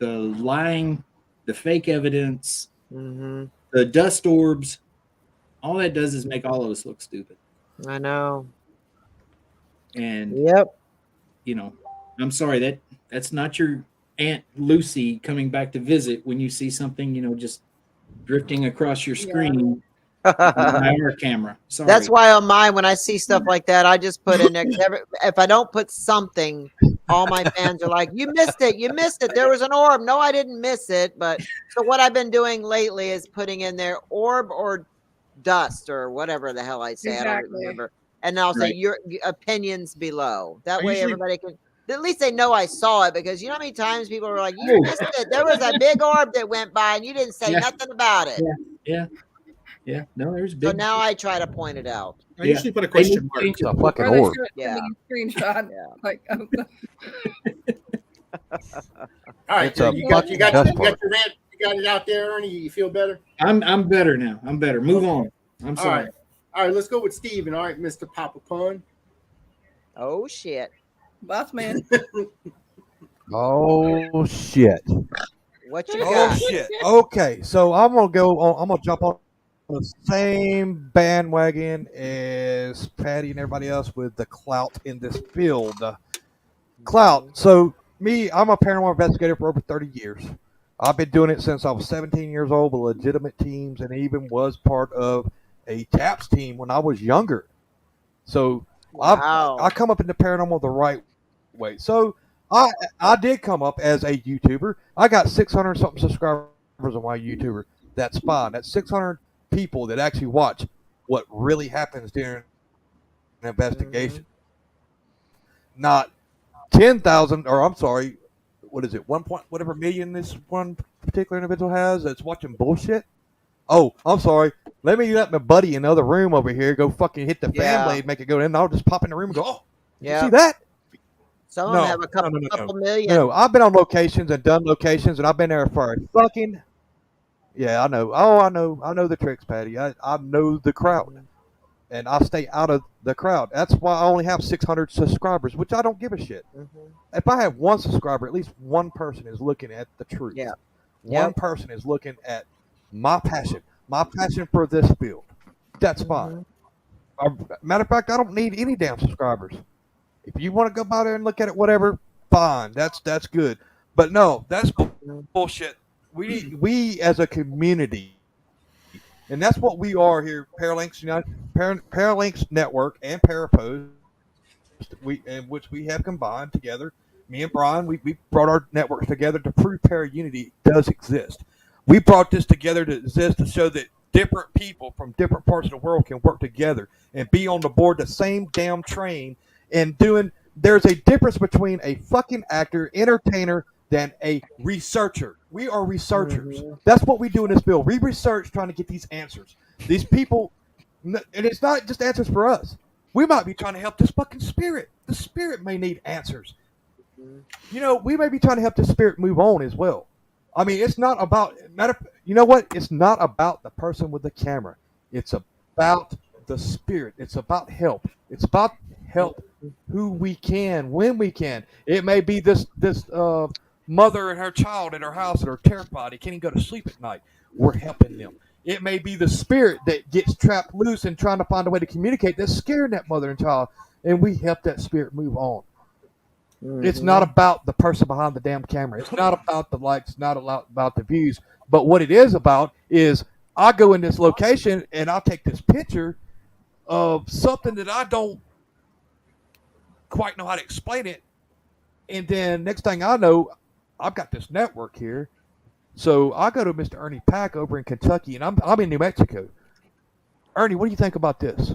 lying, the fake evidence, the dust orbs, all that does is make all of us look stupid. I know. And yep, you know, I'm sorry, that's not your Aunt Lucy coming back to visit when you see something, just drifting across your screen on our camera. Sorry. That's why on mine, when I see stuff like that, I just put in there. If I don't put something, all my fans are like, "You missed it! You missed it! There was an orb." No, I didn't miss it. But so what I've been doing lately is putting in there orb or dust or whatever the hell I say. I don't Exactly. remember. And I'll say Right. your opinions below. That I way usually- everybody can. At least they know I saw it, because you know how many times people are like, "You missed it. There was a big orb that went by and you didn't say Yeah. nothing about it." Yeah. No, there's So big. now I try to point it out. I usually put a question mark. It's a fucking Or they orb. should Yeah. send me a screenshot. Yeah. Like, All right, It's so a you got fucking your dust rant. You got it out there, Ernie. You feel better? I'm better now. I'm better. Move on. I'm All sorry. right. All right, let's go with Steven. All right, Mr. Papa Pun. Oh shit. boss man. Oh shit. What you Oh got? shit. Okay, so I'm gonna jump on the same bandwagon as Patty and everybody else with the clout in this field. Clout. So I'm a paranormal investigator for over 30 years. I've been doing it since I was 17 years old with legitimate teams, and even was part of a TAPS team when I was younger. So Wow. I come up in the paranormal the right way. So I did come up as a YouTuber. I got 600 something subscribers on my YouTuber. That's fine. That's 600 people that actually watch what really happens during an investigation. Not 10,000, or I'm sorry, what is it? 1 point whatever million this one particular individual has that's watching bullshit. Oh, I'm sorry. Let me let my buddy in the other room over here go fucking hit the fan Yeah. blade, make it go in, and I'll just pop in the room and go, oh, Yeah. see that? Some of No, them have a couple, no. couple million. No, I've been on locations and done locations, and I've been there for a fucking. Yeah, I know. Oh, I know the tricks, Patty. I know the crowd, and I stay out of the crowd. That's why I only have 600 subscribers, which I don't give a shit. If I have one subscriber, at least one person is looking at the truth. Yeah. One person is looking at my passion for this field. That's fine. Matter of fact, I don't need any damn subscribers. If you want to go by there and look at it, whatever, fine. That's good. But no, that's bullshit. We as a community, and that's what we are here, Paralinks United, Paralinks Network, and Parapost, in which we have combined together. Me and Brian, we brought our networks together to prove para-unity does exist. We brought this together to exist to show that different people from different parts of the world can work together and be on the board the same damn train and doing. There's a difference between a fucking actor, entertainer, than a researcher. We are researchers. That's what we do in this field. We research trying to get these answers. These people, and it's not just answers for us. We might be trying to help this fucking spirit. The spirit may need answers. You know, we may be trying to help the spirit move on as well. I mean, it's not about you know what? It's not about the person with the camera. It's about the spirit. It's about help. It's about help who we can when we can. It may be this mother and her child in her house that are terrified. They can't even go to sleep at night. We're helping them. It may be the spirit that gets trapped loose and trying to find a way to communicate that's scaring that mother and child, and we help that spirit move on. It's not about the person behind the damn camera. It's not about the likes. It's not about the views. But what it is about is I go in this location and I'll take this picture of something that I don't quite know how to explain it. And then next thing I know, I've got this network here. So I go to Mr. Ernie Pack over in Kentucky, and I'm in New Mexico. Ernie, what do you think about this?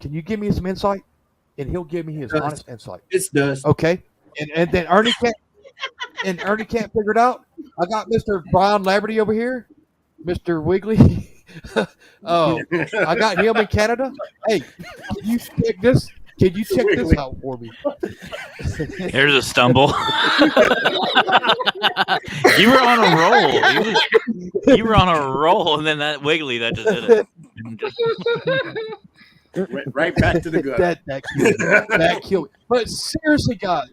Can you give me some insight? And he'll give me his honest insight. It does. Okay. And then Ernie can't figure it out. I got Mr. Brian Laverty over here, Mr. Wiggly. Oh, I got him in Canada. Hey, can you check this? Can you check this out for me? Here's a stumble. You were on a roll. You were on a roll, and then that Wiggly that just did it. Went right back to the gutter. that killed me. That killed me. But seriously, guys,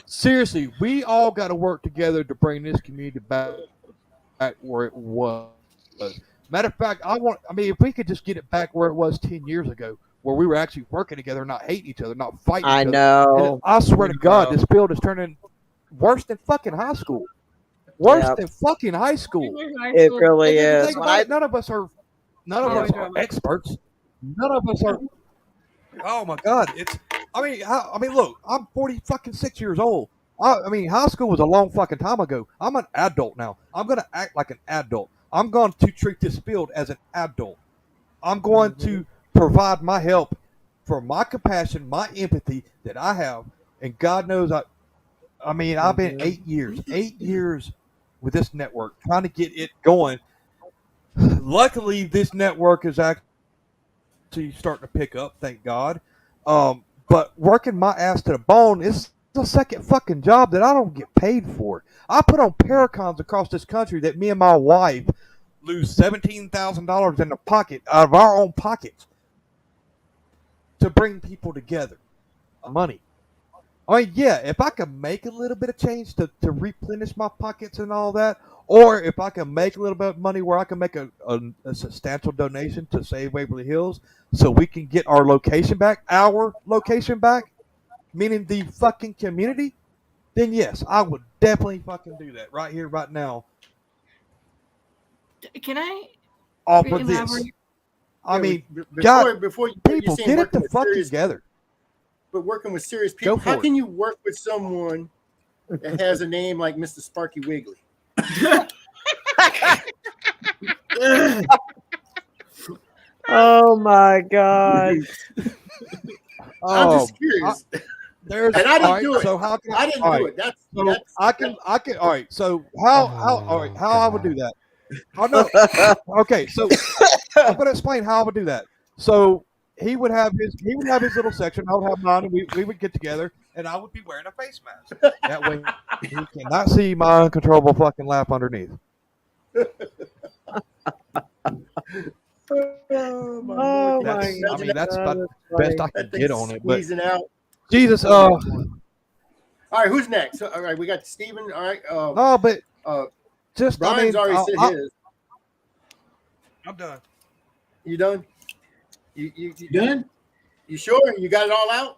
seriously, we all got to work together to bring this community back where it was. Matter of fact, if we could just get it back where it was 10 years ago, where we were actually working together, not hating each other, not fighting I each other. know. And I swear to God, this field is turning worse than fucking high school. Worse Yep. than fucking high school. It really And is. think When about I it, none of us are experts. None of us are. Oh my God! Look, I'm 46 years old. High school was a long fucking time ago. I'm an adult now. I'm gonna act like an adult. I'm going to treat this field as an adult. I'm going to provide my help for my compassion, my empathy that I have, and God knows I've been 8 years with this network trying to get it going. Luckily, this network is actually starting to pick up, thank God. But working my ass to the bone is the second fucking job that I don't get paid for. I put on paracons across this country that me and my wife lose $17,000 in the pocket out of our own pockets to bring people together. Money. If I can make a little bit of change to replenish my pockets and all that, or if I can make a little bit of money where I can make a substantial donation to Save Waverly Hills so we can get our location back, meaning the fucking community, then yes, I would definitely fucking do that right here, right now. Can I Off of this. elaborate? Before people, get it the fuck together. But working with serious people, how can you work with someone that has a name like Mr. Sparky Wiggly? Oh my God! I'm just curious. And I didn't do it. So how can I didn't do it. That's I can. All right. So how I would do that? Oh no. Okay. So I'm gonna explain how I would do that. So he would have his little section. I would have mine, and we would get together, and I would be wearing a face mask. That way, he cannot see my uncontrollable fucking lap underneath. Oh my God. That's about the best I can get on it. But squeezing out. Jesus. All right, who's next? All right, we got Steven. All right. No, but just Brian's already said his. I'm done. You done? You done? You sure? You got it all out?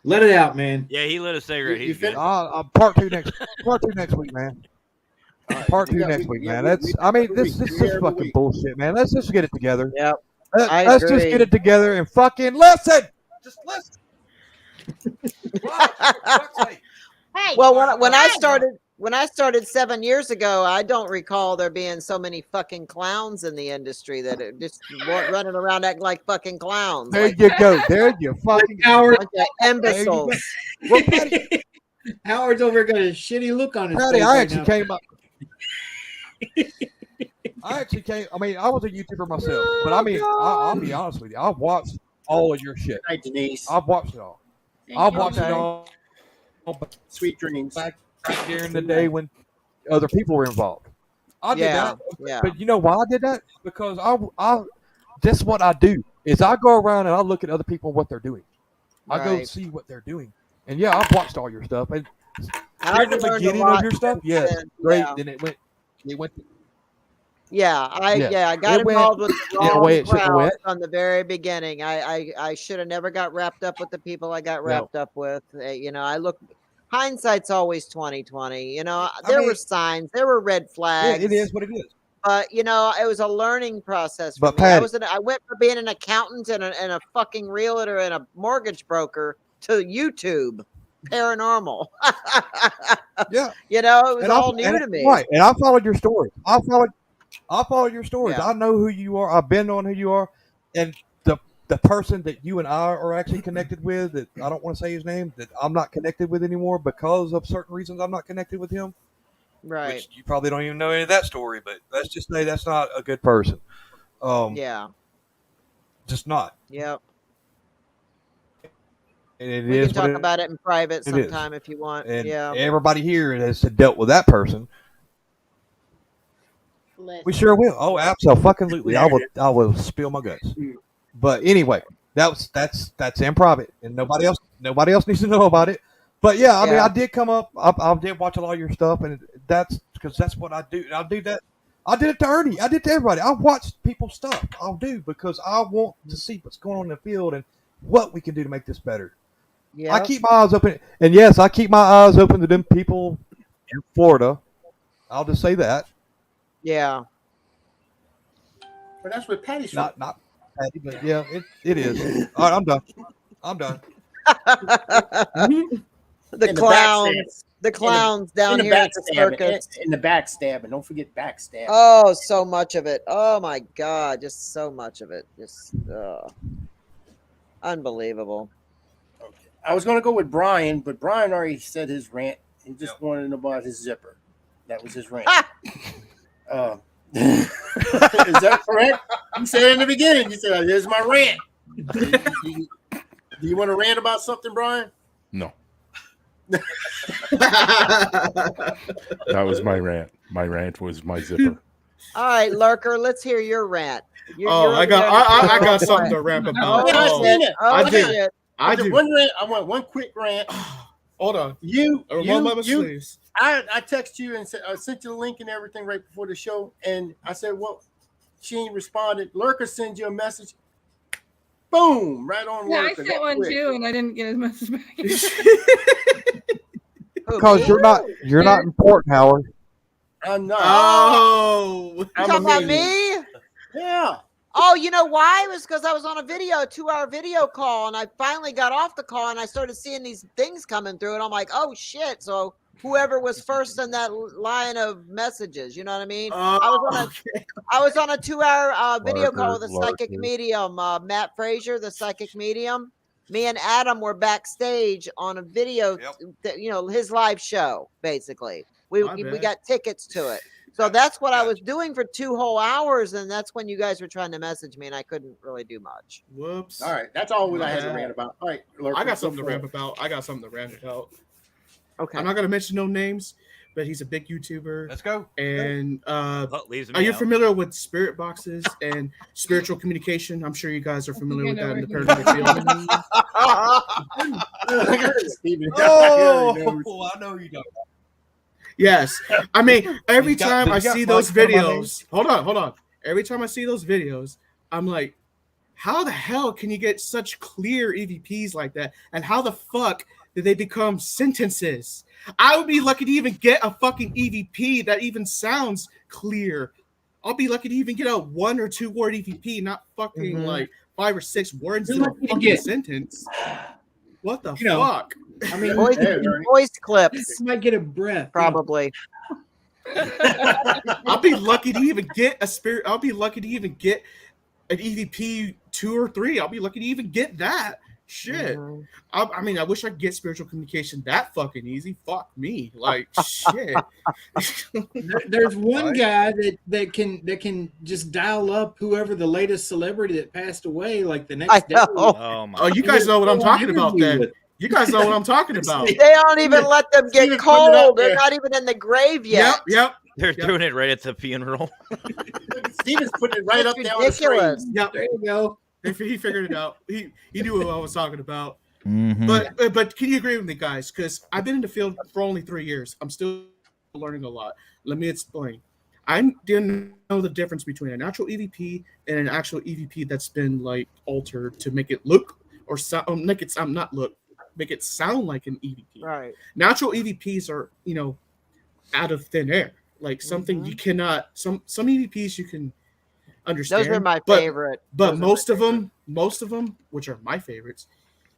Let it out, man. Yeah, he lit a cigarette. He's good. Part two next week, man. Part two next week, man. This is fucking bullshit, man. Let's just get it together. Yep. Let's just get it together and fucking listen. Just listen. Hey. Well, when I started 7 years ago, I don't recall there being so many fucking clowns in the industry that are just running around acting like fucking clowns. There you go. There you fucking bunch of imbeciles. Well, Patty, Howard's over got a shitty look on his Patty, face. I actually came up. I was a YouTuber myself, but I'll be honest with you. I've watched all of your shit. Hi, Denise. I've watched it all. I've watched it all. Sweet dreams. Back during the day when other people were involved. I did that. Yeah. But you know why I did that? Because I that's what I do. Is I go around and I look at other people and what they're doing. I go Right. see what they're doing. And yeah, I've watched all your stuff. And I've in the learned a beginning lot of your stuff, since yes, then, great. yeah. Then it went. I got It went involved with the in a wrong way it shouldn't have crowd went. from the very beginning. I should have never got wrapped up with the people I got wrapped up with. Hindsight's always 2020. There were signs, there were red Yeah, flags. it is what it is. But it was a learning process for But me. Patty, I went from being an accountant and a fucking realtor and a mortgage broker to YouTube paranormal. yeah, it was all new to me. Right, and I followed your stories. I followed your stories. Yeah. I know who you are. I've been on who you are, and the person that you and I are actually connected with, that I don't want to say his name, that I'm not connected with anymore because of certain reasons. I'm not connected with him. Right. Which you probably don't even know any of that story, but let's just say that's not a good person. Yeah. Just not. Yep. And it We is can talk what about it in private it is. sometime if you want. And Yeah. everybody here has dealt with that person. We sure will. Oh, absolutely. I will spill my guts. But anyway, that's in private, and nobody else needs to know about it. But yeah, I mean, I did come up. I did watch a lot of your stuff, and that's because that's what I do. And I'll do that. I did it to Ernie. I did it to everybody. I watch people's stuff. I'll do because I want to see what's going on in the field and what we can do to make this better. Yeah. I keep my eyes open, and yes, I keep my eyes open to them people in Florida. I'll just say that. Yeah. But that's what Patty's from. Not Patty, but yeah, it is. All right, I'm done. I'm done. The clowns. The clowns down here at the circus. In the backstabbing. Don't forget backstabbing. Oh, so much of it. Oh my God, just so much of it. Just unbelievable. I was going to go with Brian, but Brian already said his rant. He just wanted to know about his zipper. That was his rant. Is that correct? You said in the beginning. You said, "Here's my rant." Do you want to rant about something, Brian? No. That was my rant. My rant was my zipper. All right, Lurker, let's hear your rant. I got something to rant about. I do. One rant. I want one quick rant. Hold on. I text you and said I sent you the link and everything right before the show, and I said, "Well, she ain't responded." Lurker sends you a message. Boom! Right on. Yeah, Lurker. I sent one too, and I didn't get his message back. Because you're not important, Howard. I'm not. Oh, you talking about me? Yeah. Oh, you know why? It was because I was on a 2-hour video call, and I finally got off the call, and I started seeing these things coming through, and I'm like, oh shit! So whoever was first in that line of messages, you know what I mean? I was on a 2-hour video call with a psychic medium, Matt Frazier, the psychic medium. Me and Adam were backstage on a video, his live show. Basically, we got tickets to it. So that's what I was doing for 2 whole hours, and that's when you guys were trying to message me, and I couldn't really do much. Whoops. All right, that's all I had to rant about. All right, Lurker, I got something to rant about. Okay. I'm not gonna mention no names, but he's a big YouTuber. Let's go. And are you familiar with spirit boxes and spiritual communication? I'm sure you guys are familiar with that in the paranormal field. Oh, I know you don't. Yes. I mean, every time I see those videos, hold on. Every time I see those videos, I'm like, how the hell can you get such clear EVPs like that? And how the fuck did they become sentences? I would be lucky to even get a fucking EVP that even sounds clear. I'll be lucky to even get a 1 or 2 word EVP, not fucking like 5 or 6 words in a fucking sentence. What the fuck? I mean, voice clips. You might get a breath, probably. I'll be lucky to even get a spirit. I'll be lucky to even get an EVP 2 or 3. I'll be lucky to even get that. Shit. I mean, I wish I could get spiritual communication that fucking easy. Fuck me. Like shit. There's one guy that can just dial up whoever the latest celebrity that passed away like the next day. Oh, you guys know what I'm talking about then. You guys know what I'm talking about. They don't even let them get cold. They're not even in the grave yet. Yep. They're doing it right at the funeral. Steven's putting it right up there on the screen. Yep. There you go. He figured it out. He knew what I was talking about. But can you agree with me, guys? Because I've been in the field for only 3 years. I'm still learning a lot. Let me explain. I didn't know the difference between a natural EVP and an actual EVP that's been like altered to make it look or sound make it sound like an EVP. Right. Natural EVPs are out of thin air, like something you cannot. Some EVPs you can understand. Those are my favorite. But most of them, which are my favorites,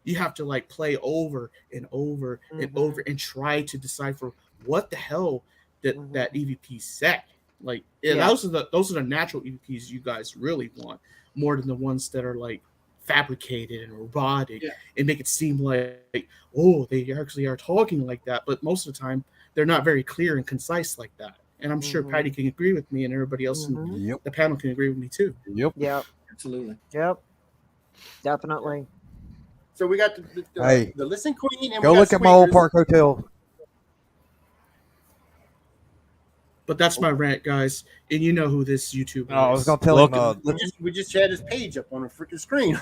you have to like play over and over and over and try to decipher what the hell that EVP said. Like those are the natural EVPs you guys really want more than the ones that are like fabricated and robotic and make it seem like they actually are talking like that. But most of the time they're not very clear and concise like that. And I'm sure Patty can agree with me, and everybody else in the panel can agree with me too. Yep. Absolutely. Yep. Definitely. So we got the Listen Queen, and go we got look at my old park hotel. But that's my rant, guys. And you know who this YouTuber I was is. gonna tell him. We just had his page up on the freaking screen.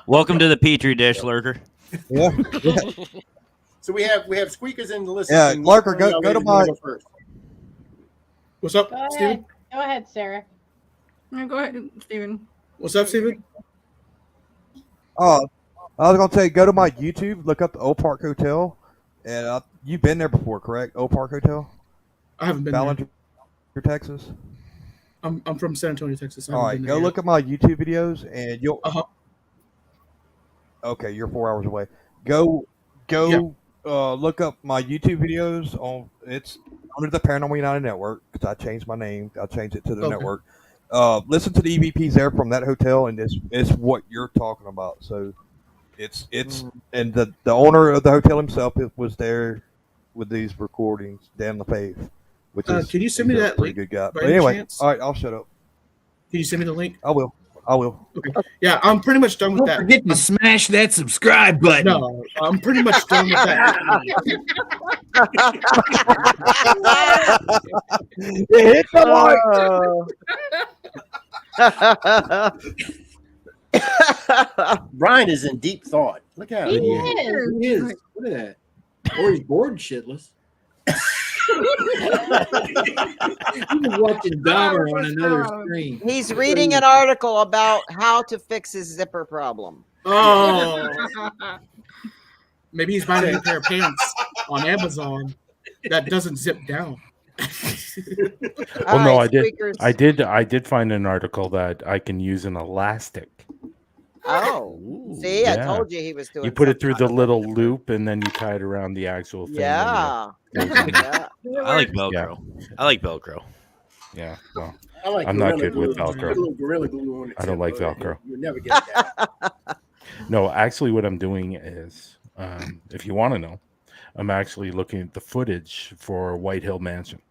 Welcome to the Pitre Dish, lurker. Yeah. So we have squeakers in the list. Yeah, Lurker, go to my. First. What's up, Go Steven? ahead. Go ahead, Sarah. No, go ahead, Steven. What's up, Steven? Oh, I was gonna say, go to my YouTube, look up the Oak Park Hotel, and you've been there before, correct? Oak Park Hotel. I haven't been Ballinger, Texas. I'm from San Antonio, Texas. All right, go look at my YouTube videos, and you'll. Okay, you're 4 hours away. Go. Look up my YouTube videos on. It's under the Paranormal United Network because I changed my name. I changed it to the network. Listen to the EVPs there from that hotel, and it's what you're talking about. So, it's and the owner of the hotel himself was there with these recordings, Dan LaFave, which is can you send me he's a that pretty link good guy. by But any anyway, chance? all right, I'll shut up. Can you send me the link? I will. Okay. Yeah, I'm pretty much done with Don't that. forget to smash that subscribe button. No, I'm pretty much done with that. Hit the Brian is in deep thought. Look at him. He is. Look at that. Or he's bored shitless. He's watching Dahmer on another screen. He's reading an article about how to fix his zipper problem. Oh. Maybe he's buying a new pair of pants on Amazon that doesn't zip down. Well, no, right, I did find an article that I can use an elastic. Oh, see, I Yeah. told you he was doing. You put it through the something. little loop, and then you tie it around the actual thing. Yeah. and it goes in. Yeah. I like Velcro. I like Velcro. Yeah, well, I like I'm not Gorilla good with Glue. Velcro. Little Gorilla Glue on the I don't tip like of it. Velcro. You'll never get that. No, actually, what I'm doing is, if you want to know, I'm actually looking at the footage for White Hill Mansion.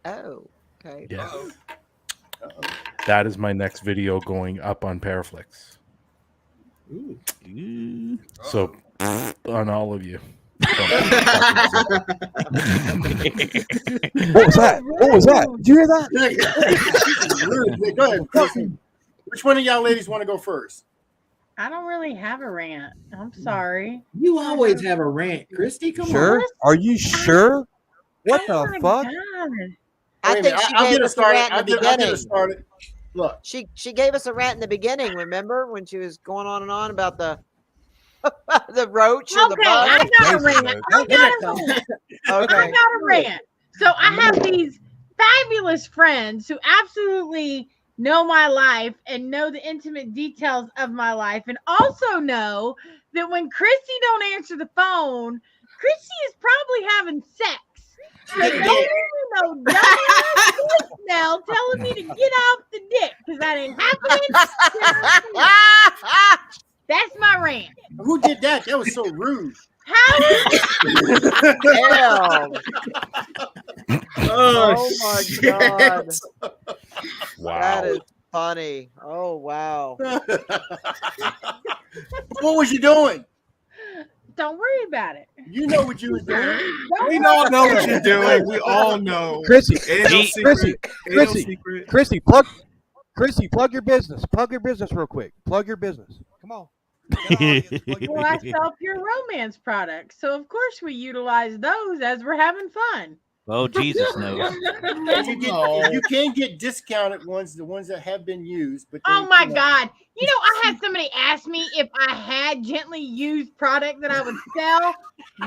Oh, okay. Yeah. That is my next video going up on Paraflix. So, on all of you. What was that? What was that? Did you hear that? Go ahead. Which one of y'all ladies want to go first? I don't really have a rant. I'm sorry. You always have a rant, Christy. Come Sure? on. Are you sure? What Oh the my fuck? God. I Wait a think minute, she I'll gave get it us a started. rant in I'll the get it beginning. started. Look, She gave us a rant in the beginning. Remember when she was going on and on about the the roach and the Okay, bug? I got a rant. I got a rant. Okay. I got a rant. So I have these fabulous friends who absolutely know my life and know the intimate details of my life, and also know that when Chrissy don't answer the phone, Chrissy is probably having sex. So don't leave me no voicemail telling me to get off the dick because that ain't happening. That's my rant. who did that? That was so rude. Damn. Oh, Oh my shit. God. Wow. That is funny. Oh wow. What was you doing? Don't worry about it. You know what you was doing. We all know what you're doing. We all know. Chrissy, Ain't no secret. Ain't no secret. Chrissy, plug your business. Plug your business real quick. Plug your business. Come on. Well, I sell pure romance products, so of course we utilize those as we're having fun. Oh, Jesus knows. You can get discounted ones, the ones that have been used. But Oh my God. You know, I had somebody ask me if I had gently used product that I would sell.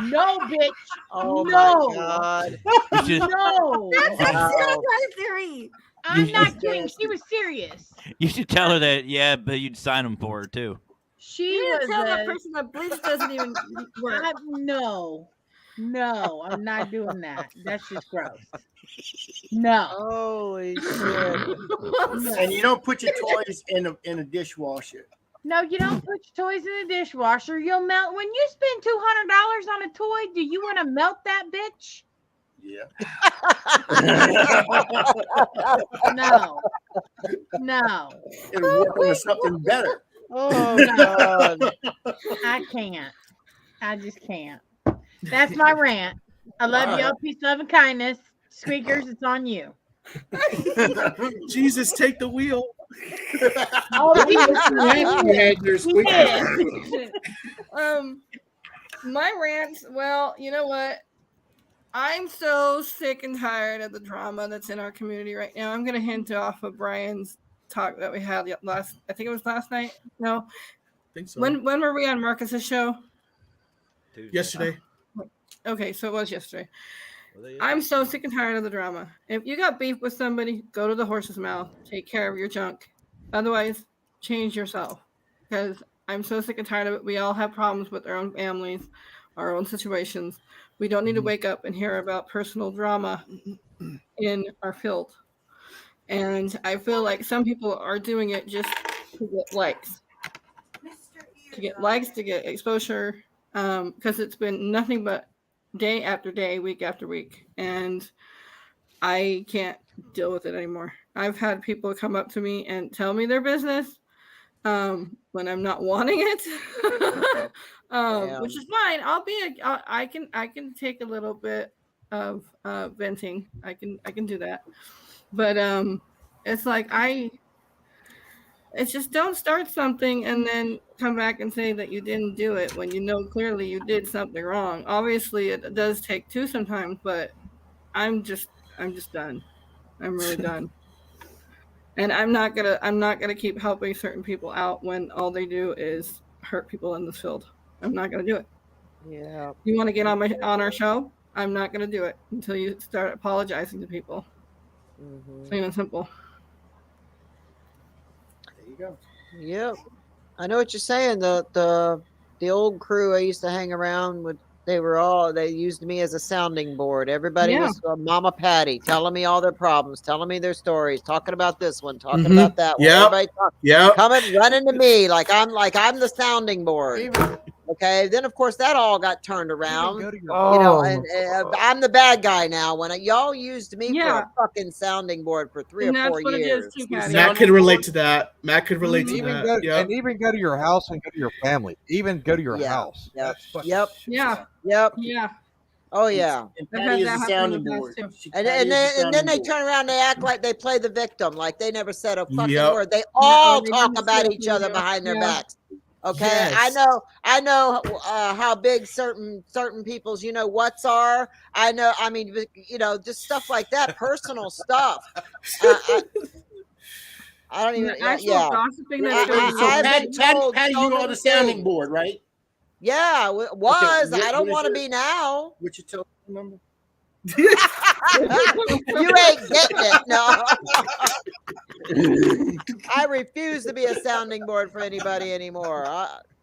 No, bitch. Oh no. my God. No. Wow. I'm not kidding. She was serious. You should tell her that, yeah, but you'd sign them for her too. She You was didn't tell that a- person that bleach doesn't even work. No, I'm not doing that. That's just gross. No. Holy shit. And you don't put your toys in a dishwasher. No, you don't put your toys in the dishwasher. You'll melt. When you spend $200 on a toy, do you want to melt that bitch? Yeah. No. It'll work on something better. Oh God. I can't. I just can't. That's my rant. I love All y'all. Peace, love, and kindness. Squeakers, it's on you. Jesus, take the wheel. Oh, he You had your He squeaker. did. My rants. Well, you know what? I'm so sick and tired of the drama that's in our community right now. I'm going to hint off of Brian's talk that we had last. I think it was last night. No, I think so. when were we on Marcus's show? Yesterday. Okay, so it was yesterday. I'm so sick and tired of the drama. If you got beef with somebody, go to the horse's mouth. Take care of your junk. Otherwise, change yourself. Because I'm so sick and tired of it. We all have problems with our own families, our own situations. We don't need to wake up and hear about personal drama in our field. And I feel like some people are doing it just to get likes. To get likes, to get exposure. Because it's been nothing but day after day, week after week. And I can't deal with it anymore. I've had people come up to me and tell me their business when I'm not wanting it, which is fine. I can take a little bit of venting. I can do that, but it's like it's just don't start something and then come back and say that you didn't do it when you know clearly you did something wrong. Obviously, it does take two sometimes, but I'm just done. I'm really done. And I'm not gonna keep helping certain people out when all they do is hurt people in this field. I'm not gonna do it. Yeah. You want to get on our show? I'm not gonna do it until you start apologizing to people. Plain and simple. There you go. Yep. I know what you're saying. The old crew I used to hang around with, they used me as a sounding board. Everybody Yeah. was Mama Patty, telling me all their problems, telling me their stories, talking about this one, talking about that one. Everybody coming running to me like I'm the sounding board. Okay, then of course that all got turned around, and I'm the bad guy now. When y'all used me for a fucking sounding board for 3 or 4 years. Matt could relate to that. Matt could relate to Even that. go, Yep. and even go to your house and go to your family. Even go to your house. Yep. That's fucking Yep. Yeah. Yep. Yeah. Oh yeah. And I've Patty had is that a happen in sounding the past, board. too. And then they turn around and they act like they play the victim, like they never said a fucking Yep. word. They all they talk never about said each other anything. behind their Yeah. backs. Okay, Yes. I know how big certain people's what's are. I know. I mean, just stuff like that, personal stuff. I don't even. The actual Yeah, gossiping that's going So I've Patty, been told Patty, so you are many the sounding things. board, right? Yeah, was. Okay, I don't what is want to your- be now. What's your telephone number? You ain't getting it. No. I refuse to be a sounding board for anybody anymore.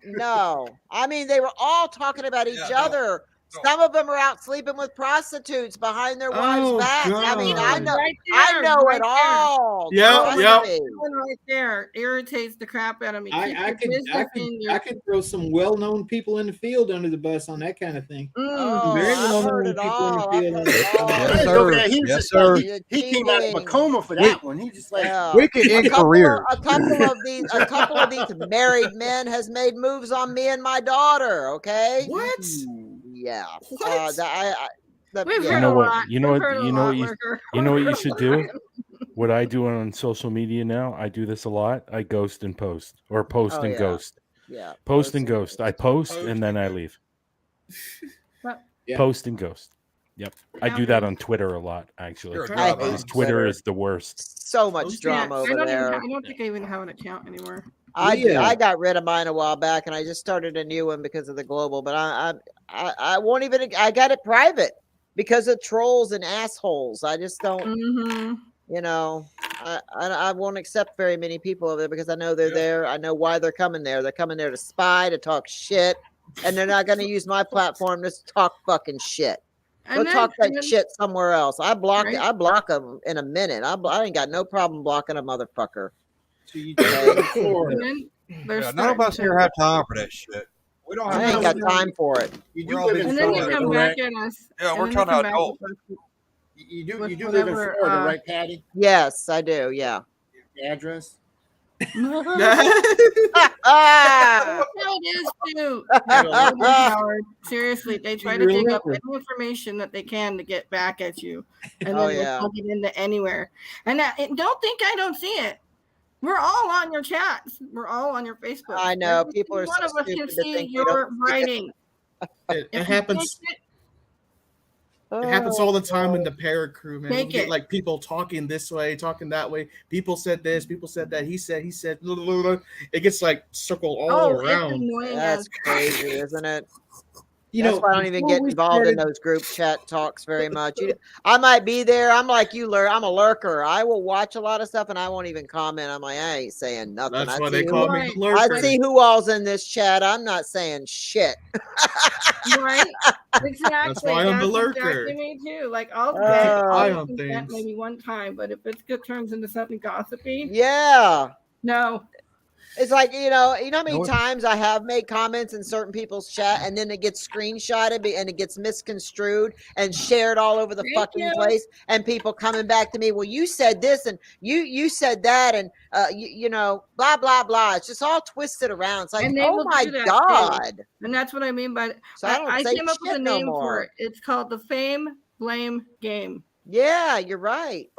No. I mean, they were all talking about each other. Some of them are out sleeping with prostitutes behind their wives' Oh, backs. I mean, I God. know, Right I there, know right it there. all. Yep, Trust yep. me. One right there irritates the crap out of me. Keep I your business in your. I could throw some well-known people in the field under the bus on that kind of thing. Oh, Very I've well heard known it people in the all. I've field heard under it the all. Yes, Patty's sir. over there. He was Yes, just sir. like he came out of a coma for that one. He just like Yeah. Wicked in careers. A couple of these married men has made moves on me and my daughter. Okay. What? Yeah. What? We've You heard know a what? lot. You know We've what? heard a You know lot, what? You know what you should do? Ryan. What I do on social media now, I do this a lot. I ghost and post, or post Oh, and yeah. ghost. Yeah. Post and ghost. I post and then I leave. Yeah. Post and ghost. Yep. I do that on Twitter a lot, actually. You're a I drama. hate Twitter is the worst. So much Post- drama over there. I don't think I even have an account anymore. I got rid of mine a while back, and I just started a new one because of the global. But I won't even. I got it private because of trolls and assholes. I just don't. Mm-hmm. I won't accept very many people over there because I know they're there. I know why they're coming there. They're coming there to spy, to talk shit, and they're not going to use my platform to talk fucking shit. Go talk that shit somewhere else. I block them in a minute. I ain't got no problem blocking a motherfucker. so you Yeah, none of us here have time for that shit. We don't have I ain't time. got time for it. You We're do all live busy in And then you Florida, come correct? back at us. Yeah, and we're then trying to come back adult. with us. You With do live in whatever, Florida, right, Patty? Yes, I do. Yeah. The address? Ah! No, it is too. Howard. Seriously, they try to dig up any information that they can to get back at you, and Oh, then they yeah. plug it into anywhere. And don't think I don't see it. We're all on your chats. We're all on your Facebook. I know. Every People are one so of us can stupid to see think we don't your see it. writing. It If you happens. take It happens all the time in the Parrot crew, man. Take We get it. like people talking this way, talking that way. People said this, people said that. He said. Blah, blah, blah. It gets like circled all It's around. annoying That's as crazy, isn't it? You That's know, why I don't even before get we involved in started- those group chat talks very much. I might be there. I'm like you, I'm a lurker. I will watch a lot of stuff and I won't even comment. I'm like, I ain't saying nothing. That's I why see they who- call me Right. lurker. I see who all's in this chat. I'm not saying shit. right. Exactly. That's why I'm the lurker. Exactly me too. Like I'll Keep an eye I'll on think that things. maybe one time, but if it turns into something gossipy, Yeah. no. It's like, you know how many what? times I have made comments in certain people's chat and then it gets screenshotted and it gets misconstrued and shared all over the Thank fucking you. place, and people coming back to me, well, you said this and you said that, and you know, blah blah blah. It's just all twisted around. It's like, And they oh will my do that too. God. And that's what I mean by So I don't I say came up with a shit no name for more. it. It's called the fame blame game. Yeah, you're right.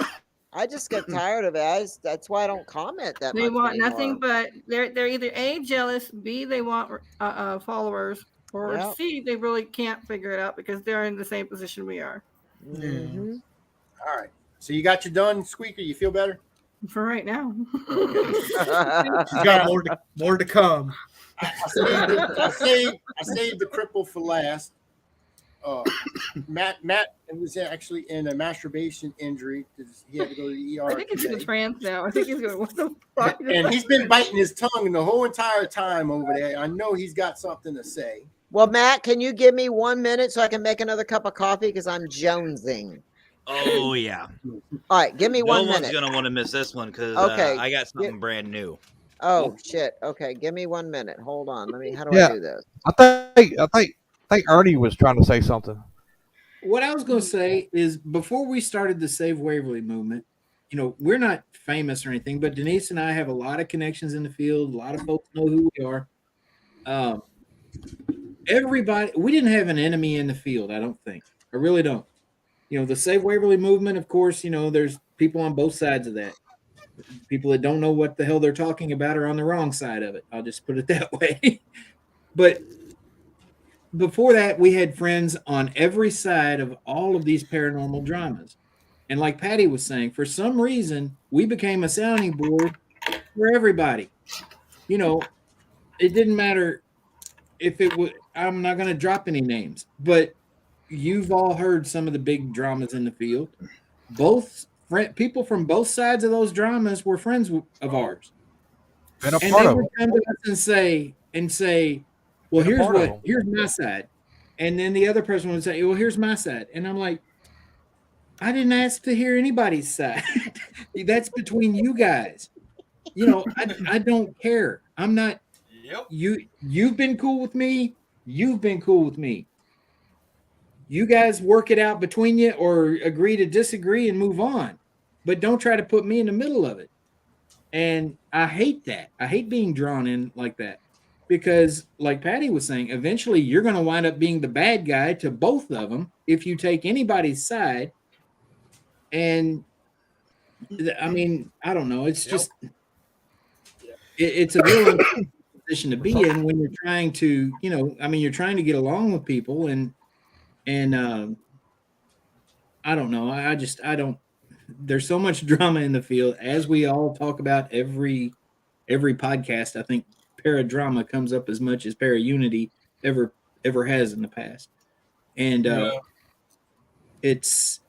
I just get tired of it. That's why I don't comment that They much want anymore. nothing but they're either A, jealous, B, they want followers, or Yep. C, they really can't figure it out because they're in the same position we are. Mhm. All right. So you got your done, Squeaker. You feel better? For right now. She's got more to come. I saved the cripple for last. Matt was actually in a masturbation injury because he had to go to the ER. I think he's in a today. trance now. I think he's going, what the fuck? And he's been biting his tongue the whole entire time over there. I know he's got something to say. Well, Matt, can you give me 1 minute so I can make another cup of coffee because I'm jonesing? Oh yeah. All right, give me No 1 one's minute. gonna want to miss this one because Okay. I got something brand new. Oh shit. Okay, give me 1 minute. Hold on. How do Yeah. I do this? I think Ernie was trying to say something. What I was going to say is before we started the Save Waverly movement, you know, we're not famous or anything, but Denise and I have a lot of connections in the field. A lot of folks know who we are. Everybody, we didn't have an enemy in the field, I don't think. I really don't. You know, the Save Waverly movement, of course, you know, there's people on both sides of that. People that don't know what the hell they're talking about are on the wrong side of it. I'll just put it that way. But before that, we had friends on every side of all of these paranormal dramas. And like Patty was saying, for some reason, we became a sounding board for everybody. You know, it didn't matter if it would, I'm not going to drop any names, but you've all heard some of the big dramas in the field. People from both sides of those dramas were friends of ours. Been a And part they of would it. come to us and say, well, Been a part of them. here's my side. And then the other person would say, well, here's my side. And I'm like, I didn't ask to hear anybody's side. That's between you guys. You know, I don't care. I'm not. Yep. You've been cool with me. You've been cool with me. You guys work it out between you or agree to disagree and move on. But don't try to put me in the middle of it. And I hate that. I hate being drawn in like that. Because, like Patty was saying, eventually you're going to wind up being the bad guy to both of them if you take anybody's side. And I mean, I don't know. It's just, it's a real position to be in when you're trying to, you know, I mean, you're trying to get along with people and I don't know. I don't, there's so much drama in the field as we all talk about every podcast. I think paradrama comes up as much as paraunity ever has in the past. And it's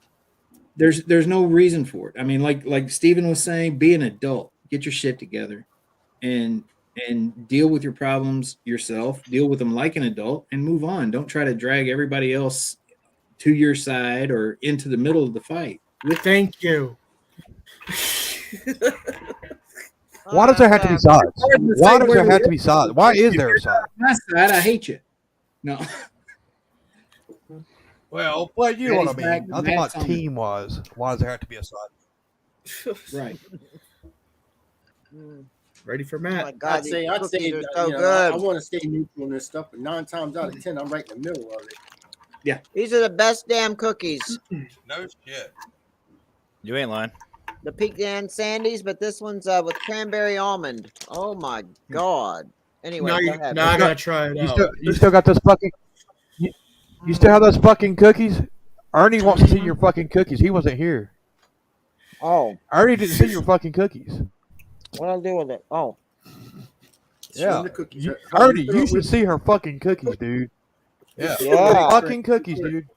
there's no reason for it. I mean, like Stephen was saying, be an adult, get your shit together and deal with your problems yourself, deal with them like an adult and move on. Don't try to drag everybody else to your side or into the middle of the fight. Thank you. Why does there have to be sides? Why does there have to be sides? Why is there a side? My side, I hate you. No. Well, you know what I Patty's back, mean. I think my Matt's on team was. Why does there have to be a side? Right. Ready for Oh my Matt. God, I'd these say, cookies are you so know, good. I want to stay neutral in this stuff, but 9 times out of 10, I'm right in the middle of it. Yeah. These are the best damn cookies. No shit. You ain't lying. The pecan sandies, but this one's with cranberry almond. Oh my God. Anyway, Now, go ahead. now I gotta try it out. You still got those fucking. You still have those fucking cookies? Ernie wants to see your fucking cookies. He wasn't here. Oh, Ernie didn't see your fucking cookies. what I'll do with it? Oh, Show 'em Yeah. the cookies. Ernie, you should see her fucking cookies, dude. Yeah. Yeah. Fucking cookies, dude.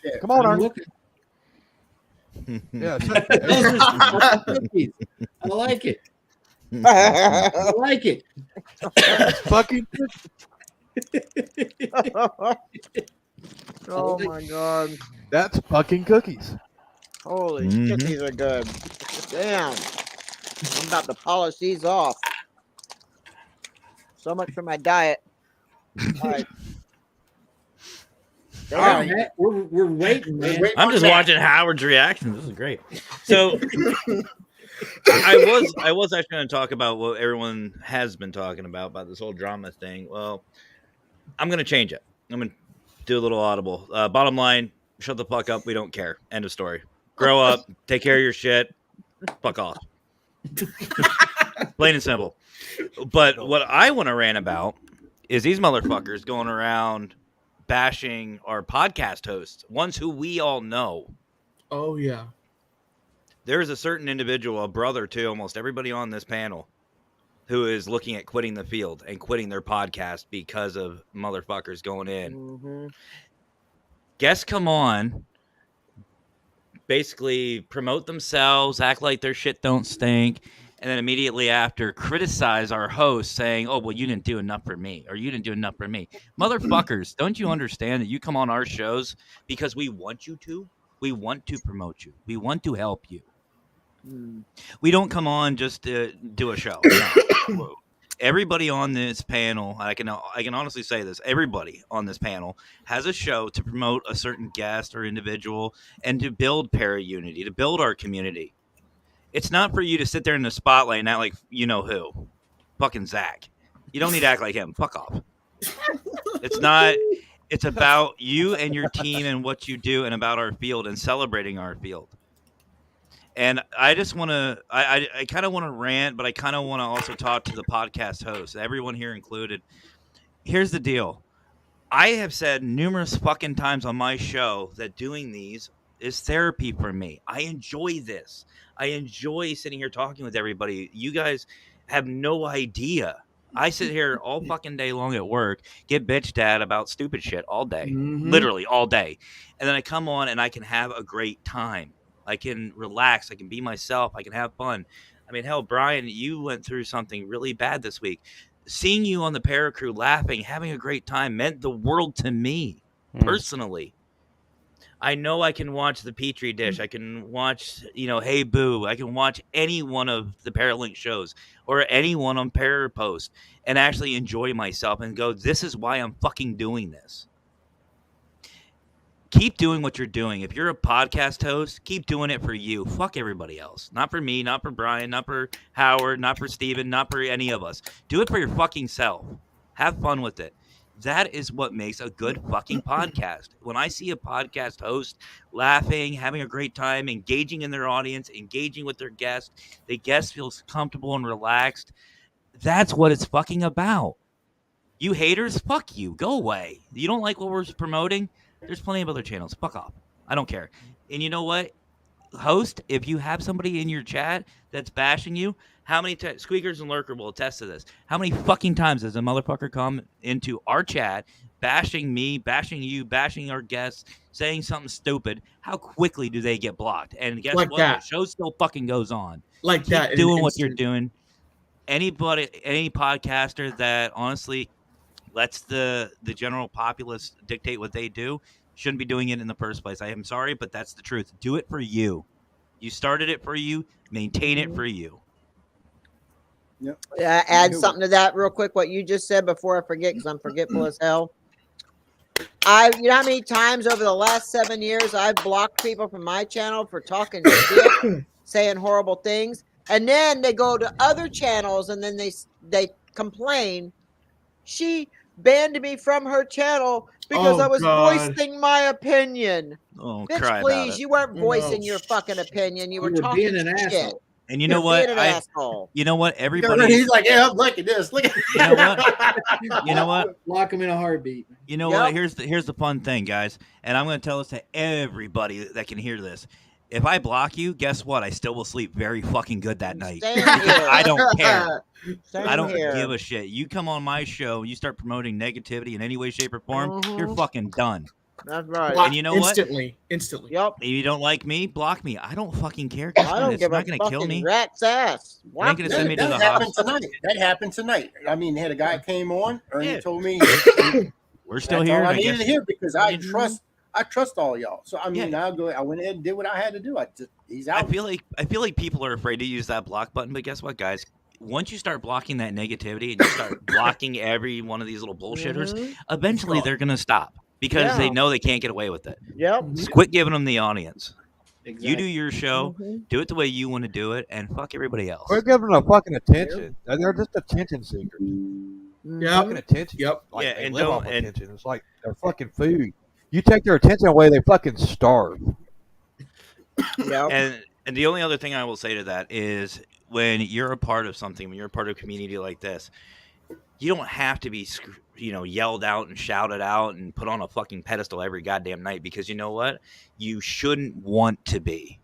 Yeah. Come on, I'm Ernie. looking. Yeah. Those are some cookies. I like it. I like it. Fucking oh my God. That's fucking cookies. Holy Mhm. shit, these are good. Damn. I'm about to polish these off. So much for my diet. All right. All right, Matt, we're waiting, man. I'm just watching Howard's reaction. This is great. So I was actually going to talk about what everyone has been talking about this whole drama thing. Well, I'm going to change it. I'm going to do a little audible. Bottom line, shut the fuck up. We don't care. End of story. Grow up. Take care of your shit. Fuck off. Plain and simple. But what I want to rant about is these motherfuckers going around bashing our podcast hosts, ones who we all know. Oh yeah. There's a certain individual, a brother to almost everybody on this panel, who is looking at quitting the field and quitting their podcast because of motherfuckers going in. Mm-hmm. Guests come on, basically promote themselves, act like their shit don't stink, and then immediately after criticize our host saying, oh, well, you didn't do enough for me, or you didn't do enough for me. Motherfuckers, don't you understand that you come on our shows because we want you to? We want to promote you. We want to help you. We don't come on just to do a show. No. Everybody on this panel, I can honestly say this, everybody on this panel has a show to promote a certain guest or individual and to build para-unity, to build our community. It's not for you to sit there in the spotlight and act like you know who. Fucking Zach. You don't need to act like him. Fuck off. It's not. It's about you and your team and what you do and about our field and celebrating our field. And I just want to, I kind of want to rant, but I kind of want to also talk to the podcast hosts, everyone here included. Here's the deal. I have said numerous fucking times on my show that doing these is therapy for me. I enjoy this. I enjoy sitting here talking with everybody. You guys have no idea. I sit here all fucking day long at work, get bitched at about stupid shit all day, literally all day. And then I come on and I can have a great time. I can relax. I can be myself. I can have fun. I mean, hell, Brian, you went through something really bad this week. Seeing you on the Para Crew laughing, having a great time meant the world to me personally. I know I can watch the Pitre Dish. I can watch, Hey Boo. I can watch any one of the Paralink shows or anyone on Parapost and actually enjoy myself and go, this is why I'm fucking doing this. Keep doing what you're doing. If you're a podcast host, keep doing it for you. Fuck everybody else. Not for me, not for Brian, not for Howard, not for Steven, not for any of us. Do it for your fucking self. Have fun with it. That is what makes a good fucking podcast. When I see a podcast host laughing, having a great time, engaging in their audience, engaging with their guest, the guest feels comfortable and relaxed. That's what it's fucking about. You haters, fuck you. Go away. You don't like what we're promoting? There's plenty of other channels. Fuck off. I don't care. And you know what? Host, if you have somebody in your chat that's bashing you, how many times, Squeakers and Lurker will attest to this, how many fucking times does a motherfucker come into our chat bashing me, bashing you, bashing our guests, saying something stupid? How quickly do they get blocked? And guess Like what? that. The show still fucking goes on. Like Keep that. doing what you're doing. Any podcaster that honestly lets the general populace dictate what they do shouldn't be doing it in the first place. I am sorry, but that's the truth. Do it for you. You started it for you. Maintain it for you. Yep. Add something to that real quick. What you just said before I forget, because I'm forgetful as hell. You know how many times over the last 7 years I've blocked people from my channel for talking shit, saying horrible things. and then they go to other channels, and then they complain. She banned me from her channel because I was voicing my opinion. Oh, Bitch, cry about please, it. you weren't voicing your fucking opinion. You were were talking being an shit. asshole. And you You're know what? being an asshole. You know what? Everybody. He's like, yeah, I'm liking this. Look at You know what? You know what? Lock him in a heartbeat. You know what? Here's the fun thing, guys, and I'm going to tell this to everybody that can hear this. If I block you, guess what? I still will sleep very fucking good that night. Same Because here. I don't care. Same I don't here. give a shit. You come on my show, you start promoting negativity in any way, shape, or form, you're fucking done. That's right. And you know instantly. Yep. If you don't like me, block me. I don't fucking care. I don't it's give not a going to kill me. fucking rat's ass. It ain't going to send me to the happened hospital. tonight. That happened tonight. I mean, had a guy came on, Ernie told me We're still that's here. all I and needed guess- to hear because I trust all y'all. So I mean, Yeah. I went ahead and did what I had to do. He's out. I feel like people are afraid to use that block button, but guess what, guys? Once you start blocking that negativity and you start blocking every one of these little bullshitters, eventually they're gonna stop because they know they can't get away with it. Yep. Just quit giving them the audience. Exactly. You do your show, do it the way you want to do it, and fuck everybody else. Quit giving them fucking attention. They're just attention seekers. Fucking attention. Yep. Like Yeah, they and live don't- off and- attention. It's like they're fucking food. You take their attention away, they fucking starve. Yep. And the only other thing I will say to that is when you're a part of something, when you're a part of a community like this, you don't have to be, yelled out and shouted out and put on a fucking pedestal every goddamn night because you know what? You shouldn't want to be.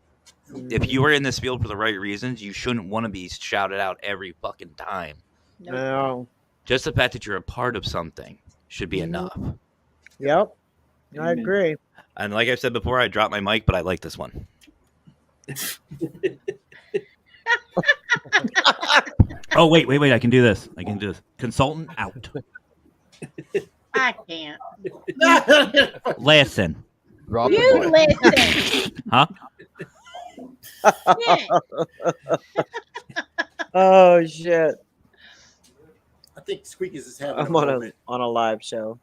If you are in this field for the right reasons, you shouldn't want to be shouted out every fucking time. No. Just the fact that you're a part of something should be enough. Yep. I agree. And like I said before, I dropped my mic, but I like this one. Oh, wait. I can do this. Consultant out. I can't. Listen. Drop You the mic. listen. Huh? Shit. Oh shit! I think Squeakies is having I'm a on moment. a live show.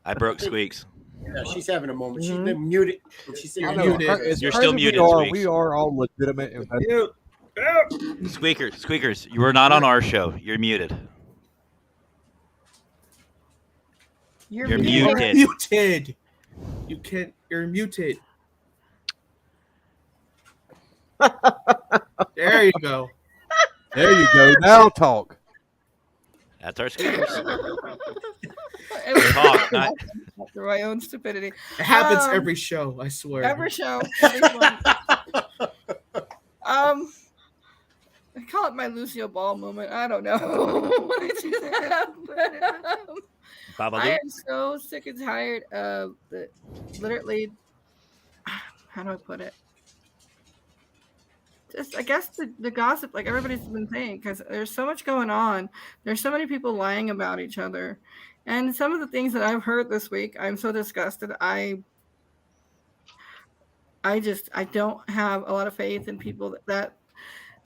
I broke Squeaks. Yeah, she's having a moment. She's been muted. And she's I saying know, muted. as You're crazy still as muted, We are, Squeaks. we are all legitimate investors. Squeakers, you are not on our show. You're muted. You're You're muted. muted. Muted. You can't. You're muted. There you go. There you go. Now talk. That's our Squeakers. It was Talk, not- through my own stupidity. It happens Um, every show. I swear. Every show. Every one. I call it my Lucille Ball moment. I don't know when I do that, but I am so sick and tired of the literally. How do I put it? Just, I guess the gossip, like everybody's been saying, because there's so much going on. There's so many people lying about each other, and some of the things that I've heard this week, I'm so disgusted. I don't have a lot of faith in people that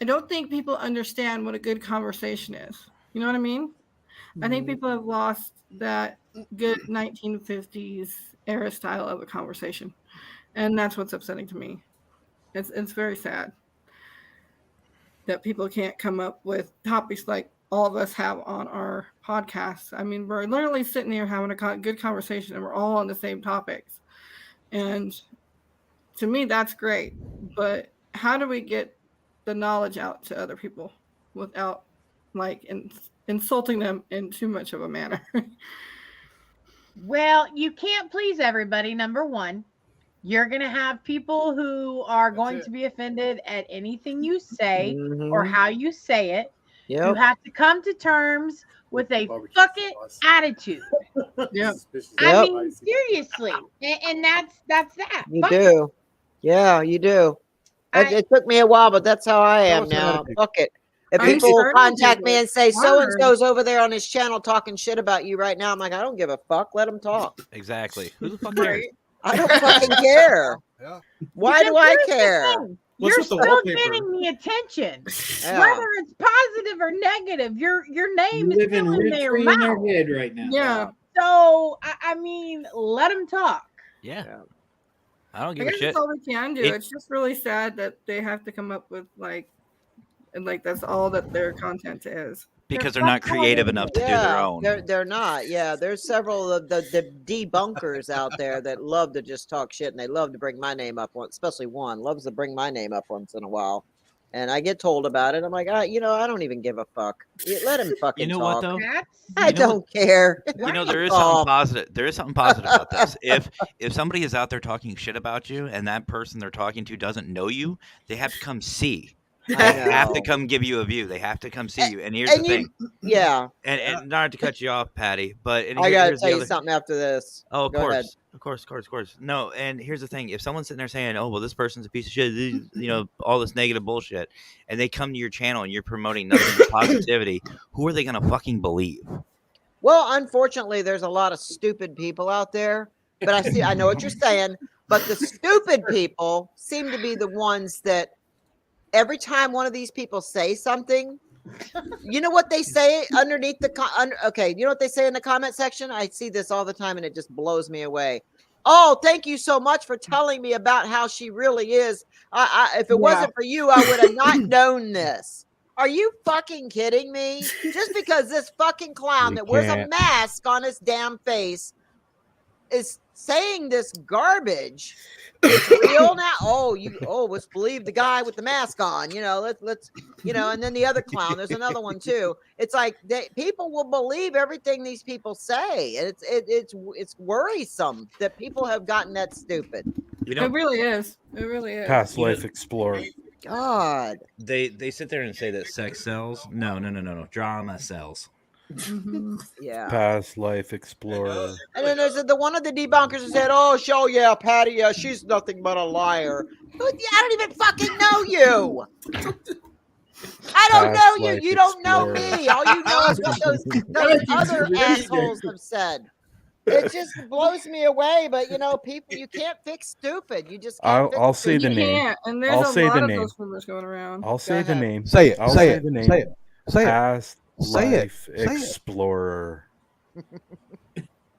I don't think people understand what a good conversation is. You know what I mean? I think people have lost that good 1950s era style of a conversation, and that's what's upsetting to me. It's very sad that people can't come up with topics like all of us have on our podcasts. I mean, we're literally sitting here having a good conversation, and we're all on the same topics. And to me, that's great. But how do we get the knowledge out to other people without insulting them in too much of a manner? Well, you can't please everybody, number one. You're going to have people who are going to be offended at anything you say or how you say it. You Yep. have to come to terms with a fucking attitude. Yeah. I mean, seriously. And that's that. You Fuck it. do. Yeah, you do. It took me a while, but that's how I am now. Fuck it. If I'm people starting to contact me get and say so and hard. so's over there on his channel talking shit about you right now, I'm like, I don't give a fuck. Let them talk. Exactly. Who the fuck cares? I don't fucking care. Yeah. Why do I Here's the care? thing. What's You're with the still wallpaper? getting the attention. Yeah. Whether it's positive or negative, your name is Living still in rent their free in their mouth. head right now. Yeah. So I mean, let them talk. Yeah. Yeah. I don't I give a guess shit. that's all we can do. It- It's just really sad that they have to come up with and like that's all that their content is. Because they're not creative enough to do their Yeah, own. they're not. Yeah, there's several of the debunkers out there that love to just talk shit, and they love to bring my name up once, especially one loves to bring my name up once in a while. And I get told about it. I'm like, I don't even give a fuck. Let him fucking You know talk. what though? I don't care. You know, there is Oh. something positive. There is something positive about this. If somebody is out there talking shit about you, and that person they're talking to doesn't know you, they have to come see. They have to come give you a view. They have to come see you. And here's the thing. Yeah. And not to cut you off, Patty, but I gotta here's tell the you other. something after this. Oh, of Go ahead. course. No, and here's the thing: if someone's sitting there saying, "Oh, well, this person's a piece of shit," you know, all this negative bullshit, and they come to your channel and you're promoting nothing but positivity, who are they gonna fucking believe? Well, unfortunately, there's a lot of stupid people out there. But I know what you're saying. But the stupid people seem to be the ones that every time one of these people say something, you know what they say underneath the okay, you know what they say in the comment section? I see this all the time and it just blows me away. Oh, thank you so much for telling me about how she really is. If it wasn't for you, I would have not known this. Are you fucking kidding me? Just because this fucking clown that wears a can't. mask on his damn face is saying this garbage. It's real now. Let's believe the guy with the mask on. Let's and then the other clown. There's another one too. It's like people will believe everything these people say, and it's worrisome that people have gotten that stupid. It really is. It really is. Past life explorer. God. They sit there and say that sex sells. No. Drama sells. Yeah. Past life explorer. And then there's the one of the debunkers who said, "Oh, yeah, Patty, she's nothing but a liar." I don't even fucking know you. I don't know you. You don't know me. All you know is what those other assholes have said. It just blows me away. But people, you can't fix stupid. You just can't. I'll say the You name. can't, and there's I'll a say lot the of name. those rumors going around. I'll say the name. Say it. I'll Say say it. the name. Say it. Say it. Past Say it. life Say it. explorer.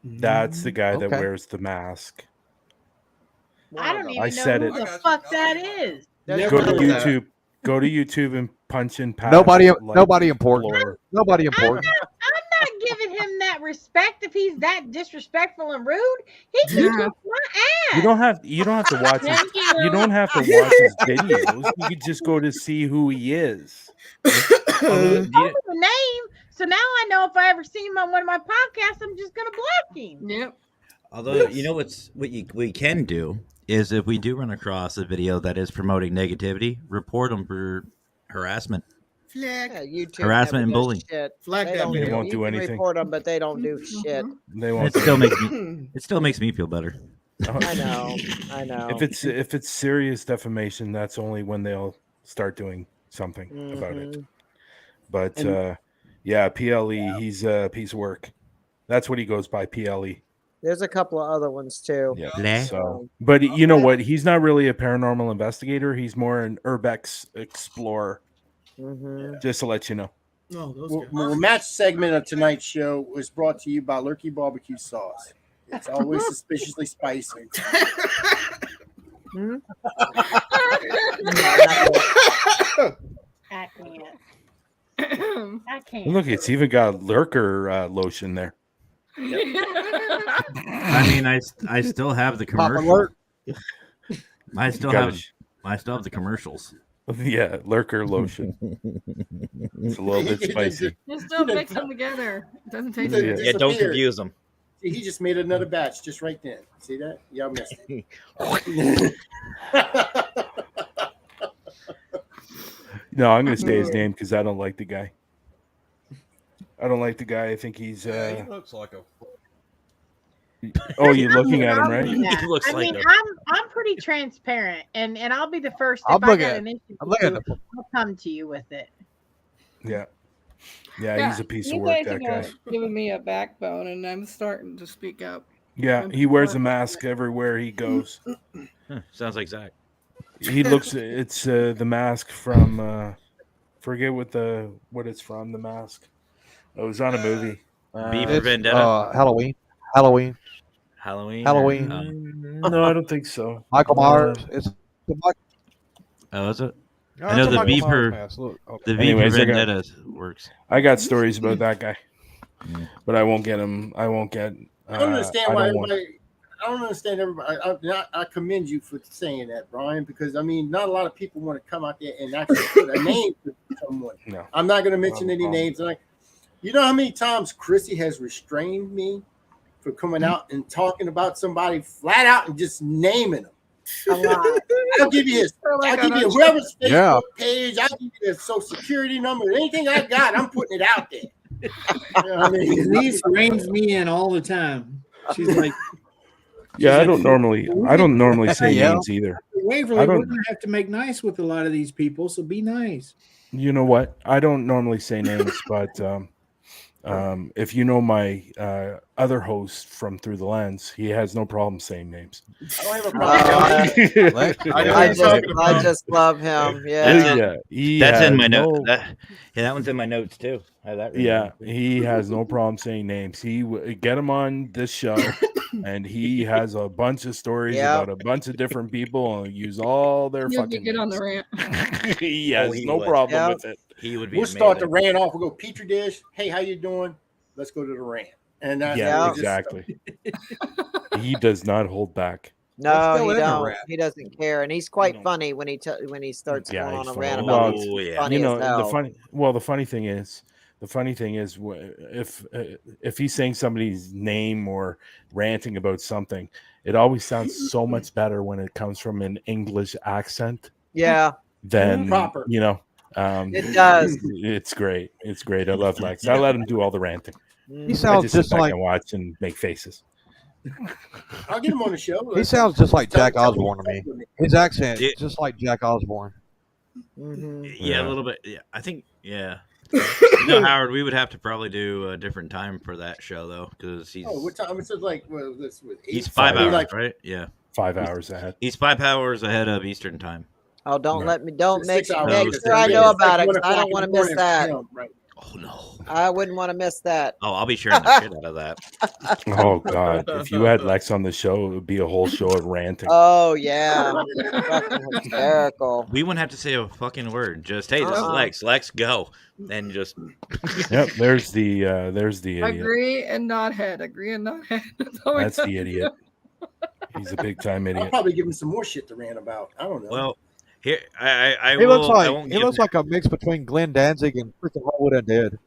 That's the guy that Okay. wears the mask. I don't even I know said who it. the fuck that is. Go to YouTube. Go to YouTube and punch in past. Nobody life important. explorer. Nobody important. I'm not giving him that respect if he's that disrespectful and rude. He can kick my ass. You don't have to watch his. Thank you. You don't have to watch his videos. You could just go to see who he is. He told me the name, so now I know if I ever see him on one of my podcasts, I'm just gonna block him. Yep. Although you know what we can do is if we do run across a video that is promoting negativity, report them for harassment. Yeah, YouTube Harassment and never does bullying. shit. Flag They that don't video. They won't you do can anything. report them, but they don't do shit. They won't. It still makes me feel better. I know. If it's serious defamation, that's only when they'll start doing something about it. Mhm. But yeah, PLE, he's a piece of work. That's what he goes by, PLE. There's a couple of other ones too. Yeah. So, but you know what? He's not really a paranormal investigator. He's more an urbex explorer. Mhm. Just to let you know. No, those Well, match segment of tonight's show was brought to you by Lurky Barbecue Sauce. It's always suspiciously spicy. I can't. I can't. Look, it's even got lurker lotion there. I mean, I still have the Pop commercial. alert. I still Gotta have the commercials. Yeah, lurker lotion. It's a little bit spicy. You still mix them together. It doesn't taste Yeah. good. Yeah, don't confuse them. See, he just made another batch just right then. See that? Yeah, I missed it. No, I'm gonna say his name because I don't like the guy. I don't like the guy. I think he's. He looks like a. Oh, you're looking at him, right? Yeah. He looks I like mean, a- I'm pretty transparent, and I'll be the first. I'm If I looking got at- an issue, I'm with looking you, at the- I'll come to you with it. Yeah. Yeah, he's a piece of you work, guys that are guy. giving me a backbone, and I'm starting to speak up. Yeah, he wears a mask everywhere he goes. Huh, sounds like Zach. He looks. It's the mask from. Forget what it's from. The mask. Oh, it was on a movie. V for It's, Vendetta. Halloween. Halloween. No, I don't think so. Michael Myers. It's the Oh, is it? I know the Beaver, the Beaver Anyways, Vendetta works. I got stories about that guy, but I won't get him. I won't get. I don't understand I why don't want- everybody. I don't understand everybody. I commend you for saying that, Brian, because I mean, not a lot of people want to come out there and actually put a name to someone. No. I'm not going to mention any names. Like, you know how many times Chrissy has restrained me for coming out and talking about somebody flat out and just naming them. A lot. I'll give you his. Like I'll give on you our whoever's Facebook Yeah. page. I'll give you their social security number. Anything I got, I'm putting it out there. You know what I mean? Denise reins me in all the time. She's like, Yeah, I like, don't normally say Yeah. names either. Waverly, I we're don't- gonna have to make nice with a lot of these people, so be nice. You know what? I don't normally say names, but if you know my other host from Through the Lens, he has no problem saying names. I don't have a problem. I just love him. Yeah. He That's in has my no- note. That one's in my notes too. I have that written Yeah, down. he has no problem saying names. Get him on this show, and he has a bunch of stories Yeah. about a bunch of different people, and use all their You'll be fucking. good on the rant. He has he no would. problem Yeah. with it. He would be. We'll start the amazing. rant off. We'll go Pitre Dish. Hey, how you doing? Let's go to the rant. And that's Yeah, we just- exactly. He does not hold back. No, still he in the don't. rant. He doesn't care, and he's quite funny when he starts Yeah, going on he's a funny. rant Well, about it. Oh, He's yeah. funny You know as hell. the funny thing is if he's saying somebody's name or ranting about something, it always sounds so much better when it comes from an English accent Yeah, than Proper. it does. It's great. It's great. I love Lex. I let him do all the ranting. He I sounds just sit just back like and watch and make faces. I'll get him on the show. he sounds just like Tell- Jack tell me Osborne to me. something. His accent Yeah. just like Jack Osborne. Mhm. Yeah, Yeah. a little bit. Yeah, I think. Yeah. No, Howard, we would have to probably do a different time for that show though, because he's Oh, what time? It's like this was he's 5 5 hours, like, right? Yeah, 5 hours ahead. he's 5 hours ahead of Eastern time. Oh, don't Right. make 6 hours. make No, sure I it's know like about it. 1 'Cause I don't o'clock want to in the miss morning that. for him, right? Oh no! I wouldn't want to miss that. Oh, I'll be sharing the shit out of that. Oh God! If you had Lex on the show, it would be a whole show of ranting. Oh yeah, fucking hysterical. We wouldn't have to say a fucking word. Just hey, this is Uh-uh. Lex. Lex, go, and just Yep, there's the idiot. Agree and nod head. Agree and nod head. That's the idiot. He's a big time I'll idiot. probably give him some more shit to rant about. I don't know. well. Here, I He will. looks I like won't he give looks like a mix between Glenn Danzig and freaking Hollywood Undead.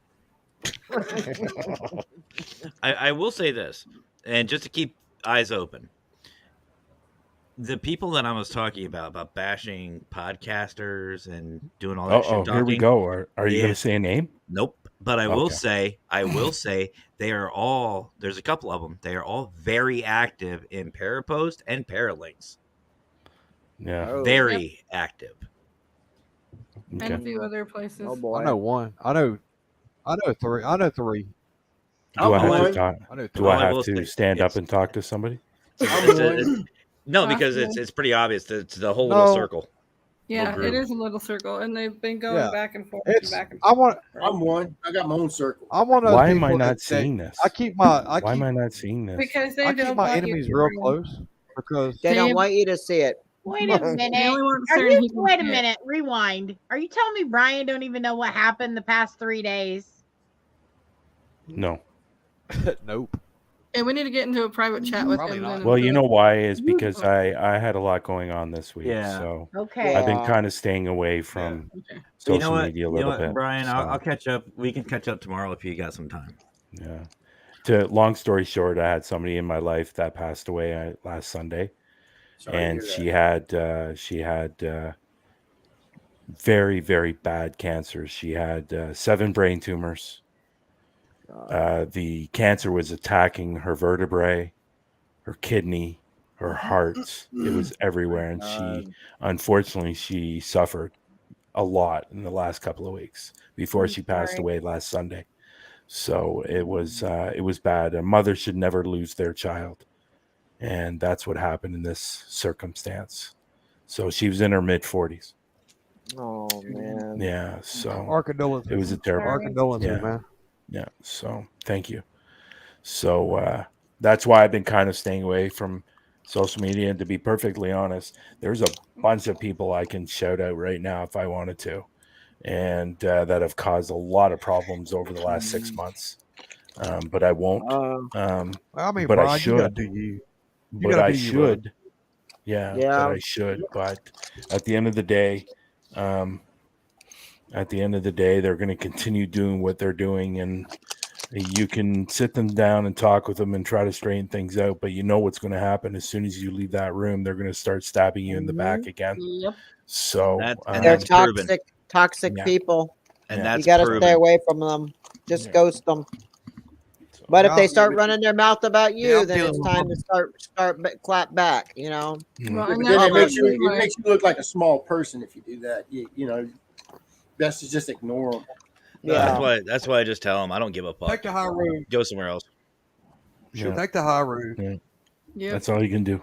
I will say this, and just to keep eyes open, the people that I was talking about bashing podcasters and doing all that shit. Here we talking, go. Are you Yeah. going to say a name? Nope. But I will Okay. say, they are all. There's a couple of them. They are all very active in Parapost and Paralinks. Yeah. Oh, Very active. And a Okay. few other places. oh boy. I know one. I know three. I know three. Do I have one. to talk? I know Do three. Well, I I have will to say, stand up yes. and talk to somebody? No, because it's pretty obvious. It's the whole little No. circle. Yeah, Little it group. is a little circle, and they've been going Yeah. back and forth It's and back and I forth. want I'm one. I got my own circle. I'm one of those Why am people I not that seeing this? I keep my Why am I not seeing this? Because they I don't keep my want you enemies to real bring- close because They don't Same. want you to see it. Wait a minute. They only want Are certain you people wait a to see it. minute? Rewind. Are you telling me Brian don't even know what happened the past 3 days? No. nope. And we need to get into a private chat with Probably him. not. then. Well, you know why is because I had a lot going on this week. Yeah. So Okay. I've been Yeah. kind of staying away from Okay. social you know what, media a you know little what, bit. Brian? so, I'll catch up. We can catch up tomorrow if you got some time. yeah. Long story short, I had somebody in my life that passed away last Sunday, Sorry to and hear she had very, very bad cancer. She had 7 brain tumors. The cancer was attacking her vertebrae, her kidney, her heart. It was everywhere, and unfortunately she suffered a lot in the last couple of weeks before she passed sorry. away last Sunday. So it was bad. A mother should never lose their child, and that's what happened in this circumstance. So she was in her mid-40s. Oh man. Yeah. So Our condolences. it was a terrible. Our condolences, Yeah. man. Yeah. So thank you. So that's why I've been kind of staying away from social media. And to be perfectly honest, there's a bunch of people I can shout out right now if I wanted to, and that have caused a lot of problems over the last 6 months. But I won't. I mean, But I Brian, you gotta should. do you. You But gotta I do you, brother. should. Yeah, Yeah. but I should. But at the end of the day, they're going to continue doing what they're doing, and you can sit them down and talk with them and try to straighten things out. But you know what's going to happen as soon as you leave that room. They're going to start stabbing you in the back again. Yep. So And They're that's proven. toxic Yeah. people. And Yeah. that's You got to proven. stay away from them. Just ghost them. But if they start running their mouth about you, I'm then it's dealing time to clap back. You know. Well, But and then it that's makes you look like a small person if you do that. You know, best to just ignore them. That's why I just tell them I don't give a fuck. Take the high road. Go somewhere else. Yeah. Take the high road. Yeah. Yep. That's all you can do.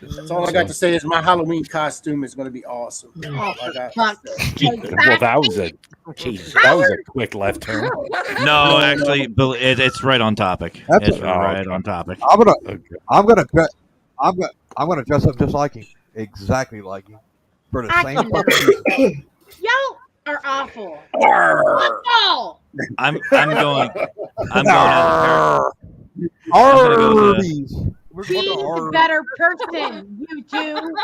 That's all I got to say is my Halloween costume is going to be awesome. Oh, I got- fuck. Well, that was a quick left turn. No, actually, it's right on topic. That's It's a- right on topic. I'm gonna dress up just like him, exactly like him, for the I same can fucking do reason. Y'all are awful. Arr. Awful. I'm going as a Arby's. We're Be going to the Arby's. better person, you two.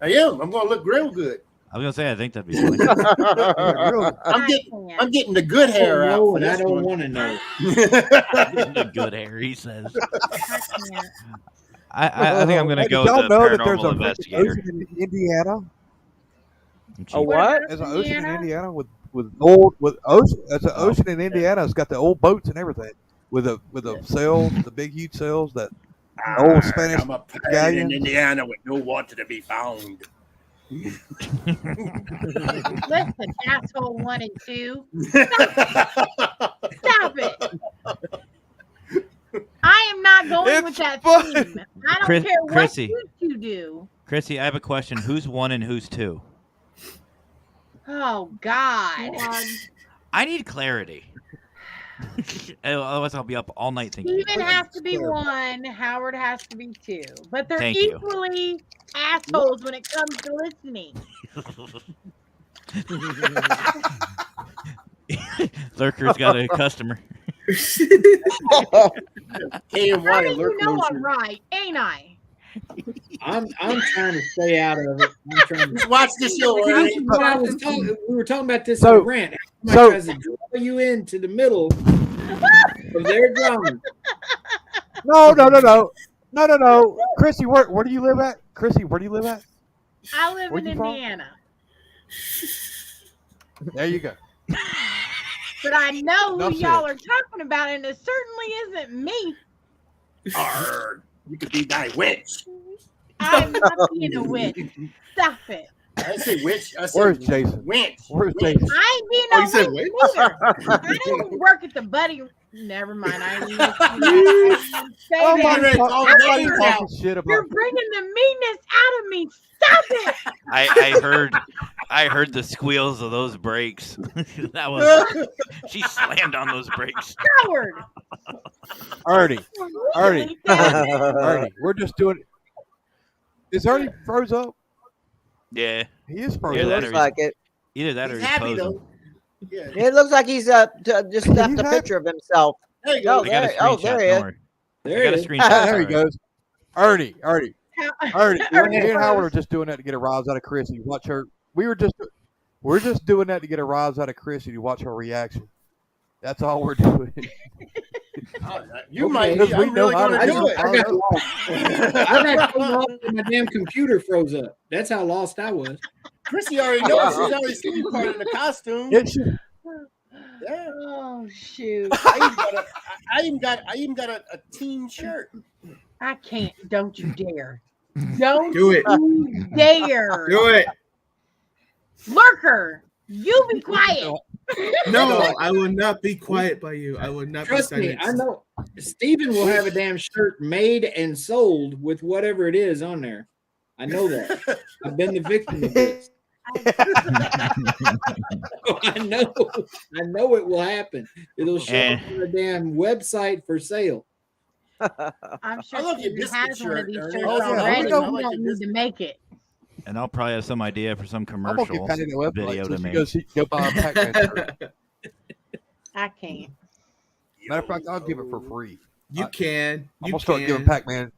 I am. I'm going to look real good. I was gonna say I think that'd be funny. I'm getting the good hair out. No, for and I this don't one. want to know. The good hair, he says. I think I'm gonna Hey, go did with y'all the know that there's paranormal a investigator. ocean in Indiana? A what? There's an ocean in Indiana with ocean. There's an ocean in Indiana. It's got the old boats and everything with the sails, the big huge sails that old Spanish I'm a pirate in galleons. Indiana with no water to be found. Listen, asshole 1 and 2. Stop it. I am not going with that theme. I don't care what Chrissy. you do. Chrissy, I have a question. Who's 1 and who's 2? Oh God. I need clarity. Otherwise, I'll be up all night thinking. Steven has to be 1. Howard has to be 2. But they're Thank you. equally assholes when it comes to listening. Lurker's got a customer. Honey, you know I'm right, ain't I? I'm trying to stay out of it. I'm trying to Just watch the show, This right? is what I was talking. We were talking about this So- in rant. Somebody tries to draw you into the middle of their drama. No. Chrissy, where do you live at? Chrissy, where do you live at? I live Where in you from? Indiana. There you go. But I know who Enough y'all said. are talking about, and it certainly isn't me. Arr, you could be my witch. I'm not being a witch. Stop it. I say witch. I say Where's Jason? Witch. Where's Witch. Jason? I ain't being Oh, no you said witch witch? either. I don't work at the buddy. Never mind. I ain't even say Oh that. my Nobody God! talking Everybody about talking it. shit You're about. bringing the meanness out of me. Stop it. I heard the squeals of those brakes. That was she slammed on those brakes. Howard. Ernie, Really? Ernie, we're just doing. Is Ernie froze up? Yeah, He is froze Yeah, It up. that looks or like it. either that or He's he's happy posing. though. Yeah. It looks like he's just snapped He's a happy. picture of himself. There you Oh, go. I got a there, screenshot. there he Don't is. worry. There I got a it is. screenshot. There he sorry. goes. Ernie. Ernie Me and Howard are froze. just doing that to get a rise out of Chrissy. Watch her. We're just doing that to get a rise out of Chrissy to watch her reaction. That's all we're doing. You Okay. might. Because we I'm know really how to going to do do it. I got lost. I got so lost that my damn computer froze up. That's how lost I was. Chrissy already knows. She's already seen part of the costume. It should- Yeah. Oh shoot. I even got a team shirt. I can't. Don't you dare. Don't Do it. you dare. Do it. Lurker, you be quiet. No, I will not be quiet by you. I will not Trust be me, silenced. I know. Steven will have a damn shirt made and sold with whatever it is on there. I know that. I've been the victim of this. I know it will happen. It'll show up on a damn website for sale. I'm sure I love your Stevie biscuit has one of shirt, these Ernie. shirts Oh, yeah, already. we know. You don't need to make it. And I'll probably have some idea for some I'm gonna get commercial Patty the website video so to she make. go buy a Pac-Man shirt. I can't. Matter of fact, I'll give it for free. You can. I'm You gonna start giving can. Pac-Man.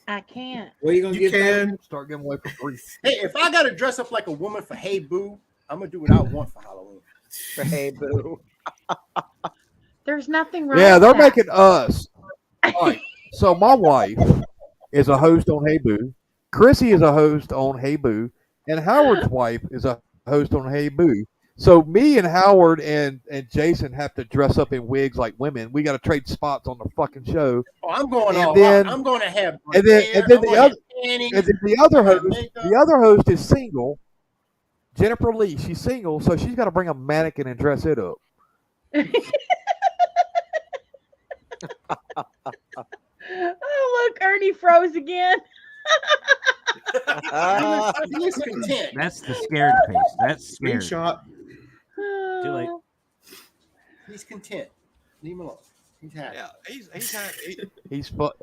I can't. What are you gonna You give? can. Start giving away for free. Hey, if I gotta dress up like a woman for Hey Boo, I'm gonna do what I want for Halloween. Hey, boo. There's nothing wrong. Yeah, with they're that. making us. All right. So my wife is a host on Hey Boo. Chrissy is a host on Hey Boo, and Howard's wife is a host on Hey Boo. So me and Howard and Jason have to dress up in wigs like women. We got to trade spots on the fucking show. Oh, I'm going And all then- out. I'm gonna have And then hair, and then I'm the gonna other have panties, and then the other I'm gonna have host makeup. the other host is single. Jennifer Lee, she's single, so she's got to bring a mannequin and dress it up. Oh, look, Ernie froze again. He looks content. That's the scared face. That's scared. Screenshot. Too late. He's content. Leave him alone. He's happy. Yeah, he's happy.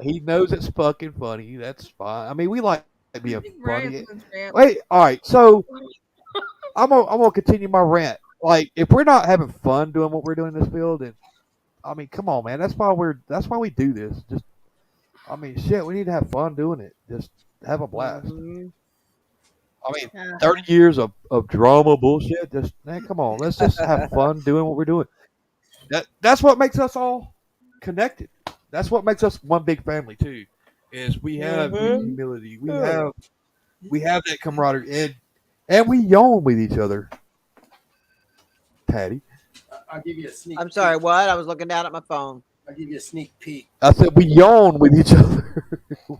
He knows it's fucking funny. That's fine. I mean, we like being funny. Brian's in rant. Wait, all right. So I'm gonna continue my rant. Like, if we're not having fun doing what we're doing in this field, then I mean, come on, man. That's why we do this. Just, I mean, shit. We need to have fun doing it. Just have a blast. I mean, 30 years of drama bullshit. Just, man, come on. Let's just have fun doing what we're doing. That's what makes us all connected. That's what makes us one big family too. Is we have humility. We have that camaraderie, and we yawn with each other. Patty, I'll give you a sneak. I'm sorry, what? I was looking down at my phone. I'll give you a sneak peek. I said we yawn with each other.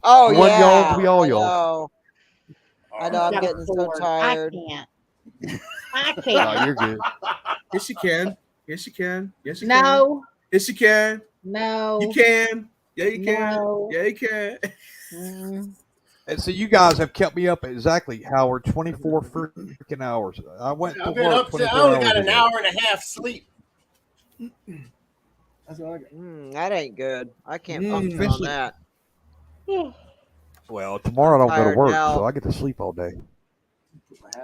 Oh, One yeah. yawns, we all I yawn. know. I know. I'm getting so tired. I can't. I No, can't. you're good. Yes, you can. Yes, you can. Yes, you can. No. Yes, you can. No. You can. Yeah, you can. No. Yeah, you can. And so you guys have kept me up exactly, Howard, 24 freaking hours. I went to I've been work up to. 24 I only hours got an ago. hour and a half sleep. That's what I got. That ain't good. I can't Mm, function on especially- that. Well, tomorrow I don't go to Tired work, now. so I get to sleep all day.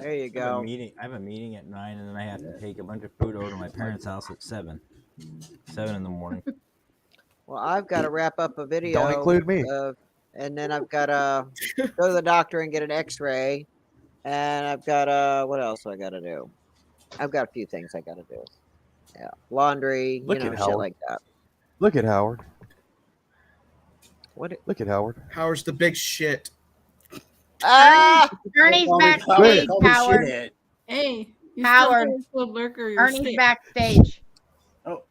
There you I have a go. meeting. I have a meeting at 9, and then I have to take a bunch of food over to my parents' house at 7. 7 in the morning. Well, I've got to wrap up a video. Don't include me. And then I've got to go to the doctor and get an X-ray. And I've got to, what else do I got to do? I've got a few things I got to do. Yeah, laundry, Look you know, at shit Howard. like that. Look at Howard. What? Look at Howard. Howard's the big shit. Ah! Ernie's Call me- backstage, call me Howard. shithead. Hey, you Howard. still have a lurker. You're Ernie's safe. backstage. Oh,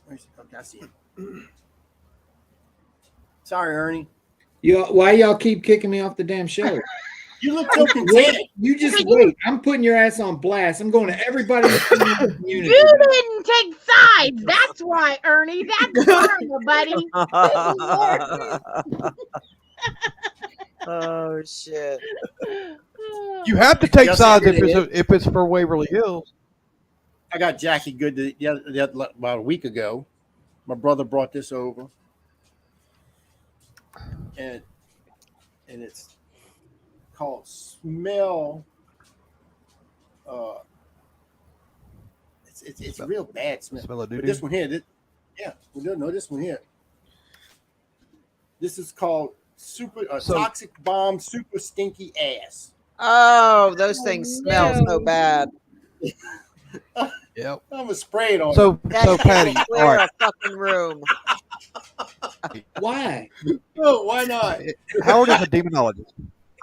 where's- okay, I see him. Sorry, Ernie. Why y'all keep kicking me off the damn show? You look so Wait, content. you just wait. I'm putting your ass on blast. I'm going to everybody in the community. You didn't take sides. That's why, Ernie. That's karma, buddy. Oh shit! You have to take Yes, sides I did. if it's for Waverly Hills. I got Jackie Good about a week ago. My brother brought this over, and it's called Smell. It's real bad smell. Smell of But doo-doo? this one here, this one here. This is called Toxic Bomb Super Stinky Ass. Oh, those things smell so bad. Yep. I'm gonna spray it on. So That so shit Patty, will all clear right. a fucking room. Why? Oh, why not? Howard is a demonologist.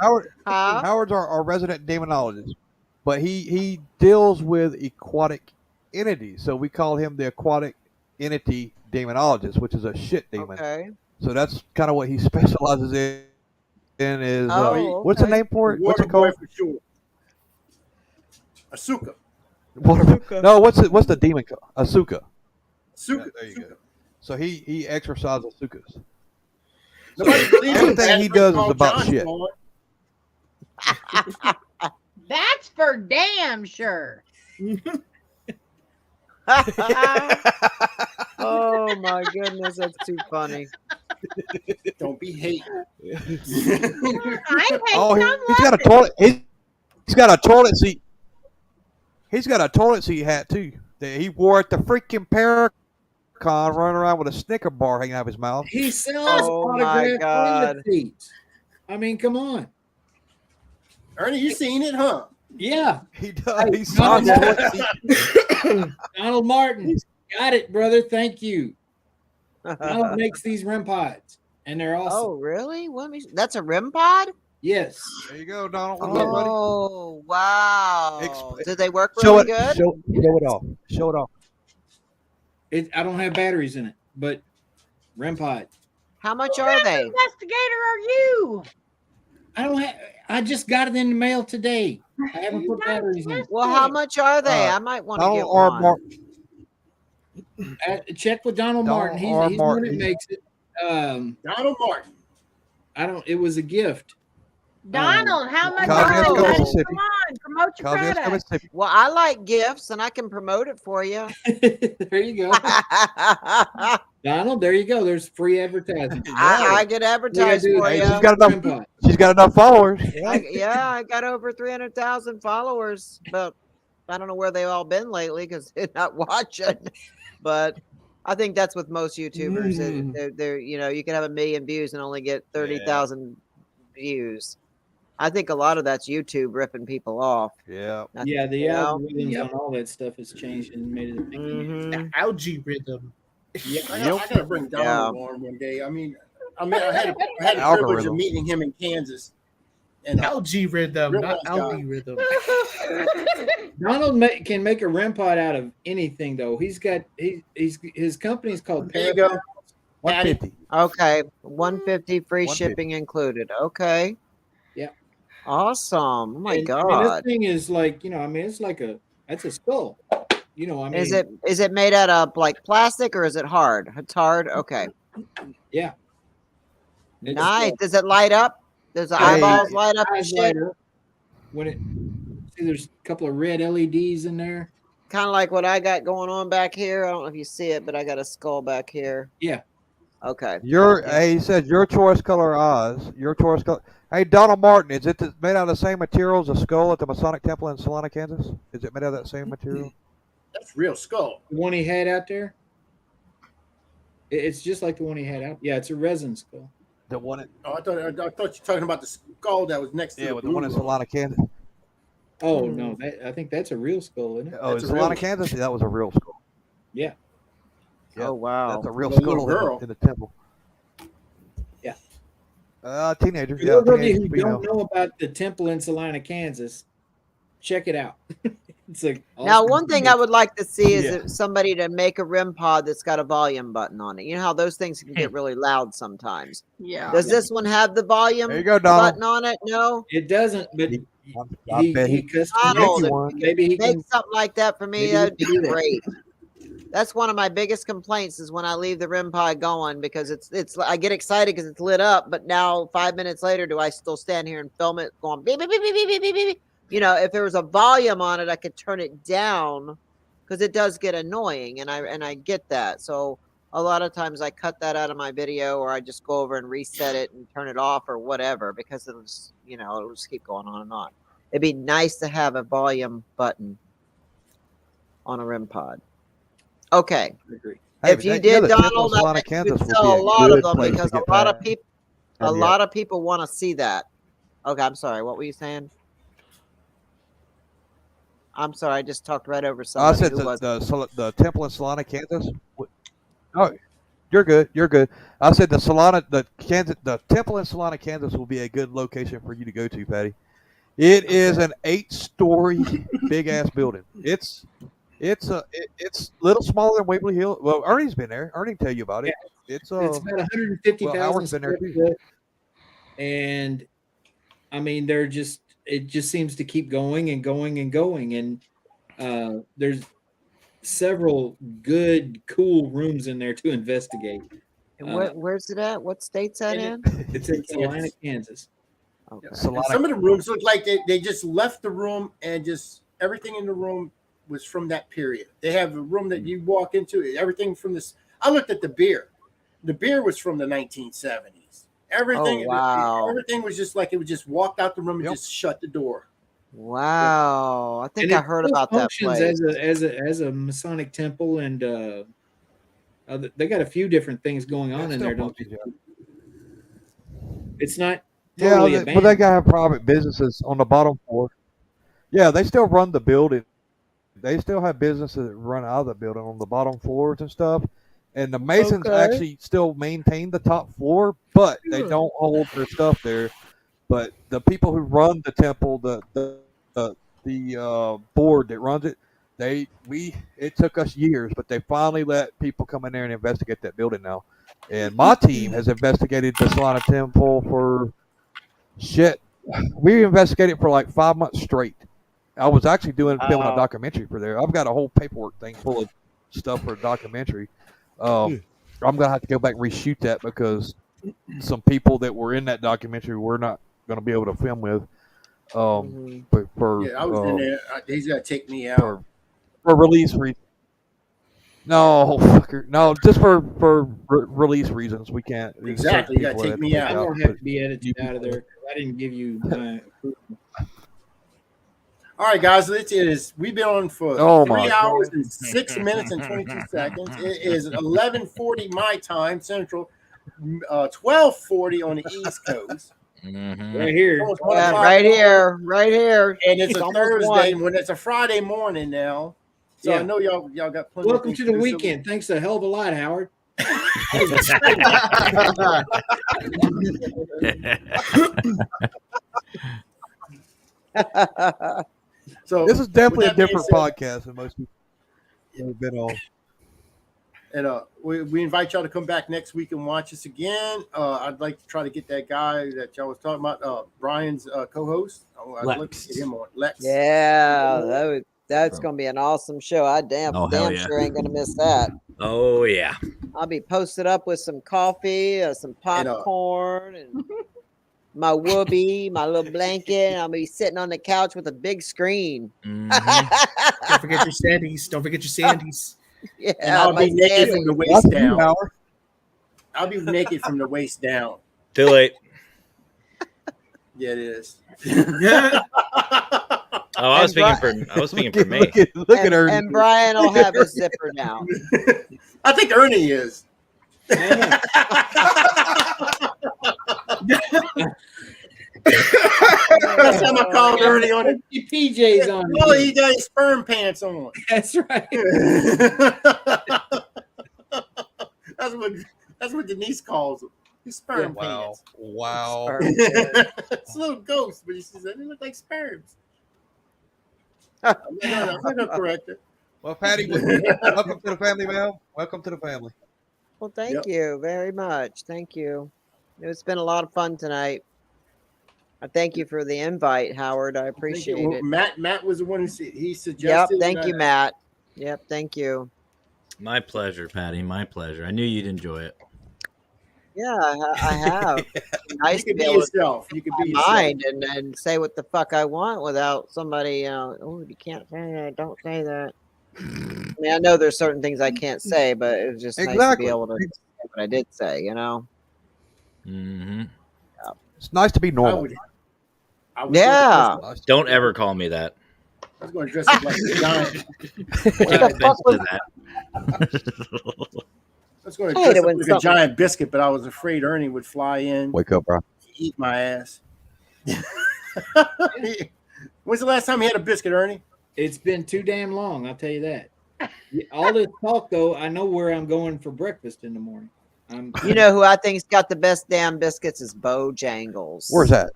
Huh? Howard's our resident demonologist, but he deals with aquatic entities. So we call him the aquatic entity demonologist, which is a shit demon. Okay. So that's kind of what he specializes in. Is Oh, what's the okay. name for it? What's Water it boy called? for sure. Asuka. No, what's the demon called? Asuka. Asuka. Yeah, there you go. So he exorcises Asukas. Nobody believes Everything that. he does is Called about John's shit. Boy. That's for damn sure. Oh Oh my goodness, that's too funny. Don't be hating. I ain't Oh, hating, I'm he's got a loving toilet. He's got a toilet seat. He's got a toilet seat hat too that he wore at the freaking Paracon, running around with a Snicker bar hanging out of his mouth. He sells Oh my autographed God. toilet seats. I mean, come on. Ernie, you seen it, huh? Yeah. He does. Hey, He sells Donald, toilet seats. Donald Martin. Got it, brother. Thank you. Donald makes these REM pods, and they're awesome. Oh, really? That's a REM pod? Yes. There you go, Donald. What's up, buddy? Oh, wow. Did they work Show really it. good? Show it off. Show it off. I don't have batteries in it, but REM pod. How much What are kind of they? investigator are you? I don't have. I just got it in the mail today. I haven't put batteries in it. Well, how much are they? I might want to get one. Check with Donald Martin. He's the one that makes it. Donald Martin. I don't. It was a gift. Donald, how much Cosmetics are of you? Mississippi. Come on, promote your Cosmetics of product. Mississippi. Well, I like gifts and I can promote it for you. There you go. Donald, there you go. There's free advertising. I get advertised for you. She's got enough followers. I got over 300,000 followers, but I don't know where they've all been lately because they're not watching. But I think that's with most YouTubers. They're you can have 1 million views and only get 30,000 views. I think a lot of that's YouTube ripping people off. Yeah. Yeah, the algorithms on all that stuff has changed and made it. The algae rhythm. Yeah, I gotta bring Donald on one day. I had the privilege Algorithm. of meeting him in Kansas. And algae rhythm, real not nice guy. algae rhythm. Donald can make a REM pod out of anything, though. His his company's called There you go. 150. Okay, 150 free 150. shipping included. Okay. Yeah. Awesome. Oh my And, God. I mean, this thing is like, it's like that's a skull. Is it made out of like plastic or is it hard? It's hard. Okay. Yeah. Nice. Does it light up? Does the eyeballs light up and Eyes shit? light up when it there's a couple of red LEDs in there. Kind of like what I got going on back here. I don't know if you see it, but I got a skull back here. Yeah. Okay. He said your choice color eyes. Your choice color. Hey, Donald Martin, is it made out of the same material as a skull at the Masonic Temple in Salina, Kansas? Is it made out of that same material? That's real skull. The one he had out there. It's just like the one he had out. Yeah, it's a resin skull. The one at, I thought you were talking about the skull that was next to with the one in blue Salina, Kansas. Oh no, I think that's a real skull, isn't it? Oh, in Salina, Kansas? Yeah, that was a real skull. Yeah. Yeah, Oh wow. That's a real The little skull girl. in the temple. Yeah. Teenager. For Yeah, those of you teenager who don't know about the temple in Salina, Kansas, check it out. It's like Now, awesome. one thing I would like to see is Yeah. if somebody to make a REM pod that's got a volume button on it. You know how those things can get really loud sometimes. Yeah. Does this one have the volume There you go, Donald. button on it? No. It doesn't, but I bet he Donald, you if one. you maybe he make can. something like that for me, maybe that would he be can do that. great. That's one of my biggest complaints is when I leave the REM pod going because it's I get excited because it's lit up, but now 5 minutes later, do I still stand here and film it going beep beep beep beep beep beep beep beep? You know, if there was a volume on it, I could turn it down because it does get annoying, and I get that. So a lot of times I cut that out of my video, or I just go over and reset it and turn it off or whatever because it'll just keep going on and on. It'd be nice to have a volume button on a REM pod. Okay. I agree. Hey, If but you that- did, the temple Donald, in Salina, I bet you Kansas would would sell be a a lot of good them place to because get a lot of that. people, Yeah. lot of people want to see that. Okay, I'm sorry. What were you saying? I'm sorry. I just talked right over I somebody. said Who was it? the temple in Salina, Kansas. Oh, you're good. You're good. I said the temple in Salina, Kansas will be a good location for you to go to, Patty. It is an 8-story big ass building. It's little smaller than Waverly Hill. Well, Ernie's been there. Ernie can tell you about it. It's about 150,000 Howard's been there square too. foot, and I mean, it just seems to keep going and going and going, and there's several good, cool rooms in there to investigate. And where's it at? What state's that in? It's in Salina, Kansas. Okay. And some of the rooms look like they just left the room and just everything in the room was from that period. They have a room that you walk into, everything from this. I looked at the beer. The beer was from the 1970s. Everything, wow. everything was just like it would just walked out the room and just shut the door. Wow. I think And I it heard still about that functions place. as a Masonic temple, and they got a few different things going on in there, don't they? It's not totally Yeah, abandoned. but they got private businesses on the bottom floor. Yeah, they still run the building. They still have businesses that run out of the building on the bottom floors and stuff. And the Masons Okay. actually still maintain the top floor, but they don't hold their stuff there. But the people who run the temple, the board that runs it, it took us years, but they finally let people come in there and investigate that building now. And my team has investigated the Solana Temple for shit. We investigated for like 5 months straight. I was actually filming a documentary for there. I've got a whole paperwork thing full of stuff for a documentary. I'm gonna have to go back and reshoot that because some people that were in that documentary we're not gonna be able to film with. But for Yeah, I was in there. He's got to take me out. for release reasons. No, fucker. No, just for release reasons, we can't. There's Exactly, you certain got to people take that me take out. I'm out, gonna have but to be edited you out of there people- because I didn't give you my approval. All right, guys. It is. We've been on for Oh 3 my hours God. and 6 minutes and 22 seconds. It is 11:40 my time Central, 12:40 on the East Coast. Right here. Almost 1 Yeah, o'clock right in the morning. here, right here. And it's a almost Thursday one. when it's a Friday morning now. So I Yeah. know y'all got plenty. Welcome of to things the do, so weekend. Thanks a hell of a lot, Howard. So This is definitely a with that being different said, podcast than most people have been on. And we invite y'all to come back next week and watch us again. I'd like to try to get that guy that y'all was talking about, Brian's co-host. I'd like to get him on. Lex. Yeah, that's gonna be an awesome show. I damn Oh, hell yeah. sure ain't gonna miss that. Oh yeah. I'll be posted up with some coffee, some popcorn, and my whoopee, my little blanket. And I'll be sitting on the couch with a big screen. Don't forget your sandies. Don't forget your sandies. Yeah, And I'll my be naked sandies. from the waist That's you, down. Howard. I'll be naked from the waist down. Too late. Yeah, it is. Oh, I was speaking for me. Look at her. And Brian will have his zipper down. I think Ernie is. Last time I called Ernie on it. Your PJs on. Oh, he got his sperm pants on. That's right. That's what Denise calls them. His sperm pants. Wow. It's a little ghost, but he says they look like sperms. I'm not gonna correct it. Well, Patty, welcome to the family, man. Welcome to the family. Well, thank you very much. Thank you. It's been a lot of fun tonight. I thank you for the invite, Howard. I appreciate Well, it. Matt was the one who he Yep. suggested. Thank you, Matt. Yep. Thank you. My pleasure, Patty. My pleasure. I knew you'd enjoy it. Yeah, I have. Nice You can to be able to yourself. You can be my yourself. mind and say what the fuck I want without somebody. Oh, you can't say that. Don't say that. I mean, I know there's certain things I can't say, but it was just nice to Exactly. be able to say what I did say. You know. It's nice to be normal. Yeah. Don't ever call me that. I was going to dress up like a giant. Take offense to that. I was going to I hate dress it up when like a something- giant biscuit, but I was afraid Ernie would fly in, Wake up, bro. eat my ass. When's the last time you had a biscuit, Ernie? It's been too damn long, I'll tell you that. All this talk, though, I know where I'm going for breakfast in the morning. You know who I think's got the best damn biscuits is Bojangles. Where's that?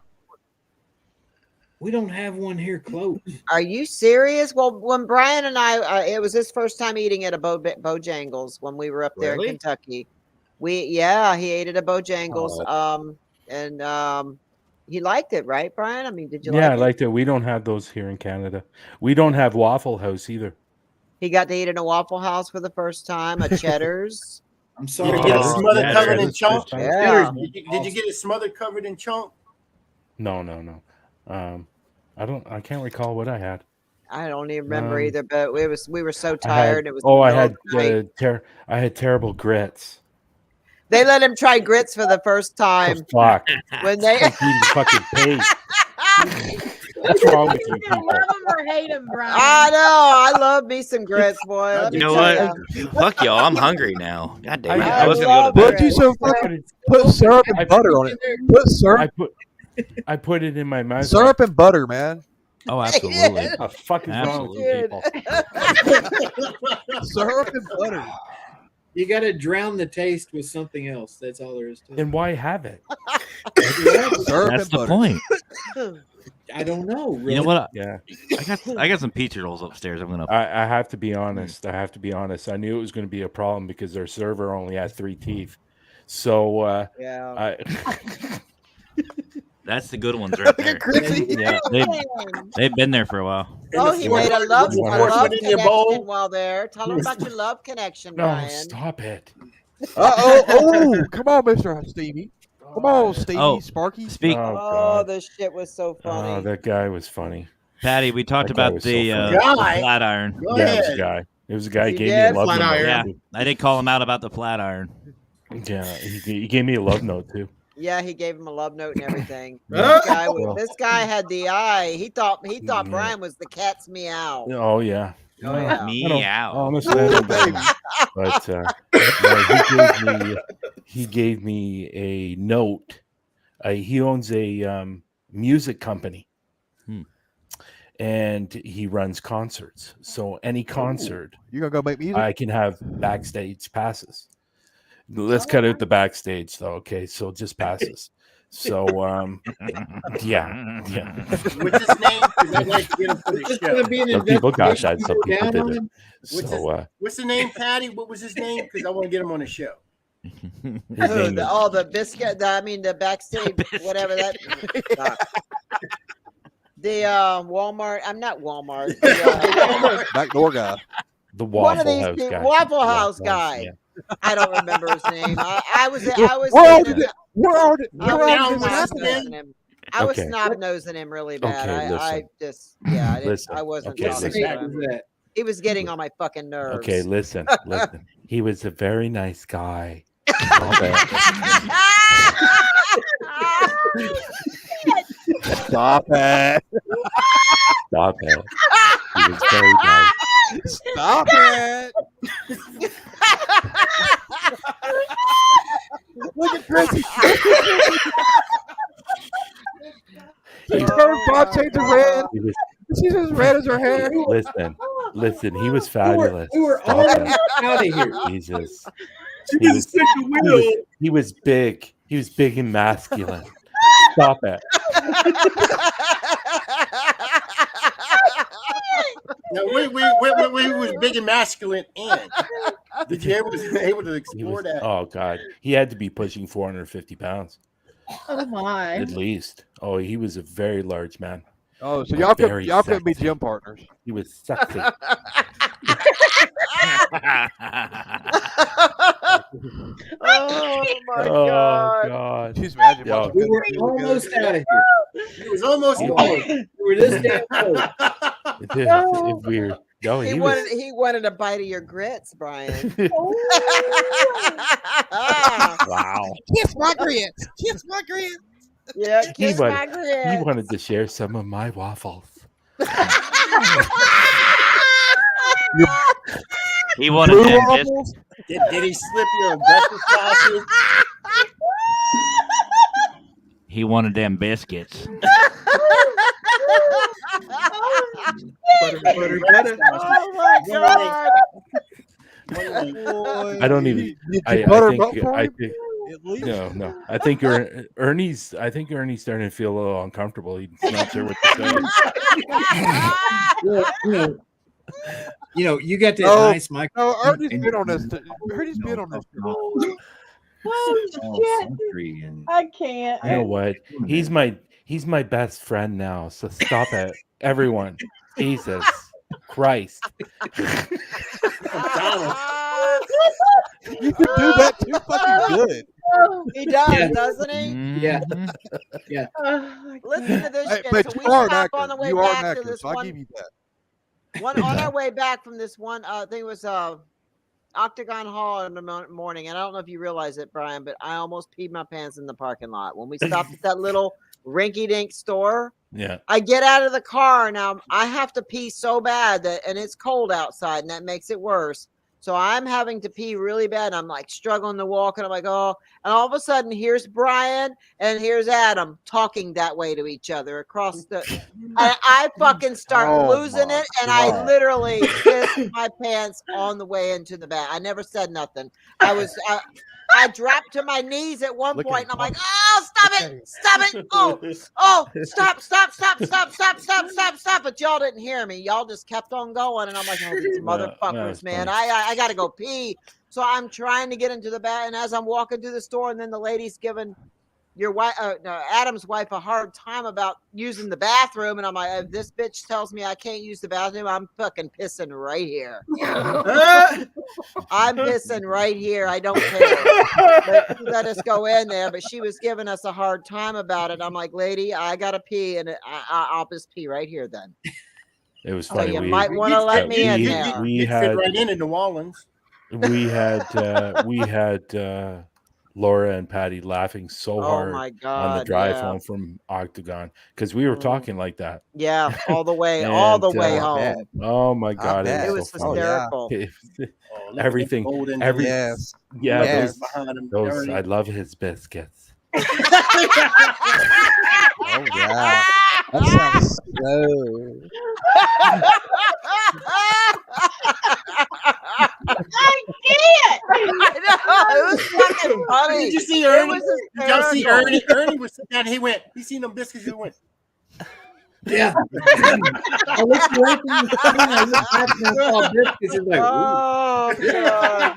We don't have one here close. Are you serious? Well, when Brian and I, it was his first time eating at a Bojangles when we were up there Really? in Kentucky. He ate at a Bojangles. Oh. And he liked it, right, Brian? I mean, did you Yeah, I like it? liked it. We don't have those here in Canada. We don't have Waffle House either. He got to eat in a Waffle House for the first time, a Cheddar's. I'm Did sorry. you get it Oh, smothered yeah, covered in that's chunk? first time. Yeah. Did you get it smothered covered in chunk? No. I can't recall what I had. I don't even remember Um, either, but we were so I had tired. It was the oh, I middle of had the night. I had terrible grits. They let him try grits for the first The time. fuck? When It's they like eating fucking paste. What's wrong with you You people? love him or hate him, Brian. I know. I love me some grits, boy. Let You me know tell what? ya. Fuck y'all. I'm hungry now. God damn it. I I was gonna go to love bed. Put you some fucking put syrup and butter on it. Put syrup, I put it in my mouth. syrup and butter, man. Oh, absolutely. What the fuck is wrong with you Absolutely. people? Syrup and butter. You got to drown the taste with something else. That's all there is to it. And why have it? Syrup That's and the butter. point. I don't know. Really. You know what? Yeah. I got some pizza rolls upstairs. I'm gonna. I have to be honest. I have to be honest. I knew it was going to be a problem because their server only had 3 teeth. So Yeah. That's the good ones right there. Yeah. They've been there for a while. Oh, he made a love in your bowl. connection while there. Tell him about your love connection, No, Brian. stop it. Oh, come on, Mr. Stevie. Come on, Stevie, Oh, Sparky. Speak, Oh, Oh, God. this shit was so funny. Oh, that guy was funny. Patty. We talked That guy about was so the funny. Guy? flat iron. Go Yeah, it was a ahead. guy. It was a guy who You gave me a did? love Flat note. iron. Yeah, too. I did call him out about the flat iron. Yeah, he gave me a love note too. Yeah, he gave him a love note and everything. Yeah. This guy had the eye. He thought Yeah. Brian was the cat's meow. Oh yeah. Oh, No, yeah. I Meow. don't- honestly, I don't blame him. But no, he gave me a note. He owns a music company, and he runs concerts. So any concert, You gonna go make music? I can have backstage passes. Let's cut out the backstage, though. Okay, so just passes. So yeah. What's his name? 'Cause I'd like to get him for the It's just going to be an Some people got investigation. that. Some Go people down on didn't. him. So What's the name, Patty? What was his name? Because I want to get him on the show. his name is The biscuit. The backstage, whatever that. The Walmart. I'm not Walmart. The, Back door guy. the one of Waffle these House people, guy. Waffle House Waffle guy. yeah. I don't remember his name. I was Where did it? Where did I this was happen? snob-nosing him. I was Okay. snob-nosing him really bad. Okay, I listen. just, yeah, I, didn't, Listen. I wasn't Okay, talking listen. to What him. was that? He was getting on my fucking nerves. Okay, listen. He was a very nice guy. Stop it. Stop it. He was very nice. Stop it. Look at Chrissy. She's turned 5 shades of red. He was, She's as red as her hair. listen. He was fabulous. We were Stop almost it. out of here. Jesus. Jesus, stick the wheel. He was big. He was big and masculine. Stop it. Now, we was big and masculine, and did you able to He explore was, that? oh God. He had to be pushing 450 pounds Oh my. at least. Oh, he was a very large man. Oh, so Very y'all could be sexy. gym partners. He was sexy. Oh my Oh god. God. She's imagine Yo. watching We good were TV almost together. out of here. It was almost We were this damn close. If we're no, He he was wanted a bite of your grits, Brian. wow. Kiss my grits. Kiss my grits. Yeah, He kiss my wanted, grits. he wanted to share some of my waffles. He wanted Blue them waffles? Did he slip your breakfast sausage? He wanted them biscuits. Butter, butter, butter. Oh my god. I don't even. Did I, you butter I them up think. for I him? think. At least. No. I think Ernie's. I think Ernie's starting to feel a little uncomfortable. He's not sure what to say. Well, you got that No, nice mic. No, Ernie's been on this. Ernie's been on this. Oh shit. I can't. You know what? He's my best friend now. So stop it, everyone. Jesus Christ. You can do that too fucking good. He does, Yeah. doesn't he? Yeah. Oh, Listen to this Hey, shit. but So we you are an stop actor. on the way You are an back to actor, this so I one. give you that. On our way back from this one, I think it was Octagon Hall in the morning, and I don't know if you realize it, Brian, but I almost peed my pants in the parking lot when we stopped at that little rinky-dink store. Yeah. I get out of the car now. I have to pee so bad and it's cold outside, and that makes it worse. So I'm having to pee really bad. I'm like struggling to walk, and I'm like, oh, and all of a sudden here's Brian and here's Adam talking that way to each other across the, and I fucking start losing it. And I literally pissed my pants on the way into the bath. I never said nothing. I dropped to my knees at one point, and I'm like, oh, stop it. Oh, stop. But y'all didn't hear me. Y'all just kept on going. And I'm like, oh, these motherfuckers, man. I got to go pee. So I'm trying to get into the bath. And as I'm walking through the store, and then the lady's giving your wife, Adam's wife, a hard time about using the bathroom. And I'm like, if this bitch tells me I can't use the bathroom, I'm fucking pissing right here. I'm pissing right here. I don't care. But she let us go in there, but she was giving us a hard time about it. I'm like, lady, I gotta pee, and I'll just pee right here then. It was So funny. you might want to let me in there. We fit had right in New Orleans. we had Laura and Patty laughing so hard my on the God, drive yeah. home from Octagon because we were talking like that. Yeah, all the way, And, all the way home. Oh my God, It it was was so funny. hysterical. Everything, Yes. yeah, Yes. those I love his biscuits. Oh yeah. That sounds so. I can't. I know, it was fucking funny. Did you see Ernie? It was Did y'all see hysterical. Ernie? Ernie was sitting down. He went. He seen them biscuits. He went. Yeah. I looked away from the screen. I looked back and I saw biscuits. It's like, ooh. Oh, God.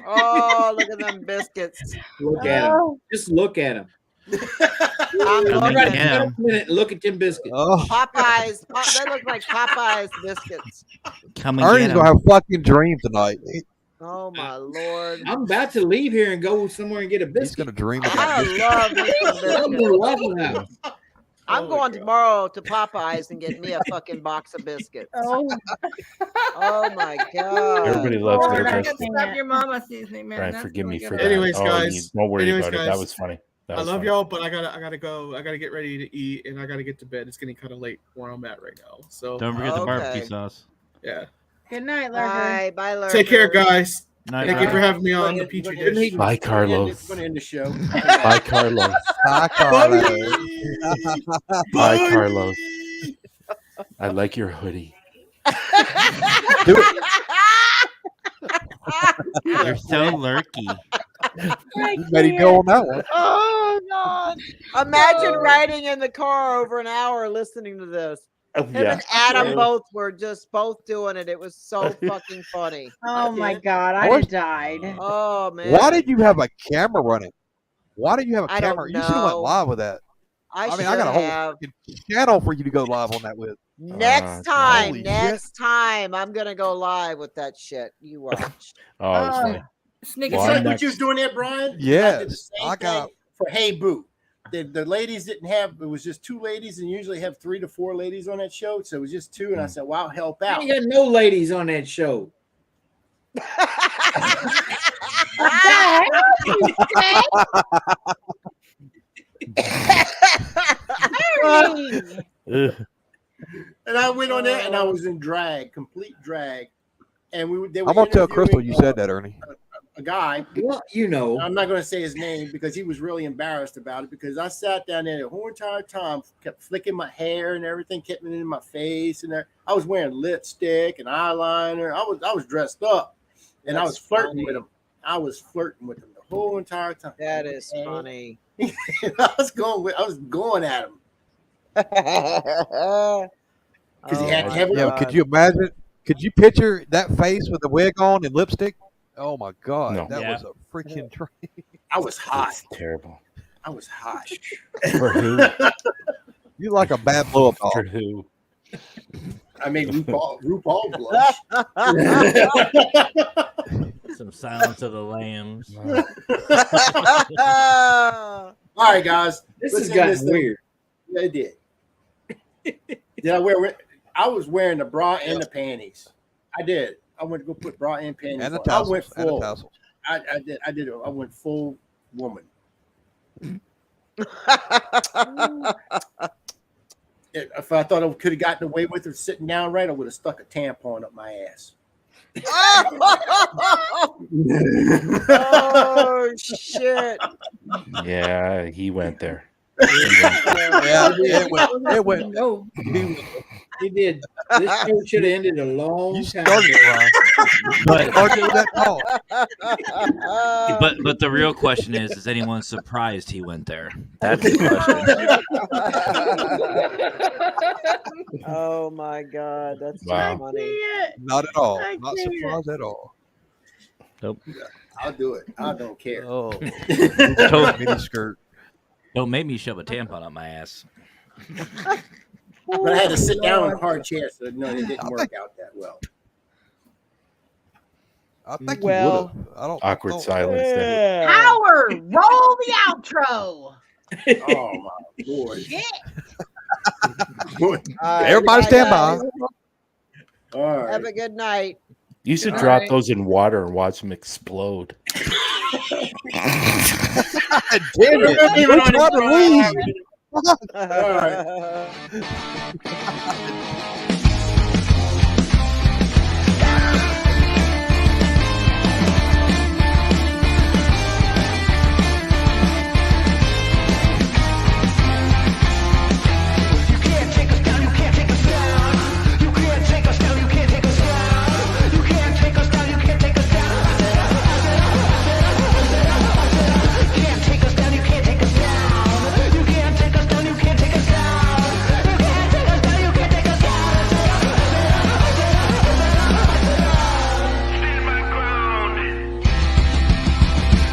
Oh, look at them biscuits. Look at them. Just look at them. I'm Everybody looking. spend a minute and look at them biscuits. Oh. Popeyes. They look like Popeyes biscuits. Come and Ernie's get gonna 'em. have a fucking dream tonight. Oh my Lord. I'm about to leave here and go somewhere and get a He's biscuit. gonna dream about I this. love me some I'm biscuits. going to Waffle House. I'm going tomorrow to Popeyes and get me a fucking box of biscuits. Oh, Oh my God. Everybody loves their Lord, I biscuits. can't. Stop your mama seasoning, man. Brian, That's forgive me really for good. that. Anyways, Oh, guys. don't worry Anyways, about it. guys. That was funny. That I was love funny. y'all, but I gotta go. I gotta get ready to eat, and I gotta get to bed. It's getting kind of late where I'm at right now. So Don't forget the Okay. barbecue sauce. yeah, Good night, Lurker. Bye, Lurker. take care, guys. Night, Thank you for Brian. having me on the Pitre Dish. Bye, Carlos. We're gonna end the show. Bye, Carlos. Hi, Carlos. Bye, Carlos. I like your hoodie. Do it. You're so lurky. You better go on that one. Oh God. Imagine riding in the car over an hour listening to this. Him and Adam both doing it. It was so fucking funny. Oh my God, I'd What? have died. Oh man. Why did you have a camera running? Why did you have a I don't camera? You should have went know. live with that. I I should got a whole have. freaking channel for you to go live on that with. Next time, holy next time, I'm gonna go live with that shit. You watch. Oh, it was funny. Sneak It's Well, like I'm what next. you was doing there, Brian. I did the Yes, same I got. thing for Hey Boo. The ladies didn't have. It was just 2 ladies, and usually have 3 to 4 ladies on that show. So it was just 2, and I said, "Well, I'll help I out." ain't got no ladies on that show. And I went on there, and I was in drag, complete drag. And they were I'm gonna tell Crystal interviewing, you said that, Ernie. a guy. Well, you know. I'm not going to say his name because he was really embarrassed about it. Because I sat down there the whole entire time, kept flicking my hair and everything, kept it in my face, and I was wearing lipstick and eyeliner. I was dressed up, and I was flirting with him. I was flirting with him the whole entire time. That is funny. I was going at him because he had to have Yeah, it. could you imagine? Could you picture that face with the wig on and lipstick? Oh my God, No. that Yeah. was a freaking dream. I was hot. It's terrible. I was hot. For who? You like a bad blow up For dog. who? I made RuPaul blush. Some Silence of the Lambs. All right, guys. This let's has end gotten this thing. weird. Yeah, it did. Did I wear? I was wearing the bra and the panties. I did. I went to go put bra and panties And the on. tassels. I went And the full. tassels. I did. I went full woman. If I thought I could have gotten away with it sitting down right, I would have stuck a tampon up my ass. Oh shit! Yeah, he went there. Yeah, it went. No, he did. This show should have ended a long time Started ago. it, Brian. Started with that talk. But the real question is anyone surprised he went there? That's the question. Oh my god, that's Wow. so funny. Not at all. I Not can't. surprised at all. Nope. I'll do it. I don't care. Oh, Don't- mini skirt. Don't make me shove a tampon up my ass. But I had to sit down on a hard chair, so no, it didn't work out that well. I think Well- you would have. I don't. Awkward don't- silence. There. Yeah. Howard, roll the outro. Oh my lord! Shit. All right, Everybody bye, stand guys. by. All right. Have a good night. You should All drop right. those in water and watch them explode. Damn it! Even We're on trying to leave.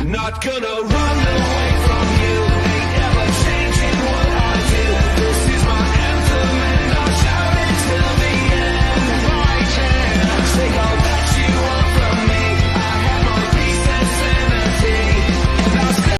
Not gonna run away.